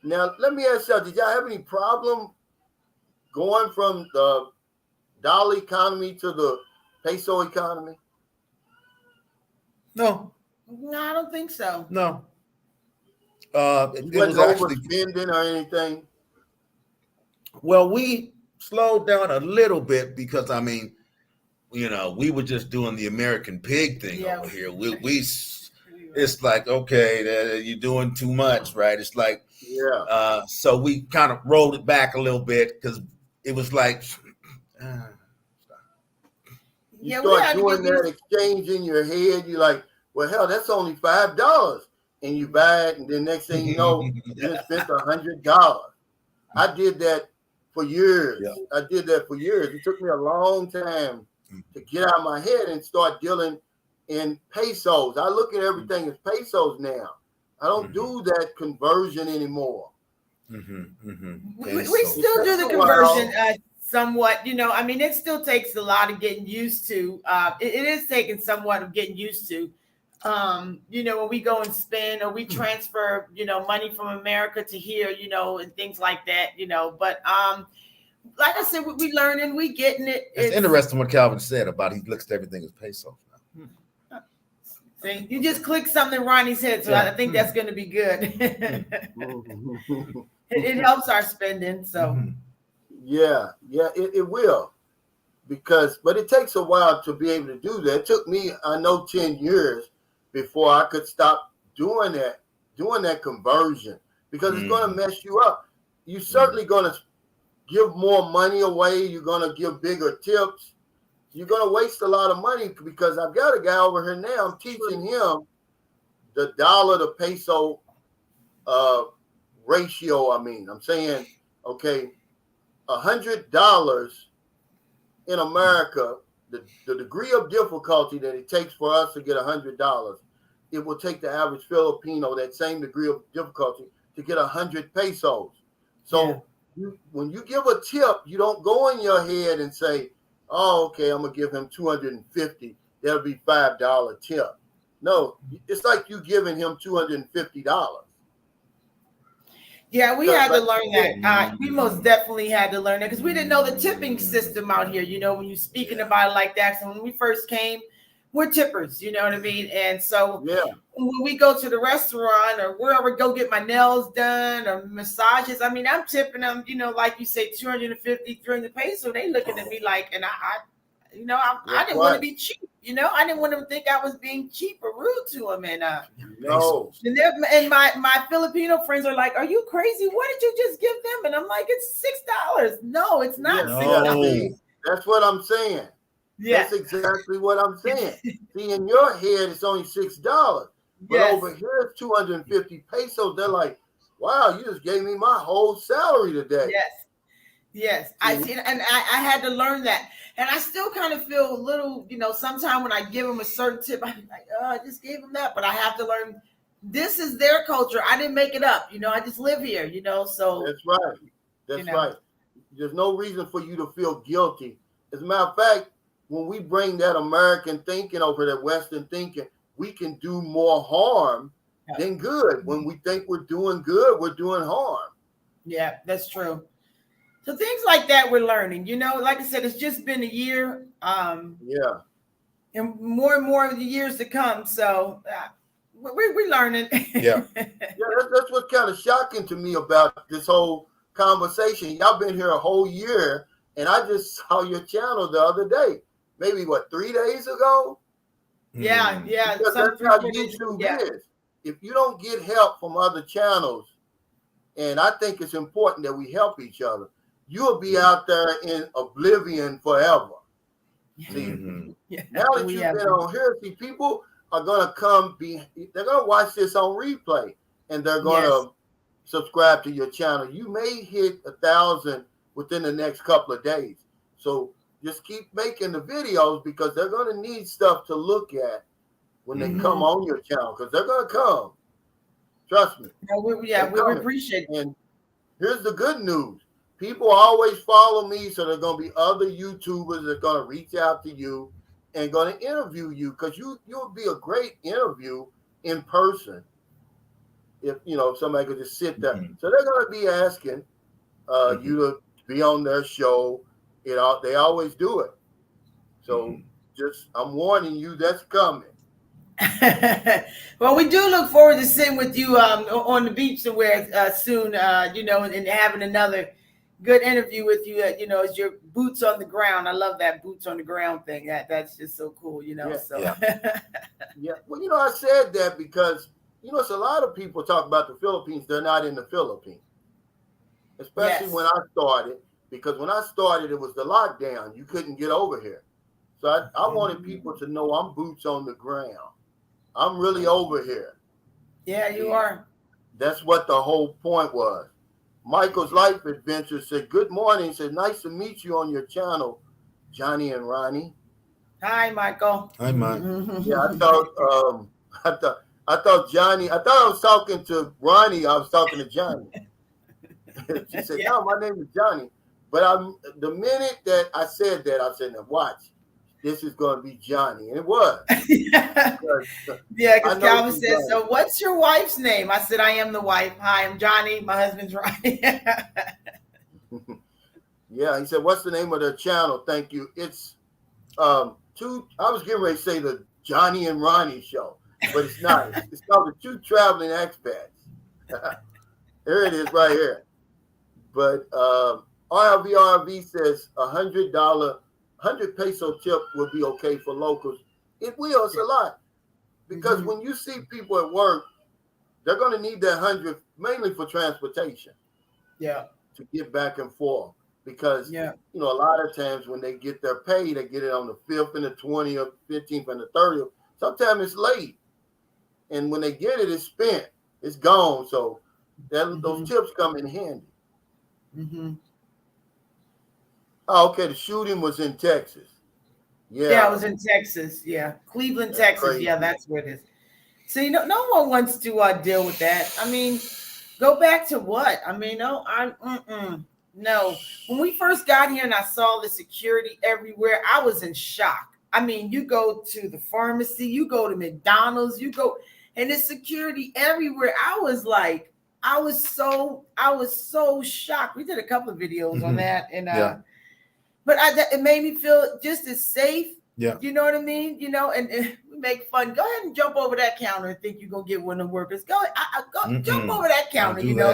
Now, let me ask y'all, did y'all have any problem going from the dollar economy to the peso economy? No. No, I don't think so. No. You It was wasn't actually, overspending or anything? well, we slowed down a little bit because, I mean, you know, we were just doing the American pig thing Yeah. over here. It's like, okay, you're doing too much, right? It's like, Yeah. so we kind of rolled it back a little bit because it was like, You Yeah, we start had to doing get that used. exchange in your head, you're like, well, hell, that's only $5. And you buy it, and then next thing you know, you just spent $100. I did that for years. Yeah. I did that for years. It took me a long time to get out of my head and start dealing in pesos. I look at everything as pesos now. I don't do that conversion anymore. We still do the conversion somewhat. You know, I mean, it still takes a lot of getting used to. It is taking somewhat of getting used to. You know, when we go and spend or we transfer, you know, money from America to here, you know, and things like that, you know. But like I said, we learning, we getting it. It's interesting what Calvin said about he looks at everything as pesos now. See, you just click something Ronnie's head, so I think that's going to be good. It helps our spending, so. Yeah, it will. But it takes a while to be able to do that. It took me, I know, 10 years before I could stop doing that conversion, because it's going to mess you up. You're certainly going to give more money away. You're going to give bigger tips. You're going to waste a lot of money, because I've got a guy over here now. I'm teaching him the dollar to peso ratio. I'm saying, okay, $100 in America, the degree of difficulty that it takes for us to get $100, it will take the average Filipino that same degree of difficulty to get 100 pesos. So when you give a tip, you don't go in your head and say, oh, okay, I'm going to give him 250. That'll be $5 tip. No, it's like you giving him $250. Yeah, we had to learn that. We most definitely had to learn that, because we didn't know the tipping system out here. You know, when you're speaking about it like that. So when we first came, we're tippers, you know what I mean? And so when we go to the restaurant or wherever, go get my nails done or massages, I mean, I'm tipping them, you know, like you say, 250, 300 pesos. They looking at me like, and I didn't want to be cheap. I didn't want them to think I was being cheap or rude to them. And No. and my Filipino friends are like, "Are you crazy? What did you just give them?" And I'm like, "It's $6." No, it's not $6. That's what I'm saying. Yeah. That's exactly what I'm saying. See, in your head, it's only $6. But over here, it's 250 pesos. They're like, wow, you just gave me my whole salary today. Yes. I see, and I had to learn that. And I still kind of feel a little, sometimes when I give them a certain tip, I'm like, oh, I just gave them that. But I have to learn, this is their culture. I didn't make it up. I just live here, so. That's right. That's right. There's no reason for you to feel guilty. As a matter of fact, when we bring that American thinking over that Western thinking, we can do more harm than good. When we think we're doing good, we're doing harm. Yeah, that's true. So things like that we're learning. Like I said, it's just been a year. And more of the years to come. So we're learning. Yeah, that's what's kind of shocking to me about this whole conversation. Y'all been here a whole year, and I just saw your channel the other day. Maybe 3 days ago? Yeah. Because that's how YouTube is. If you don't get help from other channels, and I think it's important that we help each other, you'll be out there in oblivion forever. See, now that you've been on here, see, people are going to they're going to watch this on replay, and they're going to subscribe to your channel. You may hit 1,000 within the next couple of days. So just keep making the videos, because they're going to need stuff to look at when they come on your channel, because they're going to come. Trust me. We appreciate it. And here's the good news. People always follow me, so there's going to be other YouTubers that are going to reach out to you and going to interview you, because you'll be a great interview in person if somebody could just sit there. So they're going to be asking you to be on their show. They always do it. So I'm warning you, that's coming. Well, we do look forward to sitting with you on the beach somewhere soon, and having another good interview with you, as your boots on the ground. I love that boots on the ground thing. That's just so cool, so. Yeah. Well, I said that because, it's a lot of people talk about the Philippines. They're not in the Philippines, especially when I started. Because when I started, it was the lockdown. You couldn't get over here. So I wanted people to know I'm boots on the ground. I'm really over here. Yeah, you are. That's what the whole point was. Michael's Life Adventure said, good morning. He said, nice to meet you on your channel, Johnnie and Ronnie. Hi, Michael. Hi, Mike. Yeah, I thought Johnny, I thought I was talking to Ronnie. I was talking to Johnny. She said, no, my name is Johnny. But the minute that I said that, I said, now watch, this is going to be Johnny. And it was. Because Calvin said, so what's your wife's name? I said, I am the wife. Hi, I'm Johnny. My husband's Ronnie. Yeah, he said, what's the name of their channel? Thank you. It's I was getting ready to say the Johnnie and Ronnie show, but it's not. It's called the Two Traveling Expats. There it is right here. But RLVRV says $100, 100 peso tip would be okay for locals. It will. It's a lot. Because when you see people at work, they're going to need that 100 mainly for transportation. Yeah. To get back and forth. Because, a lot of times when they get their pay, they get it on the 5th and the 20th, 15th and the 30th. Sometimes it's late. And when they get it, it's spent. It's gone. So those tips come in handy. Oh, okay. The shooting was in Texas. Yeah, it was in Texas. Yeah. Cleveland, Texas. Crazy. Yeah, that's where it is. See, no one wants to deal with that. I mean, go back to what? I mean, no. When we first got here and I saw the security everywhere, I was in shock. I mean, you go to the pharmacy, you go to McDonald's, and there's security everywhere. I was so shocked. We did a couple of videos on that, and but it made me feel just as safe Yeah. You know what I mean? You know, and we make fun. Go ahead and jump over that counter and think you're gonna get one of the workers. Go jump over that counter. You know,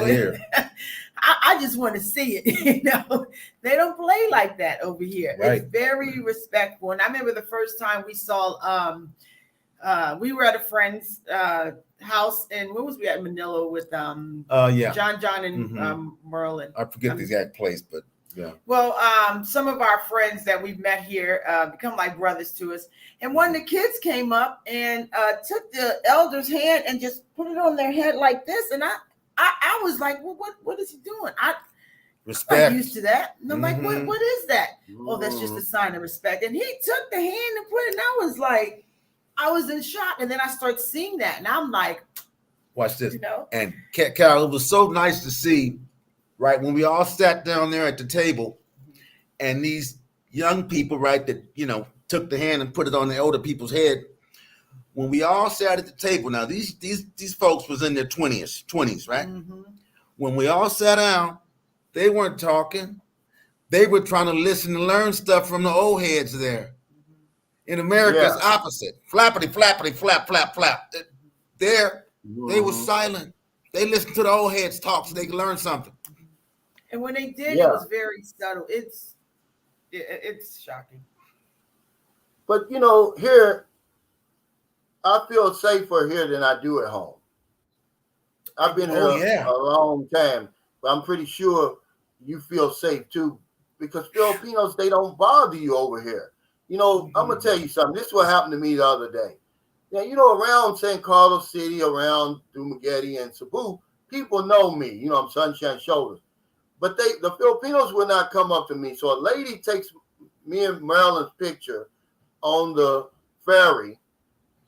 I just want to see it. You know, they don't play like that over here. Right. It's very respectful. And I remember the first time we saw. We were at a friend's house, and where was we at? Manila with John and Merlin. I forget the exact place, but yeah. Well, some of our friends that we've met here become like brothers to us, and one of the kids came up and took the elder's hand and just put it on their head like this, and I was like, well, what is he doing? Respect. I'm not used to that. And I'm like, what is that? Oh, that's just a sign of respect. And he took the hand and put it, and I was like, I was in shock, and then I started seeing that, and I'm like, watch this. You know? And Carol, it was so nice to see, right, when we all sat down there at the table, and these young people, right, that, you know, took the hand and put it on the older people's head. When we all sat at the table, now these folks was in their 20s, right? Mm-hmm. When we all sat down, they weren't talking. They were trying to listen and learn stuff from the old heads there. In America, it's opposite. Flappity, flappity, flap, flap, flap. There, they were silent. They listened to the old heads talk so they could learn something. And when they did, it was very subtle. It's shocking. But, you know, here, I feel safer here than I do at home. I've been here a long time, but I'm pretty sure you feel safe too, because Filipinos, they don't bother you over here. You know, I'm going to tell you something. This is what happened to me the other day. Now, you know, around San Carlos City, around Dumaguete and Cebu, people know me. You know, I'm Sunshine Shoulders. But the Filipinos will not come up to me. So a lady takes me and Marilyn's picture on the ferry,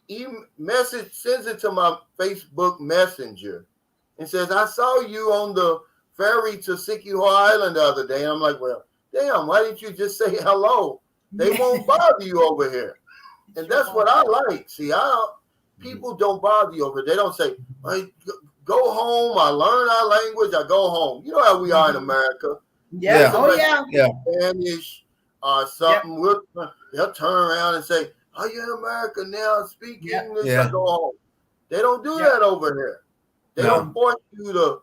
sends it to my Facebook Messenger, and says, I saw you on the ferry to Siquijor Island the other day. And I'm like, well, damn, why didn't you just say hello? They won't bother you over here. And that's what I like. See, people don't bother you over here. They don't say, hey, go home. I learn our language. I go home. You know how we are in America. Yeah. Oh, yeah. Spanish or something. They'll turn around and say, are you in America now? Speak English. I go home. They don't do that over here. They don't force you to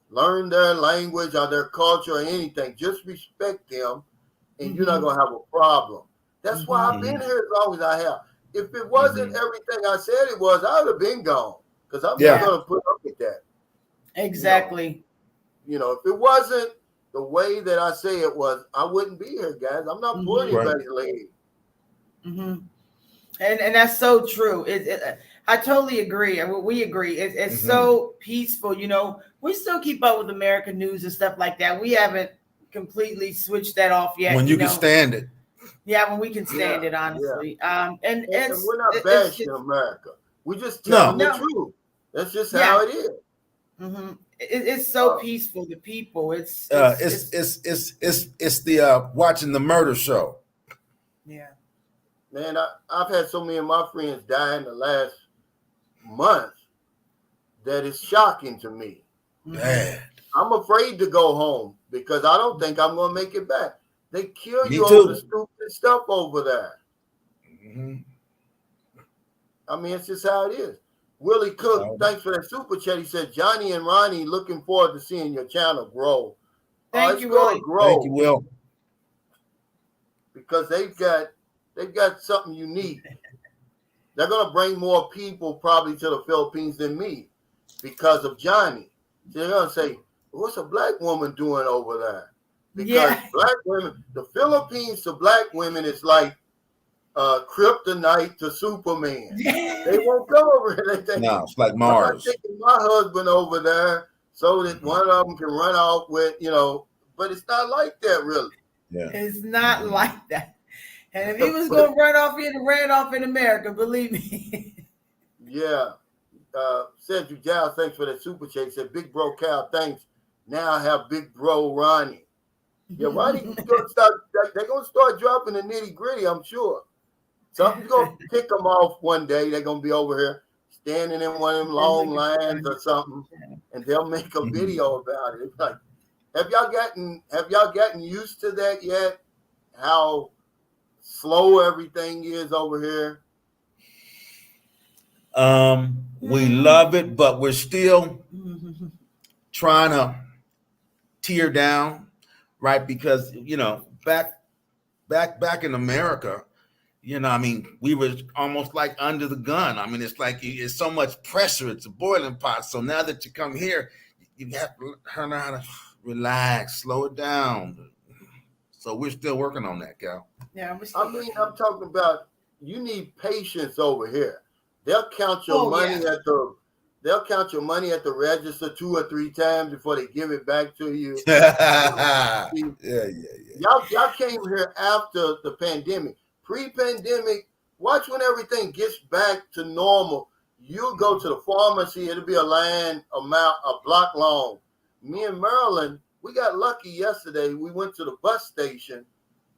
learn their language or their culture or anything. Just respect them, and you're not going to have a problem. That's why I've been here as long as I have. If it wasn't everything I said it was, I would have been gone, because I'm not going to put up with that. Exactly. You know, if it wasn't the way that I say it was, I wouldn't be here, guys. I'm not pulling anybody's leg. And that's so true. I totally agree. We agree. It's so peaceful. You know, we still keep up with American news and stuff like that. We haven't completely switched that off yet. When you can stand it. Yeah, when we can stand it, honestly. And we're not bashing America. We just telling the truth. That's just how it is. It's so peaceful. The people. It's the watching the murder show. Yeah. Man, I've had so many of my friends die in the last month that it's shocking to me. Man. I'm afraid to go home because I don't think I'm going to make it back. They kill you over the stupid stuff over there. I mean, it's just how it is. Willie Cook, thanks for that super chat. He said, Johnnie and Ronnie, looking forward to seeing your channel grow. Thank you, Willie. Grow. Thank you, Will. Because they've got something unique. They're going to bring more people probably to the Philippines than me because of Johnnie. So they're going to say, what's a black woman doing over there? Because black women, the Philippines to black women is like kryptonite to Superman. They won't come over here. No, it's like Mars. I'm taking my husband over there so that one of them can run off with, you know, but it's not like that really. Yeah. It's not like that. And if he was going to run off, he'd have ran off in America, believe me. Cedric Giles, thanks for that super chat. He said, Big Bro Cal, thanks. Now I have Big Bro Ronnie. Yeah, Ronnie, they're going to start dropping the nitty gritty, I'm sure. Something's going to kick them off one day. They're going to be over here standing in one of them long lines or something, and they'll make a video about it. It's like, have y'all gotten used to that yet? How slow everything is over here? We love it, but we're still trying to tear down, right? Because back in America, I mean, we were almost like under the gun. I mean, it's like it's so much pressure. It's a boiling pot. So now that you come here, you have to learn how to relax, slow it down. So we're still working on that, Cal. Yeah, I'm talking about you need patience over here. They'll count your money at the register 2 or 3 times before they give it back to you. Yeah. Y'all came here after the pandemic. Pre-pandemic, watch when everything gets back to normal. You'll go to the pharmacy, it'll be a block long. Me and Marilyn, we got lucky yesterday. We went to the bus station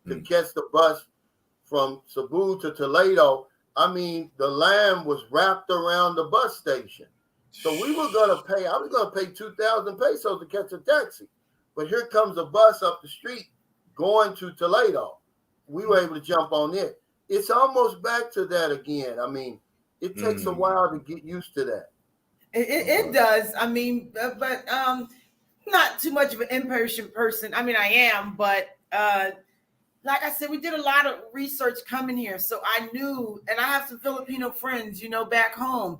to catch the bus from Cebu to Toledo. I mean, the line was wrapped around the bus station. So I was going to pay 2,000 pesos to catch a taxi. But here comes a bus up the street going to Toledo. We were able to jump on it. It's almost back to that again. I mean, it takes a while to get used to that. It does. I mean, but not too much of an impatient person. I mean, I am, but like I said, we did a lot of research coming here. So I knew, and I have some Filipino friends, back home.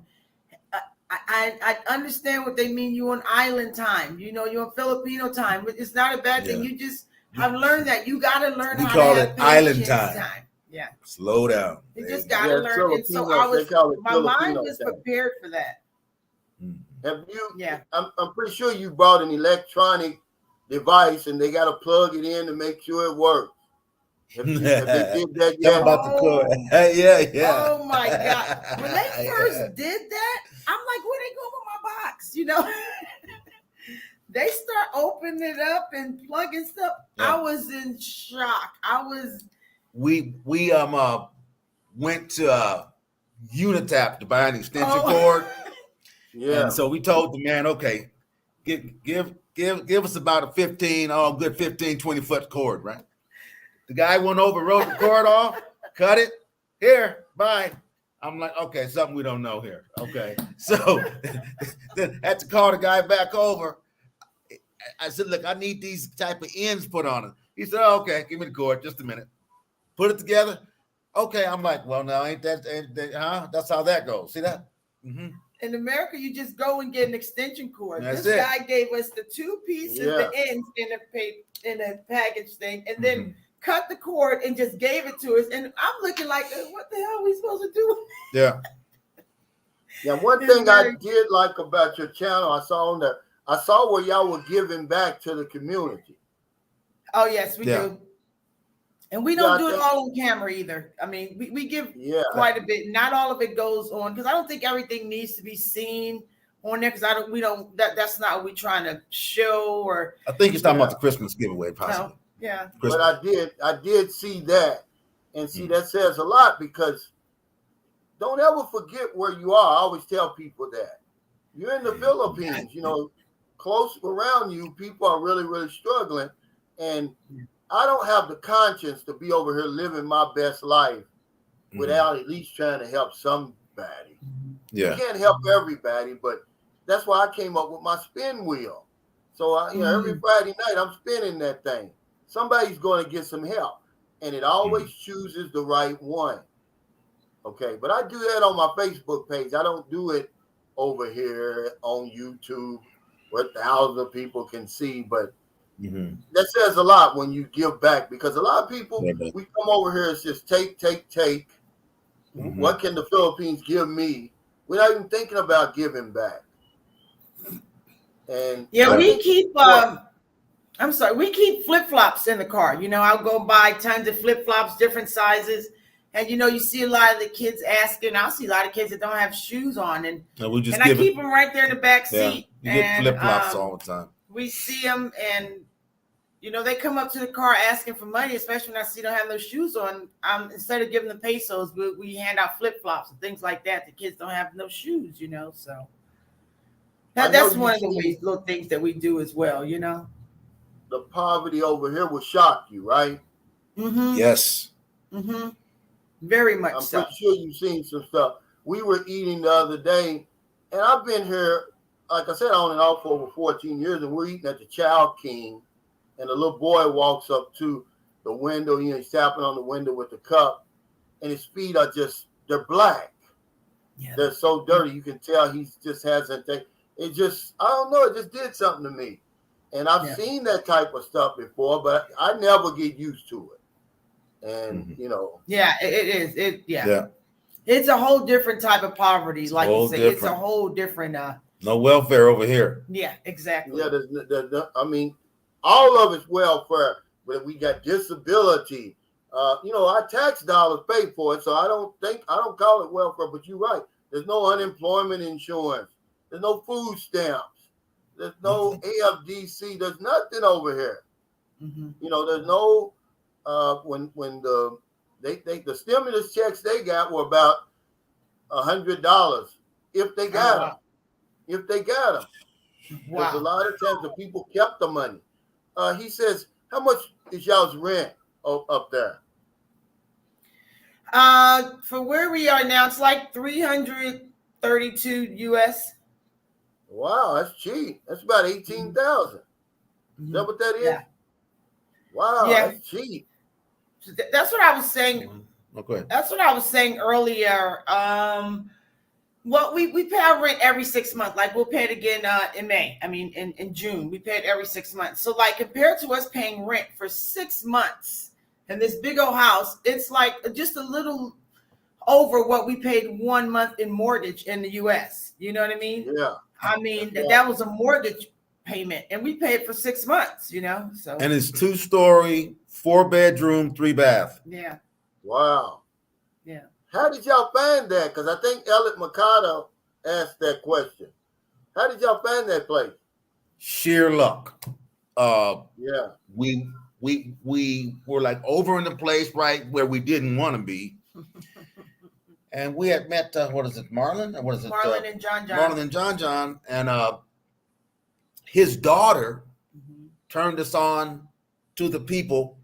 I understand what they mean. You on island time, you on Filipino time. It's not a bad thing. You just have learned that you got to learn how to have patience. Island time. Yeah. Slow down. You just got to learn. And so my mind was prepared for that. Have you? Yeah. I'm pretty sure you bought an electronic device and they got to plug it in to make sure it works. Have they did that yet? About the cord. Yeah. Oh my God. When they first did that, I'm like, where they going with my box? They start opening it up and plugging stuff. Yeah. I was in shock. We went to Unitap to buy an extension cord. Yeah. And so we told the man, okay, give us about a 15, 20 foot cord, right? The guy went over, wrote the cord off, cut it. Here, bye. I'm like, okay, something we don't know here. Okay. So then had to call the guy back over. I said, look, I need these type of ends put on it. He said, oh, okay, give me the cord, just a minute. Put it together. Okay, I'm like, well, now ain't that That's how that goes. See that? Mm-hmm. In America, you just go and get an extension cord. That's this guy gave us the 2 pieces, the ends in a package thing, and then cut the cord and just gave it to us. And I'm looking like, what the hell are we supposed to do? Yeah. Yeah. One thing I did like about your channel, I saw where y'all were giving back to the community. Oh yes, we do. And we don't do it all on camera either. I mean, we give quite a bit. Not all of it goes on because I don't think everything needs to be seen on there because that's not what we're trying to show. Or I think you're talking about the Christmas giveaway, possibly. No, yeah. But I did see that, and that says a lot because don't ever forget where you are. I always tell people that you're in the Philippines. Close around you, people are really, really struggling, and I don't have the conscience to be over here living my best life without at least trying to help somebody. Yeah. You can't help everybody, but that's why I came up with my spin wheel. So every Friday night I'm spinning that thing. Somebody's going to get some help, and it always chooses the right one. Okay, but I do that on my Facebook page. I don't do it over here on YouTube where thousands of people can see, but that says a lot when you give back because a lot of people, we come over here, it's just take. What can the Philippines give me? We're not even thinking about giving back. And we keep we keep flip-flops in the car. I'll go buy tons of flip-flops, different sizes. And you see a lot of the kids asking. I'll see a lot of kids that don't have shoes on, and I keep them right there in the back seat. You get flip-flops all the time. We see them, and they come up to the car asking for money, especially when I see they don't have no shoes on. Instead of giving them pesos, we hand out flip-flops and things like that. The kids don't have no shoes, so that's one of the little things that we do as well. The poverty over here will shock you, right? Yes. Mm-hmm. Very much I'm so. pretty sure you've seen some stuff. We were eating the other day, and I've been here, like I said, on and off for over 14 years, and we're eating at the Chow King, and the little boy walks up to the window, he's tapping on the window with the cup, and his feet are they're black. Yeah. They're so dirty, you can tell he just hasn't I don't know, it just did something to me. And I've seen that type of stuff before, but I never get used to it. And, Yeah, it is. It's a whole different type of poverty. Like you say, it's a whole different. No welfare over here. Yeah, exactly. Yeah, I mean, all of it's welfare, but we got disability. Our tax dollars pay for it, so I don't call it welfare, but you're right. There's no unemployment insurance. There's no food stamps. There's no AFDC. There's nothing over here. Mm-hmm. There's no when the stimulus checks they got were about $100 if they got them. If they got them. Wow. Because a lot of times the people kept the money. He says, how much is y'all's rent up there? For where we are now, it's like $332 US. Wow, that's cheap. That's about 18,000. Is that what that is? Yeah. Wow, that's cheap. That's what I was saying. Okay. That's what I was saying earlier. Well, we pay our rent every 6 months. Like we'll pay it again in May. I mean, in June, we pay it every 6 months. So like compared to us paying rent for 6 months in this big old house, it's like just a little over what we paid 1 month in mortgage in the US. You know what I mean? Yeah. I mean, that was a mortgage payment and we paid for 6 months, so. And it's 2-story, 4-bedroom, 3-bath. Yeah. Wow. Yeah. How did y'all find that? Because I think Elliot Mercado asked that question. How did y'all find that place? Sheer luck. Yeah. We were like over in the place right where we didn't want to be. And we had met, Marlon? Or what is it? Marlon and John. Marlon and John. And his daughter turned us on to the people,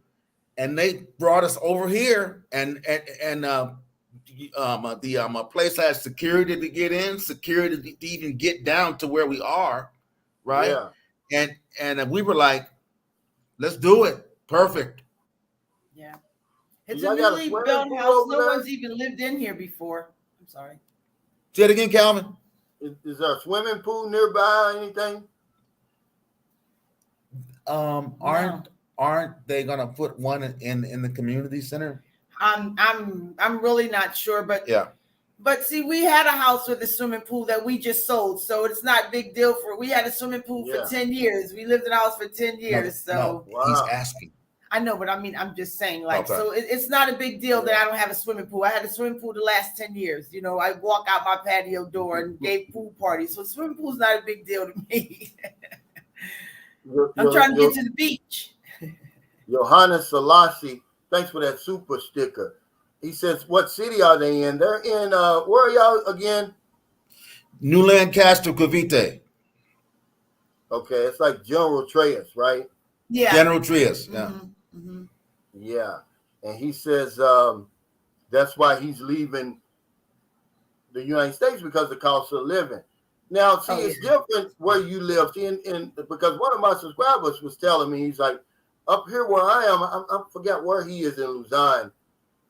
and they brought us over here. And the place has security to get in, security to even get down to where we are, right? Yeah. And we were like, let's do it. Perfect. Yeah. It's a newly built house. No one's even lived in here before. I'm sorry. Say it again, Calvin. Is there a swimming pool nearby or anything? Aren't they gonna put one in the community center? I'm really not sure, but yeah. But see, we had a house with a swimming pool that we just sold, so it's not a big deal for. We had a swimming pool for 10 years. We lived in a house for 10 years. He's asking. I know, but I mean, I'm just saying, so it's not a big deal that I don't have a swimming pool. I had a swimming pool the last 10 years. I walk out my patio door and gave pool parties. So swimming pool is not a big deal to me. I'm trying to get to the beach. Johanna Selassie, thanks for that super sticker. He says, what city are they in? They're in, where are y'all again? New Lancaster, Cavite. Okay, it's like General Trias, right? Yeah. General Trias, yeah. Mm-hmm. Yeah, and he says that's why he's leaving the United States, because of the cost of living. Now, see, it's different where you live. See, because one of my subscribers was telling me, he's like, up here where I am, I forget where he is in Luzon.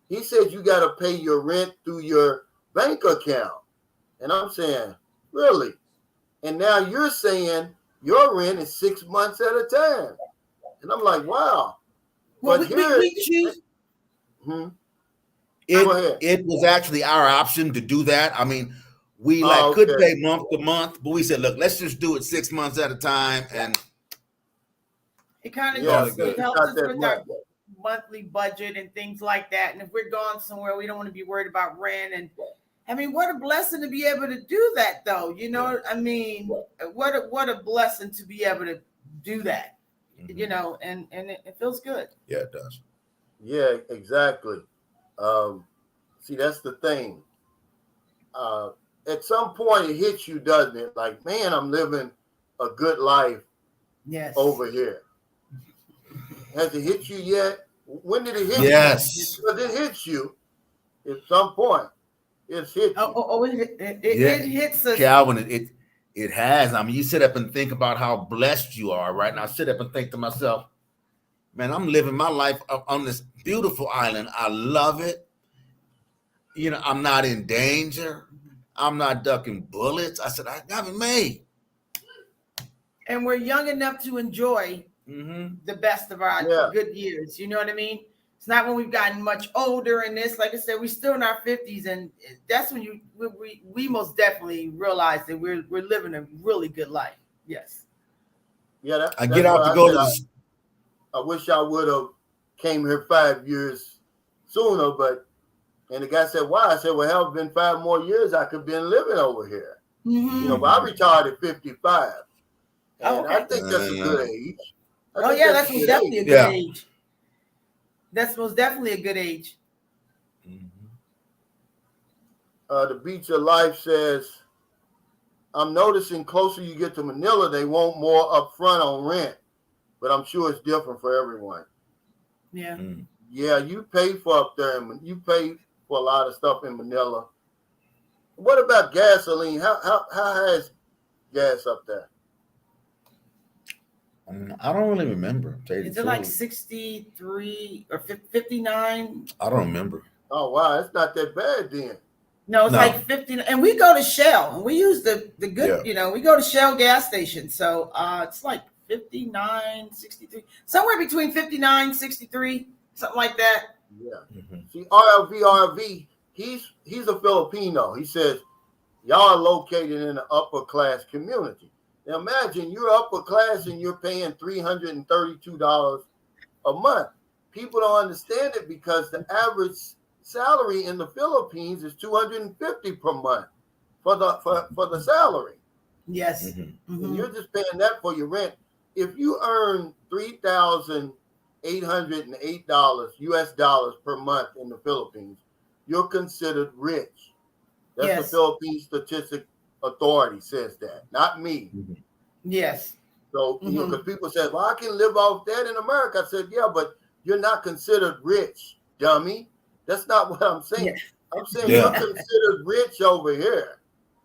He said you got to pay your rent through your bank account. And I'm saying, really? And now you're saying your rent is 6 months at a time. And I'm like, wow. Well, but we choose. It was actually our option to do that. I mean, we could pay month to month, but we said, look, let's just do it 6 months at a time. And it kind of helps us with our monthly budget and things like that. And if we're going somewhere, we don't want to be worried about rent. And I mean, what a blessing to be able to do that, though. I mean, what a blessing to be able to do that. And it feels good. Yeah, it does. Yeah, exactly. See, that's the thing. At some point, it hits you, doesn't it? Like, man, I'm living a good life over here. Has it hit you yet? When did it hit Yes. you? Because it hits you at some point. It's hit you. It hits us. Calvin, it has. I mean, you sit up and think about how blessed you are, right? And I sit up and think to myself, man, I'm living my life up on this beautiful island. I love it. You know, I'm not in danger. I'm not ducking bullets. I said, I got it made. And we're young enough to enjoy the best of our good years. You know what I mean? It's not when we've gotten much older and this, like I said, we're still in our 50s. And that's when we most definitely realize that we're living a really good life. Yes. Yeah. I get out to go to I wish I would have came here 5 years sooner, and the guy said, why? I said, well, hell, it's been 5 more years I could have been living over here. You know, but I retired at 55. And I think that's a good age. That's most definitely a good age. That's most definitely a good age. The Beach of Life says, I'm noticing closer you get to Manila, they want more upfront on rent, but I'm sure it's different for everyone. Yeah. Yeah, you pay for up there, and you pay for a lot of stuff in Manila. What about gasoline? How has gas up there? I don't really remember. Is it like 63 or 59? I don't remember. Oh, wow. It's not that bad then. No, it's like 50. And we go to Shell and we use the good, we go to Shell gas station. So it's like 59, 63, somewhere between 59, 63, something like that. Yeah. See, RV, he's a Filipino. He says, y'all are located in an upper class community. Now imagine you're upper class and you're paying $332 a month. People don't understand it because the average salary in the Philippines is $250 per month for the salary. Yes. And you're just paying that for your rent. If you earn $3,808 US dollars per month in the Philippines, you're considered rich. That's the Philippine Statistic Authority says that, not me. Yes. So, you know, because people say, well, I can live off that in America. I said, yeah, but you're not considered rich, dummy. That's not what I'm saying. Yeah. I'm saying you're considered rich over here.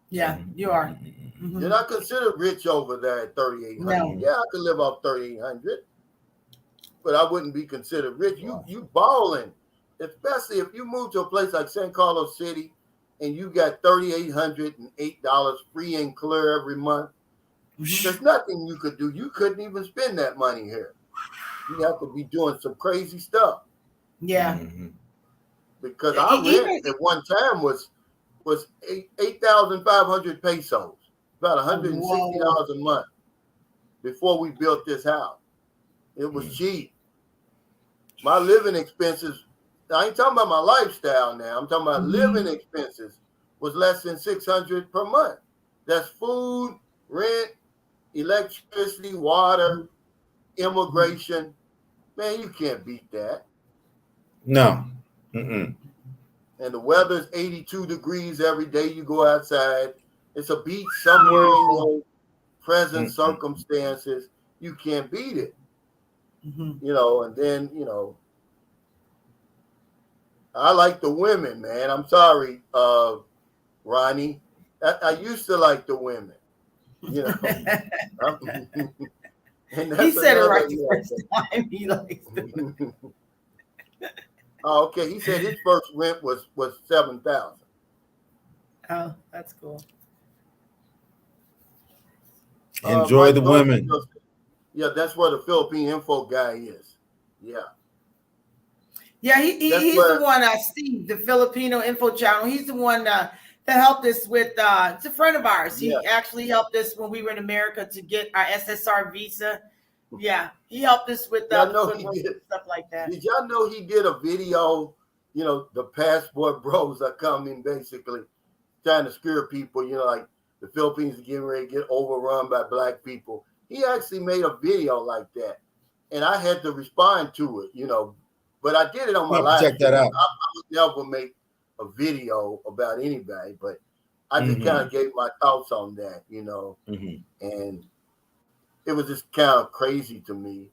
Yeah, you are. You're not considered rich over there at 3,800. No. Yeah, I could live off 3,800, but I wouldn't be considered rich. You balling, especially if you move to a place like San Carlos City and you got $3,808 free and clear every month. There's nothing you could do. You couldn't even spend that money here. You have to be doing some crazy stuff. Yeah. Because our rent at one time was 8,500 pesos, about $160 a month before we built this house. It was cheap. My living expenses, I ain't talking about my lifestyle now. I'm talking about living expenses was less than $600 per month. That's food, rent, electricity, water, immigration. Man, you can't beat that. No. And the weather's 82 degrees every day you go outside. It's a beach somewhere in your present circumstances. You can't beat it. You know, and then, you know, I like the women, man. I'm sorry, Ronnie. I used to like the women. You know, he said it right the first time. He likes the Oh, okay. He said his first rent was $7,000. Oh, that's cool. Enjoy the women. Yeah, that's where the Philippine info guy is. Yeah. Yeah, he's the one. Steve, the Filipino info channel. He's the one that helped us with. It's a friend of ours. He actually helped us when we were in America to get our SSR visa. Yeah, he helped us with stuff like that. Did y'all know he did a video? You know, the passport bros are coming, basically trying to scare people. You know, like the Philippines are getting ready to get overrun by black people. He actually made a video like that, and I had to respond to it. You know, but I did it on my live. Check that out. I would never make a video about anybody, but I just kind of gave my thoughts on that. You know, and it was just kind of crazy to me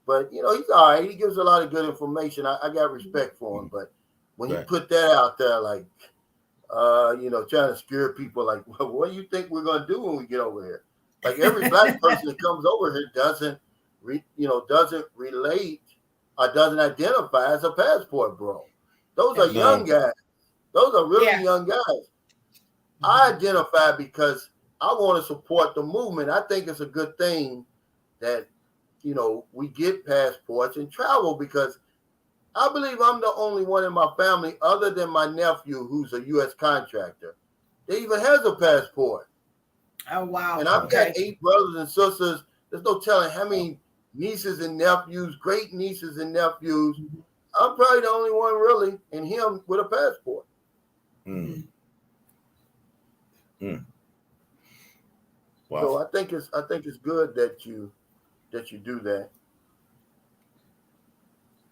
But you know, he's all right. He gives a lot of good information. I got respect for him. But when he Right. put that out there, like, you know, trying to scare people, like, well, what do you think we're gonna do when we get over here? Like every black person that comes over here doesn't relate or doesn't identify as a passport bro. Those are young guys. Those are really young guys. I identify because I want to support the movement. I think it's a good thing that, you know, we get passports and travel because I believe I'm the only one in my family other than my nephew who's a U.S. contractor that even has a passport. Oh, wow. And I've got 8 brothers and sisters. There's no telling how many nieces and nephews, great nieces and nephews. I'm probably the only one really, and him with a passport. Mm. Mm. Wow. So I think it's good that you do that.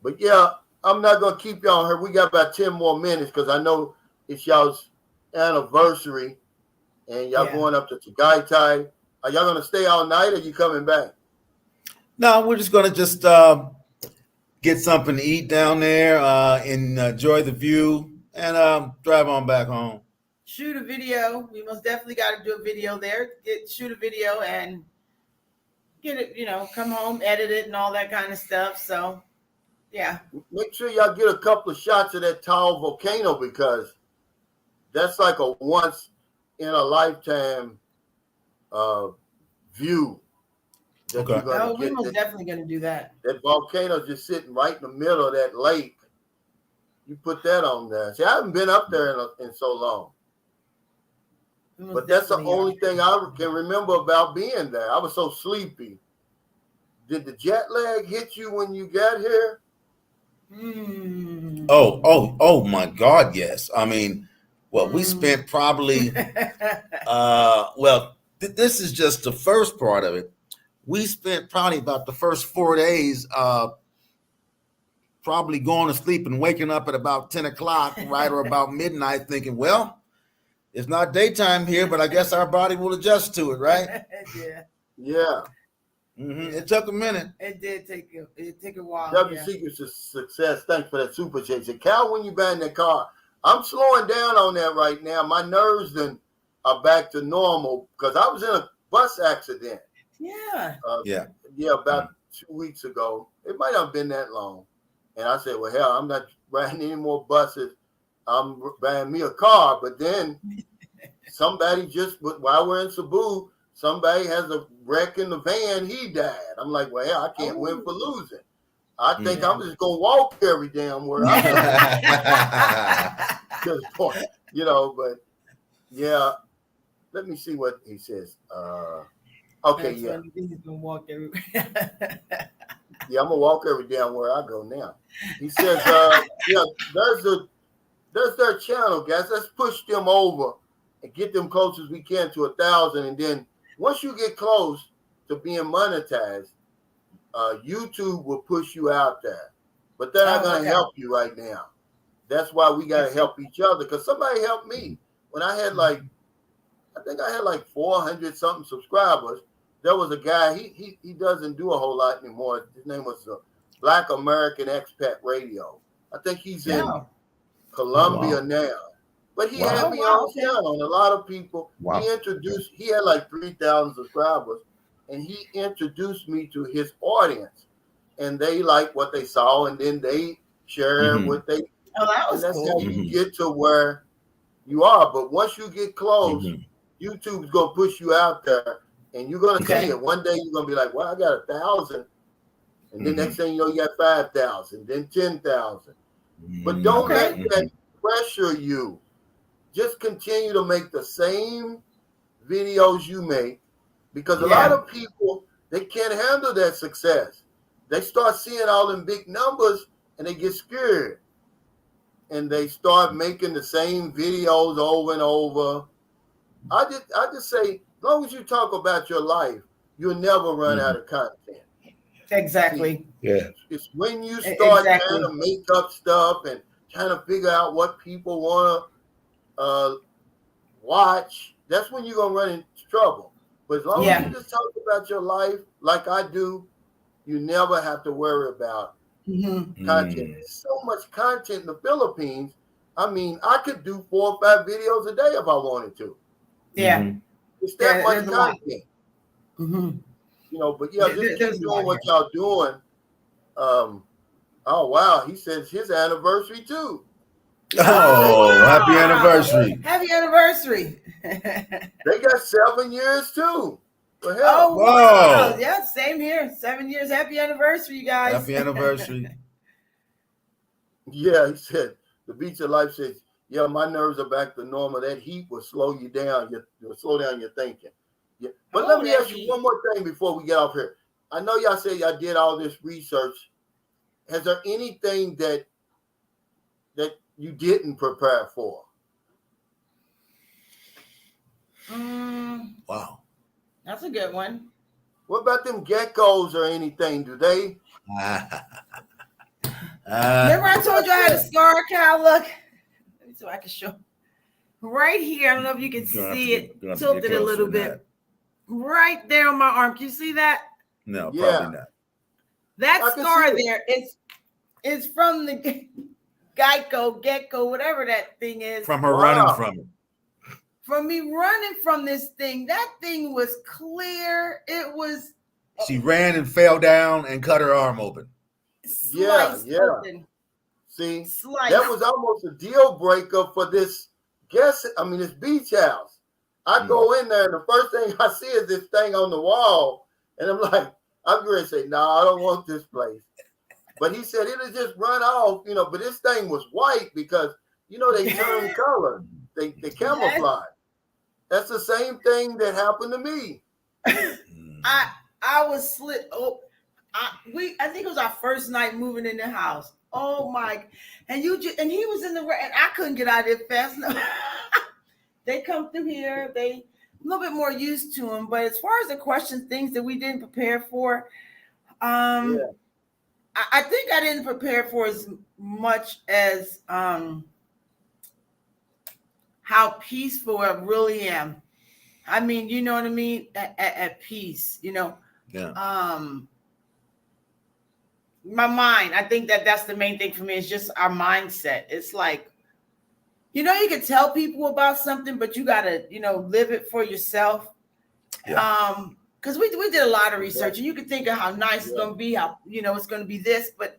But yeah, I'm not gonna keep y'all here. We got about 10 more minutes because I know it's y'all's anniversary and y'all going up to CTishay. Are y'all gonna stay all night or you coming back? No, we're just gonna get something to eat down there and enjoy the view and drive on back home. Shoot a video. We most definitely got to do a video there. Shoot a video and get it, you know, come home, edit it and all that kind of stuff. So, yeah. Make sure y'all get a couple of shots of that tall volcano because that's like a once in a lifetime view. That you're gonna we're most definitely going to do that. That volcano just sitting right in the middle of that lake. You put that on there. See, I haven't been up there in so long. But that's the only thing I can remember about being there. I was so sleepy. Did the jet lag hit you when you got here? Oh my God, yes. I mean, well, we spent probably this is just the first part of it. We spent probably about the first 4 days probably going to sleep and waking up at about 10 o'clock, right, or about midnight, thinking, well, it's not daytime here, but I guess our body will adjust to it, right? Yeah. Mm-hmm. It took a minute. It did take a while. W Secrets of Success. Thanks for that super chat. Cal, when you buying that car, I'm slowing down on that right now. My nerves then are back to normal because I was in a bus accident. Yeah. About 2 weeks ago. It might not have been that long. And I said, well, hell, I'm not riding any more buses. I'm buying me a car. But then somebody while we're in Cebu, somebody has a wreck in the van. He died. I'm like, well, hell, I can't win for losing. I think I'm just going to walk every damn where I'm to this point, you know, but yeah, let me see what he says. Okay, yeah. He's gonna walk everywhere. Yeah, I'm gonna walk every damn where I go now. He says, there's their channel, guys. Let's push them over and get them close as we can to 1,000. And then once you get close to being monetized, YouTube will push you out there. But they're not gonna help you right now. That's why we gotta help each other. Because somebody helped me when I had I think I had 400 something subscribers. There was a guy, he doesn't do a whole lot anymore. His name was Black American Expat Radio. I think he's in Colombia now. But he had me on his channel, and a lot of people, he had 3,000 subscribers, and he introduced me to his audience. And they like what they saw, and then they share what they, and that's cool. how you get to where you are. But once you get close, YouTube's going to push you out there. And you're going to see it. One day you're going to be like, well, I got 1,000. And then next thing you know, you got 5,000, then 10,000. But don't let that pressure you. Just continue to make the same videos you make because a lot of people, they can't handle that success. They start seeing all them big numbers and they get scared. And they start making the same videos over and over. I just say, as long as you talk about your life, you'll never run out of content. Exactly. See, it's when you start trying to make up stuff and trying to figure out what people want to watch, that's when you're going to run into trouble. But as long as you just talk about your life like I do, you never have to worry about content. There's so much content in the Philippines. I mean, I could do 4 or 5 videos a day if I wanted to. Yeah. It's that much there's a lot. content. You know, but yeah, just There's keep a lot doing what here. y'all doing. Oh wow, he says his anniversary too. Oh, happy anniversary. Happy anniversary. They got 7 years too. For hell. Oh, Whoa. wow. Yeah, same here. 7 years. Happy anniversary, you guys. Happy anniversary. Yeah, he said the Beach of Life says, yeah, my nerves are back to normal. That heat will slow you down. You'll slow down your thinking. Yeah. But let me ask you one more thing before we get off here. I know y'all say y'all did all this research. Has there anything that you didn't prepare for? Wow. That's a good one. What about them geckos or anything? Do they? Remember I told you I had a scar, Cal? Look. Let me see if I can show. Right here. I don't know if you can see it. Tilted a little bit. Right there on my arm. Can you see that? No, probably not. That scar there is from the gecko, whatever that thing is. From her running from it. From me running from this thing. That thing was clear. It was. She ran and fell down and cut her arm open. Sliced open. See, Sliced. that was almost a deal breaker for this this beach house. I go in there and the first thing I see is this thing on the wall. And I'm like, I'm going to say, no, I don't want this place. But he said it'll just run off, but this thing was white because, they turn color. They camouflage. That's the same thing that happened to me. I was slit. I think it was our first night moving in the house. Oh my! And he was in the and I couldn't get out of there fast enough. They come through here. They a little bit more used to them. But as far as the questions, things that we didn't prepare for, I think I didn't prepare for as much as how peaceful I really am. I mean, you know what I mean? At peace, Yeah. My mind, I think that's the main thing for me. It's just our mindset. It's like, you can tell people about something, but you got to, live it for yourself. Yeah. Because we did a lot of research, and you can think of how nice it's going to be, how, it's going to be this. But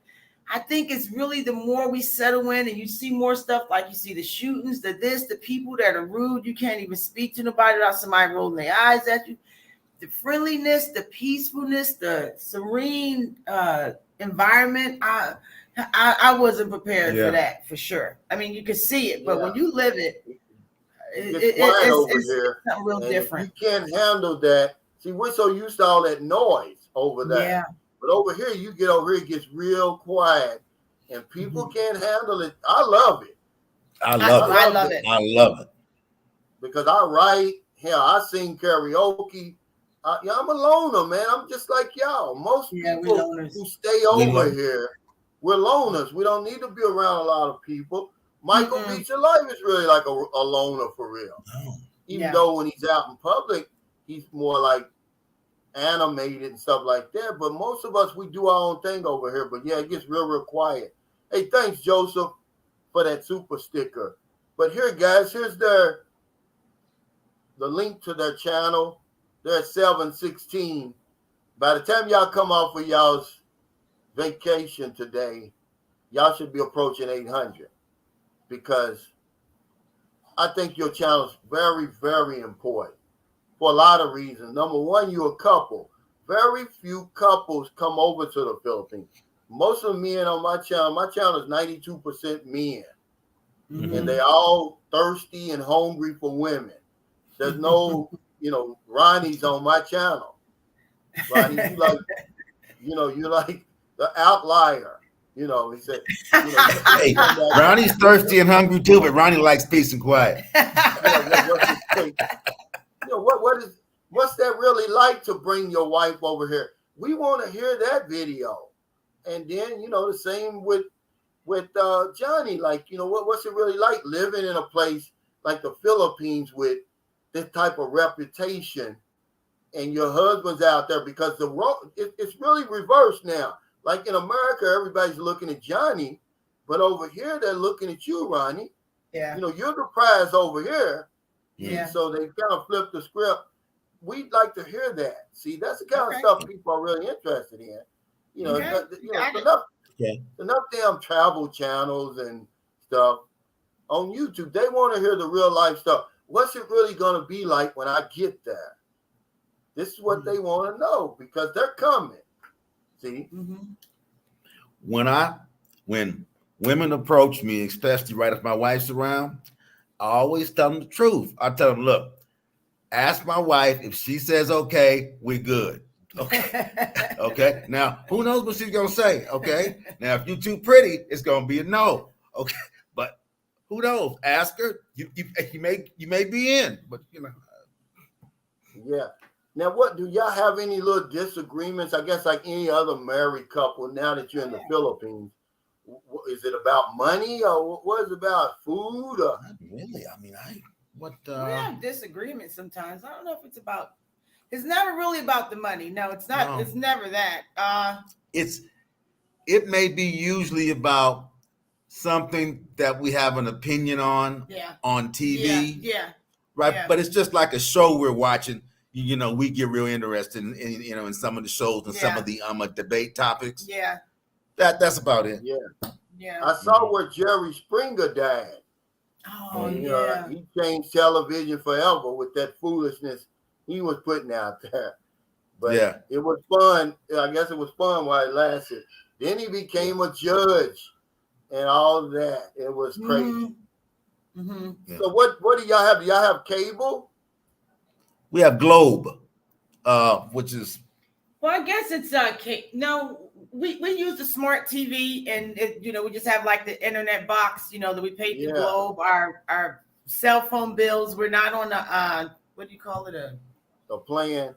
I think it's really the more we settle in and you see more stuff, like you see the shootings, the people that are rude. You can't even speak to nobody without somebody rolling their eyes at you. The friendliness, the peacefulness, the serene environment. I wasn't prepared for that, for sure. I mean, you can see it, but when you live it, it's something real different. You can't handle that. See, we're so used to all that noise over there. Yeah. But over here, it gets real quiet, and people can't handle it. I love it. I love it. Because I write. Hell, I sing karaoke. I'm a loner, man. I'm just like y'all. Most people who stay over here, we're loners. We don't need to be around a lot of people. Michael Beach of Life is really like a loner for real. Even though when he's out in public, he's more like animated and stuff like that. But most of us, we do our own thing over here. But yeah, it gets real quiet. Hey, thanks, Joseph, for that super sticker. But here, guys, here's the link to their channel. They're at 716. By the time y'all come off of y'all's vacation today, y'all should be approaching 800, because I think your channel is very, very important for a lot of reasons. Number one, you're a couple. Very few couples come over to the Philippines. Most of the men on my channel is 92% men. And they all thirsty and hungry for women. There's no, Ronnie's on my channel. Ronnie, you're like the outlier. He said, hey, Ronnie's thirsty and hungry too, but Ronnie likes peace and quiet. What's that really like to bring your wife over here? We want to hear that video. And then, the same with Johnny, like, what's it really like living in a place like the Philippines with this type of reputation and your husband's out there, because the role it's really reversed now. Like in America, everybody's looking at Johnny, but over here they're looking at you, Ronnie. Yeah. You know, you're the prize over here. Yeah. So they kind of flipped the script. We'd like to hear that. See, that's the kind of stuff people are really interested in. You know, enough damn travel channels and stuff on YouTube. They want to hear the real life stuff. What's it really going to be like when I get there? This is what they want to know, because they're coming. See? When women approach me, especially right if my wife's around, I always tell them the truth. I tell them, look, ask my wife. If she says okay, we're good. Okay. Okay. Now, who knows what she's gonna say? Okay. Now, if you're too pretty, it's gonna be a no. Okay. But who knows? Ask her. You may be in, but you know. Yeah. Now, what do y'all have any little disagreements? I guess like any other married couple. Now that you're in the Philippines, is it about money, or what is it about? Food? Or? Not really. I mean, we have disagreements sometimes. I don't know if it's about. It's never really about the money. No, it's not. No. It's never that. It may be usually about something that we have an opinion on. On TV. Yeah. Right. Yeah. But it's just like a show we're watching. You know, we get real interested in in some of the shows and some of the debate topics. Yeah. That's about it. Yeah. I saw where Jerry Springer died. Oh, and, he changed television forever with that foolishness he was putting out there. But it was fun. I guess it was fun while it lasted. Then he became a judge and all of that. It was crazy. So what do y'all have? Do y'all have cable? We have Globe, which is. Well, I guess it's no. We use the smart TV, and we just have like the internet box. That we pay through Globe. Our cell phone bills. We're not on a what do you call it, a plan.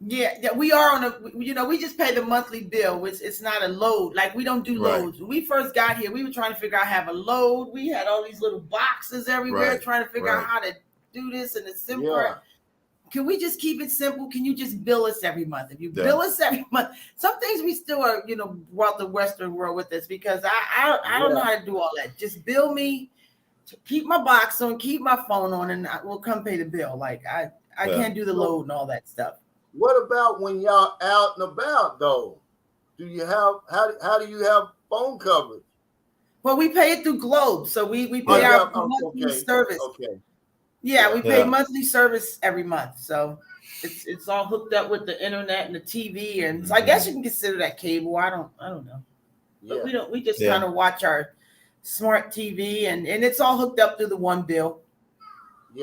Yeah, we are on a. We just pay the monthly bill, which it's not a load. Like we don't do loads. When we first got here, we were trying to figure out how to have a load. We had all these little boxes everywhere, trying to figure out how to do this and the simple. Can we just keep it simple? Can you just bill us every month? If you bill us every month, some things we still are, brought the Western world with us, because I don't know how to do all that. Just bill me, keep my box on, keep my phone on, and we'll come pay the bill. Like I can't do the load and all that stuff. What about when y'all out and about though? Do you have how do you have phone coverage? Well, we pay it through Globe, so we pay our monthly service. Okay. Yeah, we pay monthly service every month, so it's all hooked up with the internet and the TV, and so I guess you can consider that cable. I don't know, but we don't. We just kind of watch our smart TV, and it's all hooked up through the one bill.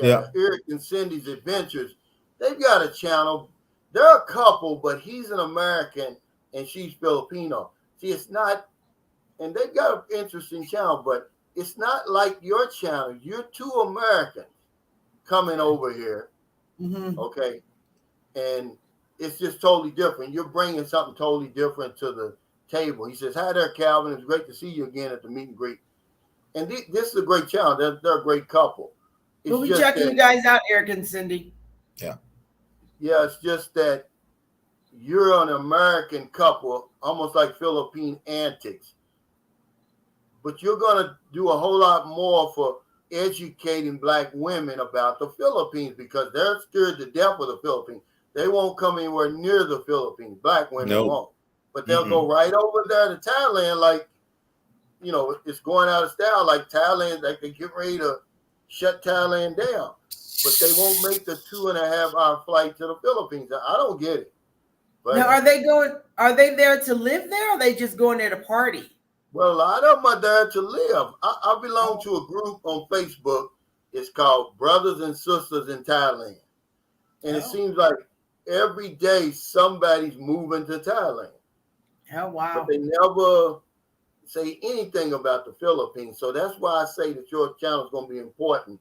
Eric and Cindy's Adventures. They've got a channel. They're a couple, but he's an American and she's Filipino. See, it's not, and they've got an interesting channel, but it's not like your channel. You're two Americans coming over here, okay, and it's just totally different. You're bringing something totally different to the table. He says, "Hi there, Calvin. It's great to see you again at the meet and greet." And this is a great channel. They're a great couple. We'll be checking you guys out, Eric and Cindy. Yeah, it's just that you're an American couple, almost like Philippine antics, but you're gonna do a whole lot more for educating Black women about the Philippines, because they're scared to death of the Philippines. They won't come anywhere near the Philippines. Black women won't, but they'll go right over there to Thailand, like it's going out of style, like Thailand, like they get ready to shut Thailand down, but they won't make the 2.5-hour flight to the Philippines. I don't get it. But now, are they there to live there, or are they just going there to party? Well, a lot of them are there to live. I belong to a group on Facebook. It's called Brothers and Sisters in Thailand. And it seems like every day somebody's moving to Thailand. Oh, wow. But they never say anything about the Philippines. So that's why I say that your channel is going to be important.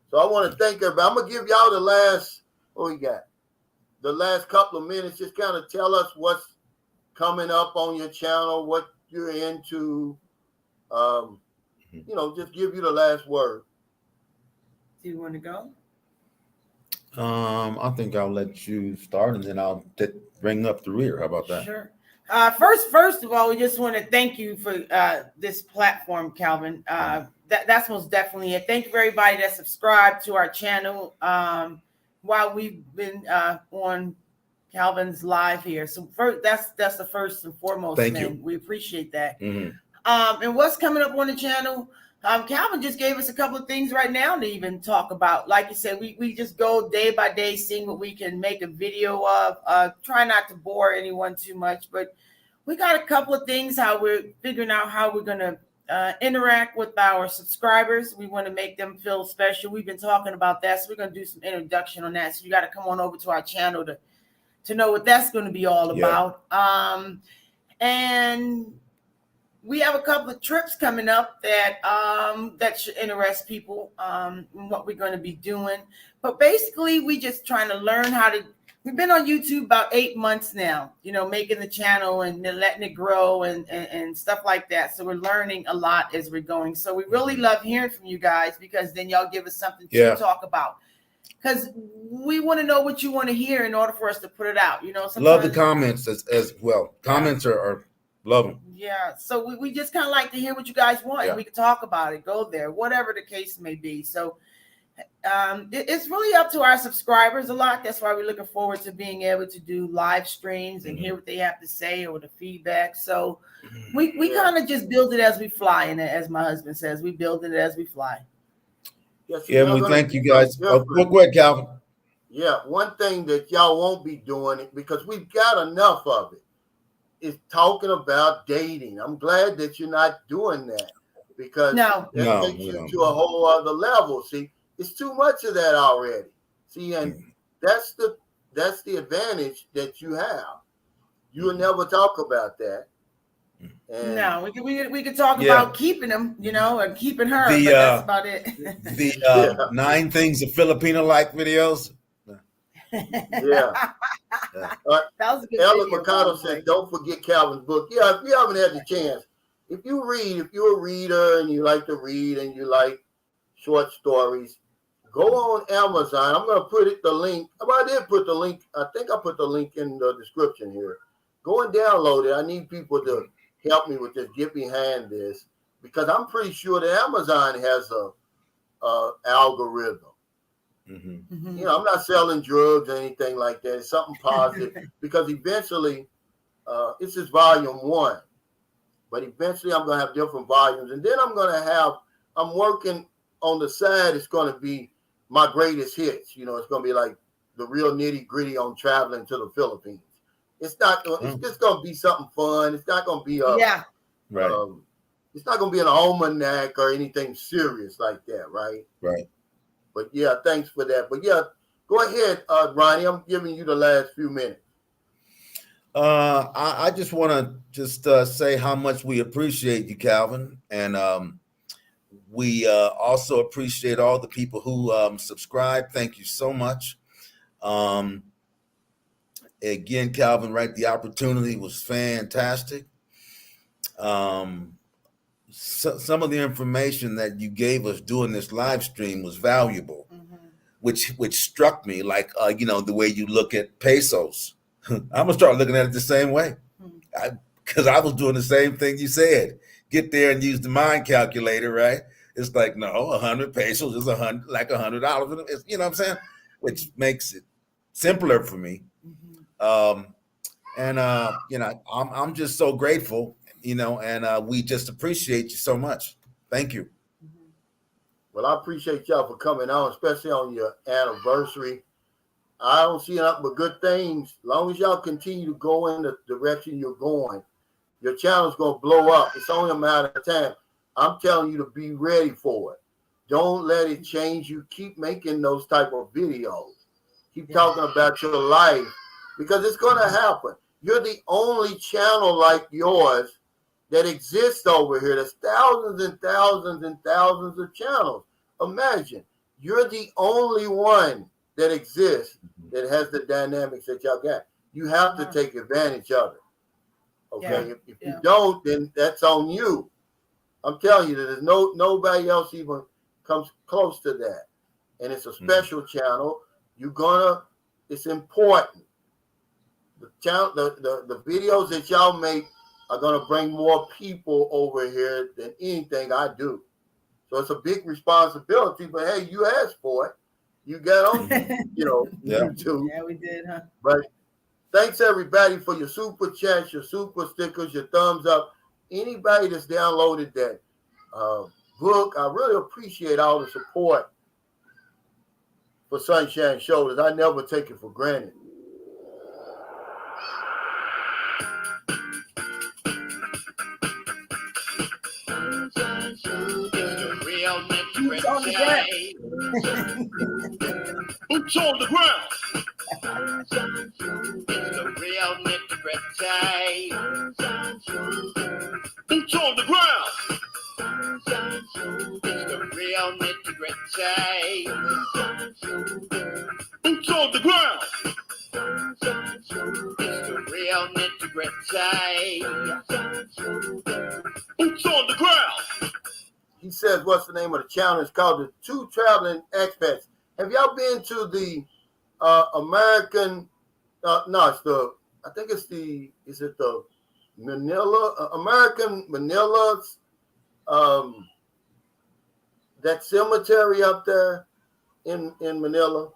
So I want to thank everybody. I'm going to give y'all the last, the last couple of minutes. Just kind of tell us what's coming up on your channel, what you're into, just give you the last word. Do you want to go? I think I'll let you start, and then I'll bring up the rear. How about that? Sure. First of all, we just want to thank you for this platform, Calvin. That's most definitely it. Thank you for everybody that subscribed to our channel while we've been on Calvin's live here. So first, that's the first and foremost Thank thing. you. We appreciate that. Mhm. And what's coming up on the channel? Calvin just gave us a couple of things right now to even talk about. Like you said, we just go day by day, seeing what we can make a video of. Try not to bore anyone too much, but we got a couple of things how we're figuring out how we're going to interact with our subscribers. We want to make them feel special. We've been talking about that, so we're going to do some introduction on that. So you got to come on over to our channel to know what that's going to be all about. And we have a couple of trips coming up that should interest people in what we're going to be doing. But basically, we just trying to learn how to. We've been on YouTube about 8 months now, making the channel and letting it grow and stuff like that. So we're learning a lot as we're going. So we really love hearing from you guys, because then y'all give us something to talk about. Because we want to know what you want to hear in order for us to put it out. Love the comments as well. Comments are love them. Yeah, so we just kind of like to hear what you guys want, and we can talk about it, go there, whatever the case may be. So it's really up to our subscribers a lot. That's why we're looking forward to being able to do live streams and hear what they have to say or the feedback. So we kind of just build it as we fly, and as my husband says, we build it as we fly. Yes, we thank you guys. Go ahead, Calvin. Yeah, one thing that y'all won't be doing, because we've got enough of it, is talking about dating. I'm glad that you're not doing that, because that takes you to a whole other level. See, it's too much of that already. See, and that's the advantage that you have. You will never talk about that. And no, we could talk about keeping them, and keeping her. But that's about it. The 9 things a Filipino like videos. That was a good Ella video, Mercado said, "Don't forget Calvin's book." Yeah, if you haven't had the chance, if you're a reader and you like to read and you like short stories, go on Amazon. I'm going to put the link. I did put the link. I think I put the link in the description here. Go and download it. I need people to help me with this, get behind this, because I'm pretty sure that Amazon has a algorithm. I'm not selling drugs or anything like that. It's something positive, because eventually, this is volume 1, but eventually I'm going to have different volumes, and then I'm working on the side. It's going to be my greatest hits. It's going to be like the real nitty gritty on traveling to the Philippines. It's not. It's just going to be something fun. It's not going to be it's not going to be an almanac or anything serious like that, right? Right. But yeah, thanks for that. But yeah, go ahead, Ronnie. I'm giving you the last few minutes. I just want to say how much we appreciate you, Calvin, and we also appreciate all the people who subscribe. Thank you so much. Again, Calvin, right? The opportunity was fantastic. Some of the information that you gave us during this live stream was valuable, which struck me, like the way you look at pesos. I'm gonna start looking at it the same way, because I was doing the same thing you said. Get there and use the mind calculator, right? It's like, no, 100 pesos is $100, like $100. You know what I'm saying? Which makes it simpler for me. I'm just so grateful, and we just appreciate you so much. Thank you. Well, I appreciate y'all for coming on, especially on your anniversary. I don't see nothing but good things. As long as y'all continue to go in the direction you're going, your channel's going to blow up. It's only a matter of time. I'm telling you to be ready for it. Don't let it change you. Keep making those type of videos. Keep talking about your life, because it's going to happen. You're the only channel like yours that exists over here. There's thousands and thousands and thousands of channels. Imagine, you're the only one that exists that has the dynamics that y'all got. You have to take advantage of it. Okay, if you don't, then that's on you. I'm telling you that there's nobody else even comes close to that. And it's a special channel. it's important. The videos that y'all make are gonna bring more people over here than anything I do. So it's a big responsibility, but hey, you asked for it. You got on, YouTube. Yeah, we did, huh? But thanks everybody for your super chats, your super stickers, your thumbs up. Anybody that's downloaded that book, I really appreciate all the support for Sunshine Shoulders. I never take it for granted. The real Boots on the ground. Boots on the ground. It's the real nitty-gritty. Boots on the ground. It's the real nitty-gritty. Boots on the ground. It's the real nitty-gritty. Boots on the ground. He says, what's the name of the channel? It's called the Two Traveling Expats. Have y'all been to the American? Is it the Manila, American Manila's, that cemetery up there in Manila?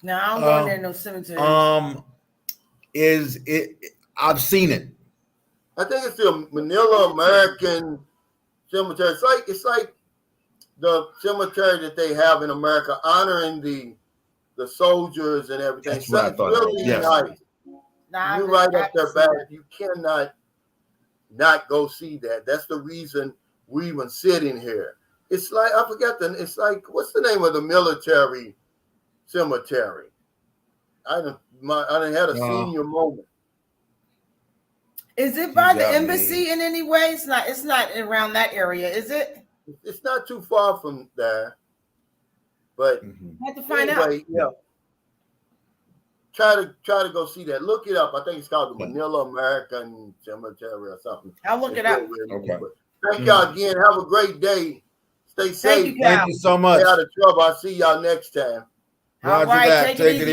No, I don't go there no cemetery. Is it? I've seen it. I think it's the Manila American Cemetery. It's like the cemetery that they have in America, honoring the soldiers and everything. That's what I thought. Really Yes. nice. Nah, You're right up there, back. You cannot not go see that. That's the reason we even sitting here. It's like it's like, what's the name of the military cemetery? I done had a senior moment. Is it by the embassy in any way? It's not around that area, is it? It's not too far from there. But I have to find out. Yeah. Try to go see that. Look it up. I think it's called the Manila American Cemetery or something. I'll look it up. Okay. Thank y'all again. Have a great day. Stay safe. Thank you, Thank you so much. Stay out of trouble. I'll see y'all next time. All right, take it easy.